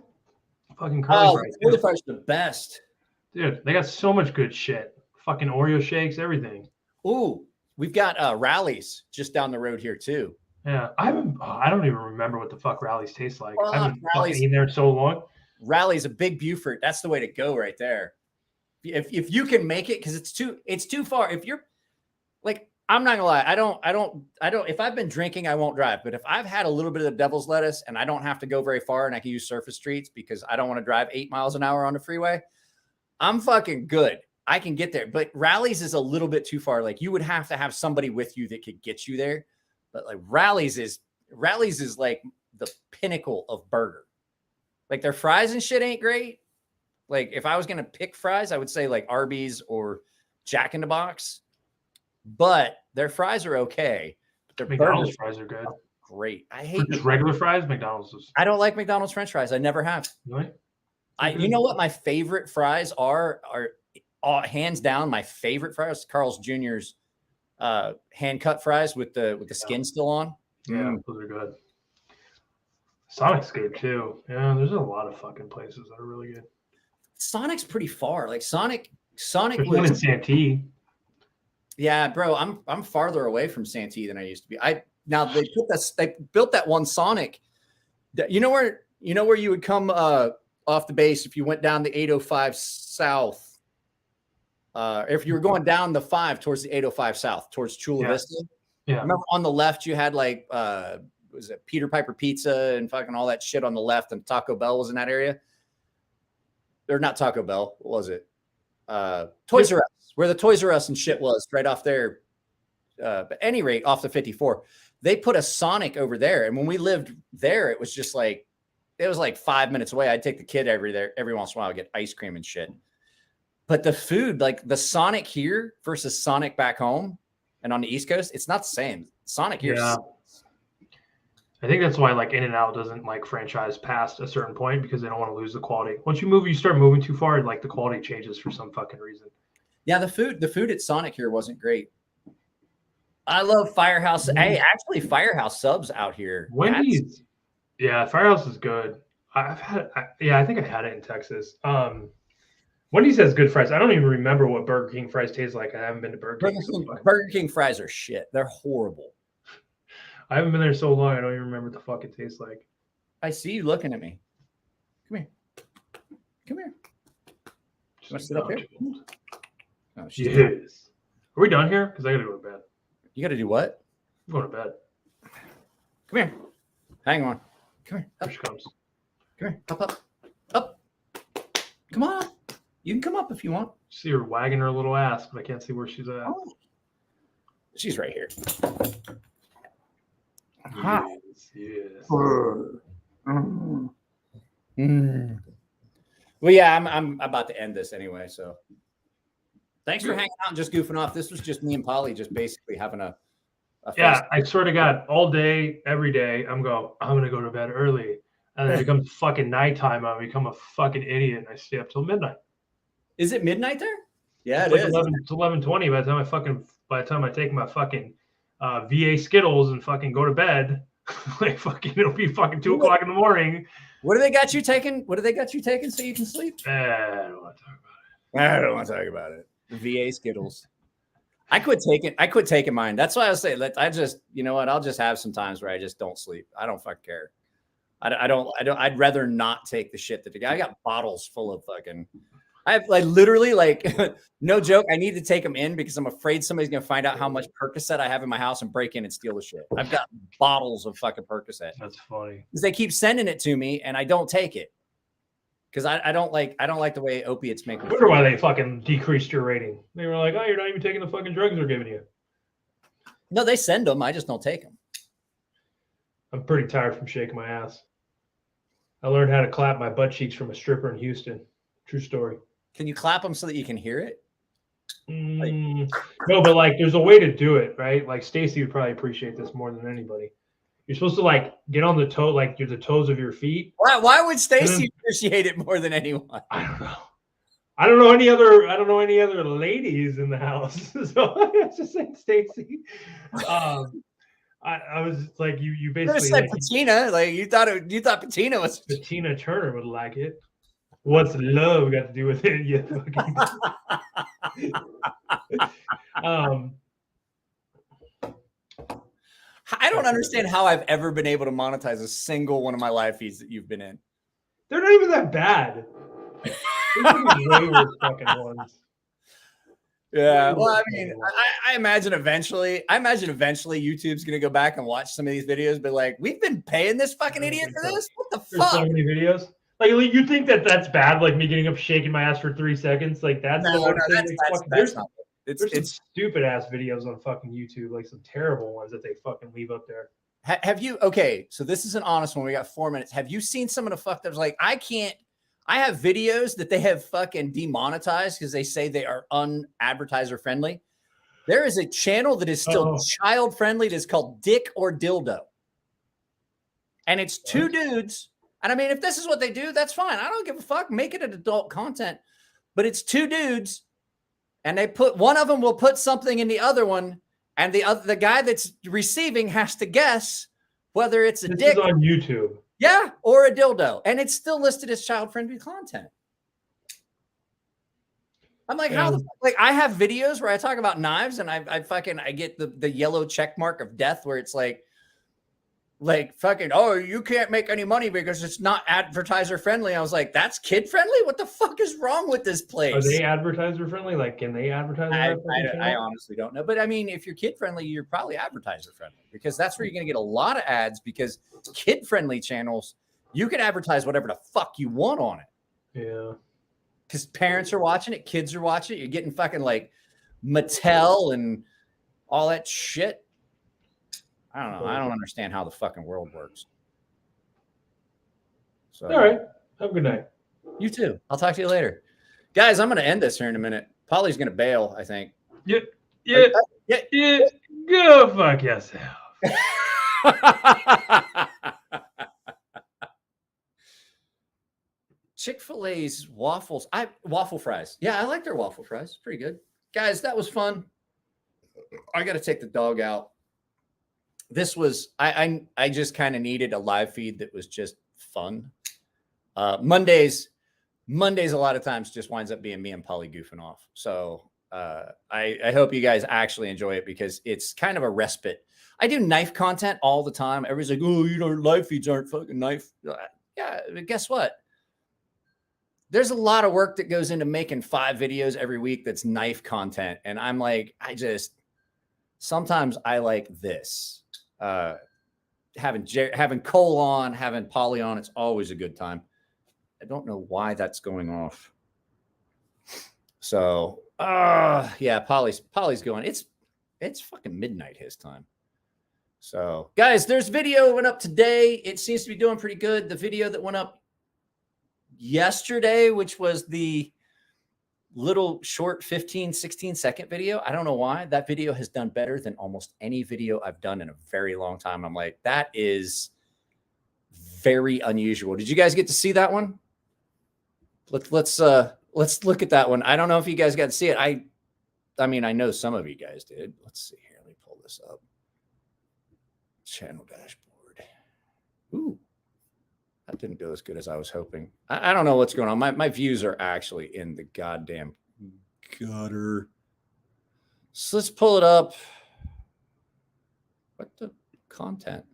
fucking curly fries. Curly fries are the best, dude. They got so much good shit. Fucking Oreo shakes, everything. Ooh, we've got Rallies just down the road here too. Yeah, I don't even remember what the fuck Rallies taste like. I haven't Rallies eaten there so long. Rallies a big Buford. That's the way to go right there. If you can make it, because it's too far. If you're like, I'm not gonna lie, I don't. If I've been drinking, I won't drive. But if I've had a little bit of devil's lettuce and I don't have to go very far and I can use surface streets because I don't want to drive 8 miles an hour on the freeway, I'm fucking good. I can get there. But Rallies is a little bit too far. Like you would have to have somebody with you that could get you there. But like Rallies is like the pinnacle of burger. Like their fries and shit ain't great. Like if I was going to pick fries, I would say like Arby's or Jack in the Box, but their fries are okay. But their McDonald's fries are good. great. I hate Just regular fries. McDonald's is I don't like McDonald's French fries. I never have. really. You know what my favorite fries are hands down. My favorite fries, Carl's Jr.'s hand cut fries with the skin still on. Yeah, those are good. Sonic's good too. Yeah, there's a lot of fucking places that are really good. Sonic's pretty far. Like Sonic There's one in Santee. Yeah, bro, I'm farther away from Santee than I used to be. Now they built that one Sonic. You know where you would come off the base if you went down the 805 south. If you were going down the 5 towards the 805 south towards Chula Vista. Yeah. Remember on the left you had like was it Peter Piper Pizza and fucking all that shit on the left, and Taco Bell was in that area. Or not Taco Bell, what was it? Toys R Us, where the Toys R Us and shit was, right off there. But at any rate, off the 54, they put a Sonic over there. And when we lived there, it was just like, it was like 5 minutes away. I'd take the kid every once in a while, get ice cream and shit. But the food, like the Sonic here versus Sonic back home and on the East Coast, it's not the same. Sonic here. Yeah. I think that's why like In-N-Out doesn't like franchise past a certain point, because they don't want to lose the quality. Once you start moving too far, like the quality changes for some fucking reason. Yeah, the food at Sonic here wasn't great. I love Firehouse. Hey, actually, Firehouse subs out here. Wendy's. Yeah, Firehouse is good. I think I had it in Texas. Wendy's has good fries. I don't even remember what Burger King fries taste like. I haven't been to Burger King. Burger King fries are shit. They're horrible. I haven't been there so long. I don't even remember what the fuck it tastes like. I see you looking at me. Come here. You want to sit up here? Oh, yes. Are we done here? Because I got to go to bed. You got to do what? I'm going to bed. Come here. Hang on. Come here. Here she comes. Come here. Up. Come on. You can come up if you want. See her wagging her little ass, but I can't see where she's at. Oh. She's right here. Yes. Well, yeah, I'm about to end this anyway. So thanks for hanging out and just goofing off. This was just me and Polly just basically having a yeah, I swear to God, all day, every day, I'm gonna go to bed early. And then it becomes fucking nighttime. I become a fucking idiot and I stay up till midnight. Is it midnight there? Yeah, it's like 11:20 by the time I take my fucking VA Skittles and fucking go to bed. Like fucking it'll be fucking 2 o'clock in the morning. What do they got you taking? So you can sleep? I don't want to talk about it. I don't want to talk about it. VA Skittles. I quit taking mine. That's why I was saying, I just, you know what? I'll just have some times where I just don't sleep. I don't fucking care. I'd rather not take the shit that I got bottles full of fucking. I have literally no joke. I need to take them in because I'm afraid somebody's going to find out how much Percocet I have in my house and break in and steal the shit. I've got bottles of fucking Percocet. That's funny. Because they keep sending it to me and I don't take it. Because I don't like the way opiates make me I wonder why they fucking decreased your rating. They were like, oh, you're not even taking the fucking drugs they're giving you. No, they send them. I just don't take them. I'm pretty tired from shaking my ass. I learned how to clap my butt cheeks from a stripper in Houston. True story. Can you clap them so that you can hear it? No, but there's a way to do it, right? Like Stacy would probably appreciate this more than anybody. You're supposed to get on the toe, the toes of your feet. Why would Stacy appreciate it more than anyone? I don't know. I don't know any other ladies in the house. So I was just saying Stacy. I was like, you basically said Patina. You thought Patina was Patina Turner would like it. What's love got to do with it? You fucking I don't understand how I've ever been able to monetize a single one of my live feeds that you've been in. They're not even that bad. Way worse fucking ones. Yeah. Well, I mean, I imagine eventually YouTube's gonna go back and watch some of these videos, but we've been paying this fucking idiot for this? What the fuck? So many videos. You think that's bad? Like me getting up, shaking my ass for 3 seconds? That's not. There's stupid ass videos on fucking YouTube, some terrible ones that they fucking leave up there. Have you? Okay, so this is an honest one. We got 4 minutes. Have you seen some of the fuck that was I have videos that they have fucking demonetized because they say they are unadvertiser friendly. There is a channel that is still child friendly. That is called Dick or Dildo. and it's two dudes. And I mean, if this is what they do, that's fine. I don't give a fuck. Make it an adult content. But it's two dudes, and they put one of them will put something in the other one, and the guy that's receiving has to guess whether it's a This dick is on YouTube. Yeah, or a dildo. And it's still listed as child-friendly content. I'm like, how the like I have videos where I talk about knives and I get the yellow check mark of death where it's like fucking, oh, you can't make any money because it's not advertiser friendly. I was like, that's kid friendly? What the fuck is wrong with this place? Are they advertiser friendly? Like, can they advertise? I honestly don't know. But I mean, if you're kid friendly, you're probably advertiser friendly because that's where you're going to get a lot of ads because kid friendly channels, you can advertise whatever the fuck you want on it. Yeah. Because parents are watching it, kids are watching it. You're getting fucking like Mattel and all that shit. I don't know. I don't understand how the fucking world works. So, all right. Have a good night. You too. I'll talk to you later. Guys, I'm going to end this here in a minute. Polly's going to bail, I think. Yeah. Go fuck yourself. Chick-fil-A's waffles. Waffle fries. Yeah, I like their waffle fries. Pretty good. Guys, that was fun. I got to take the dog out. This was I just kind of needed a live feed that was just fun. Mondays a lot of times just winds up being me and Polly goofing off. So I hope you guys actually enjoy it because it's kind of a respite. I do knife content all the time. Everybody's like, oh, live feeds aren't fucking knife. Yeah, but guess what? There's a lot of work that goes into making 5 videos every week that's knife content. And I'm like, sometimes I like this. Having Cole on, having Polly on, it's always a good time. I don't know why that's going off. So, yeah, Polly's going. It's fucking midnight his time. So, guys, there's video went up today. It seems to be doing pretty good. The video that went up yesterday, which was the little short 16 second video. I don't know why that video has done better than almost any video I've done in a very long time. I'm like, that is very unusual. Did you guys get to see that one? Let's look at that one. I don't know if you guys got to see it. I mean, I know some of you guys did. Let's see here. Let me pull this up. Channel dashboard. Ooh. That didn't do as good as I was hoping. I don't know what's going on. My views are actually in the goddamn gutter. So let's pull it up. What the content?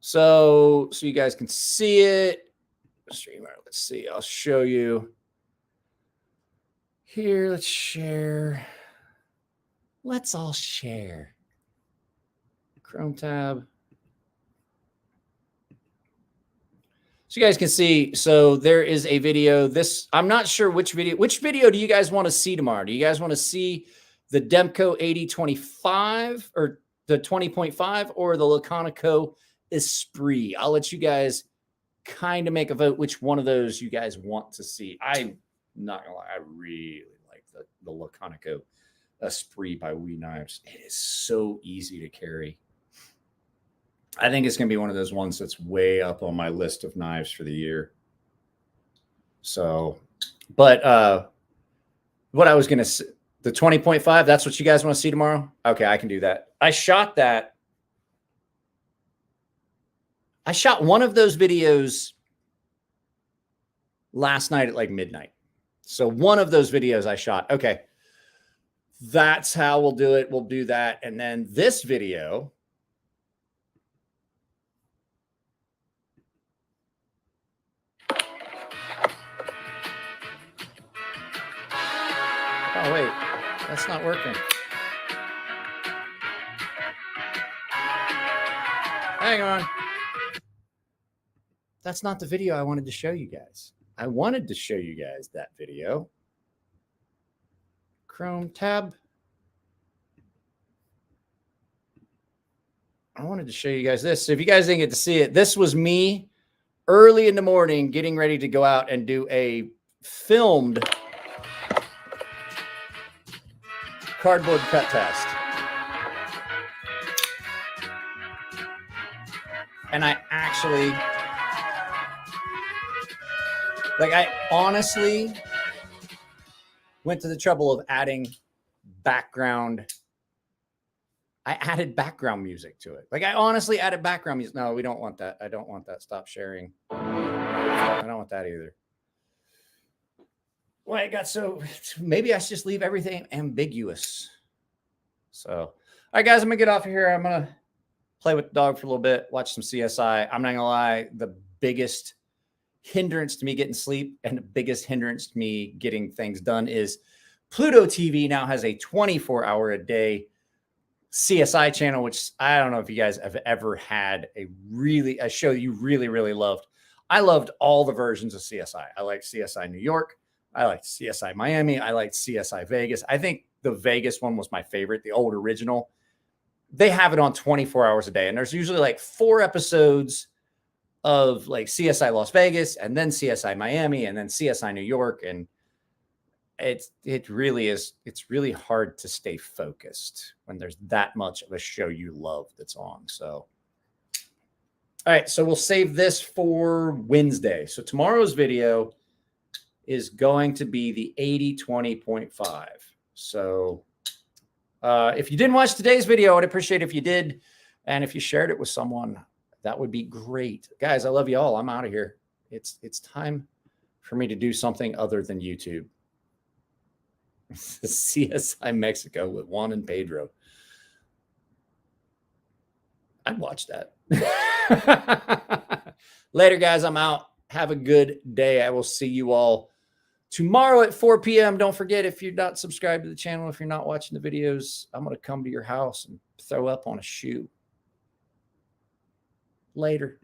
So you guys can see it. Streamer, let's see. I'll show you. Here, let's share. Let's all share. Chrome tab. So you guys can see, so there is a video. I'm not sure which video do you guys want to see tomorrow? Do you guys want to see the Demco 8025 or the 20.5 or the Laconico Esprit? I'll let you guys kind of make a vote which one of those you guys want to see. I'm not gonna lie, I really like the Laconico Esprit by We Knives. It is so easy to carry. I think it's going to be one of those ones that's way up on my list of knives for the year. So, but what I was going to say, the 20.5, that's what you guys want to see tomorrow? Okay, I can do that. I shot that. I shot one of those videos last night at like midnight. So one of those videos I shot. Okay, that's how we'll do it. We'll do that. And then this video... Oh, wait, that's not working. Hang on. That's not the video I wanted to show you guys. I wanted to show you guys that video. Chrome tab. I wanted to show you guys this. So if you guys didn't get to see it, this was me early in the morning getting ready to go out and do a filmed cardboard cut test. And I actually, like, I honestly went to the trouble of adding background. I added background music to it. Like, I honestly added background music. No, we don't want that. I don't want that. Stop sharing. I don't want that either. Well, it got so, maybe I should just leave everything ambiguous. So, all right, guys, I'm going to get off of here. I'm going to play with the dog for a little bit, watch some CSI. I'm not going to lie. The biggest hindrance to me getting sleep and the biggest hindrance to me getting things done is Pluto TV now has a 24-hour-a-day CSI channel, which I don't know if you guys have ever had a show you really, really loved. I loved all the versions of CSI. I liked CSI New York. I liked CSI Miami. I liked CSI Vegas. I think the Vegas one was my favorite, the old original. They have it on 24 hours a day. And there's usually like 4 episodes of like CSI Las Vegas and then CSI Miami and then CSI New York. And it really is. It's really hard to stay focused when there's that much of a show you love that's on. So, all right. So we'll save this for Wednesday. So tomorrow's video is going to be the 80-20.5. So if you didn't watch today's video, I'd appreciate it if you did. And if you shared it with someone, that would be great. Guys, I love you all. I'm out of here. It's time for me to do something other than YouTube. CSI Mexico with Juan and Pedro. I'd watch that. Later, guys. I'm out. Have a good day. I will see you all tomorrow at 4 p.m. Don't forget, if you're not subscribed to the channel, if you're not watching the videos, I'm going to come to your house and throw up on a shoe. Later.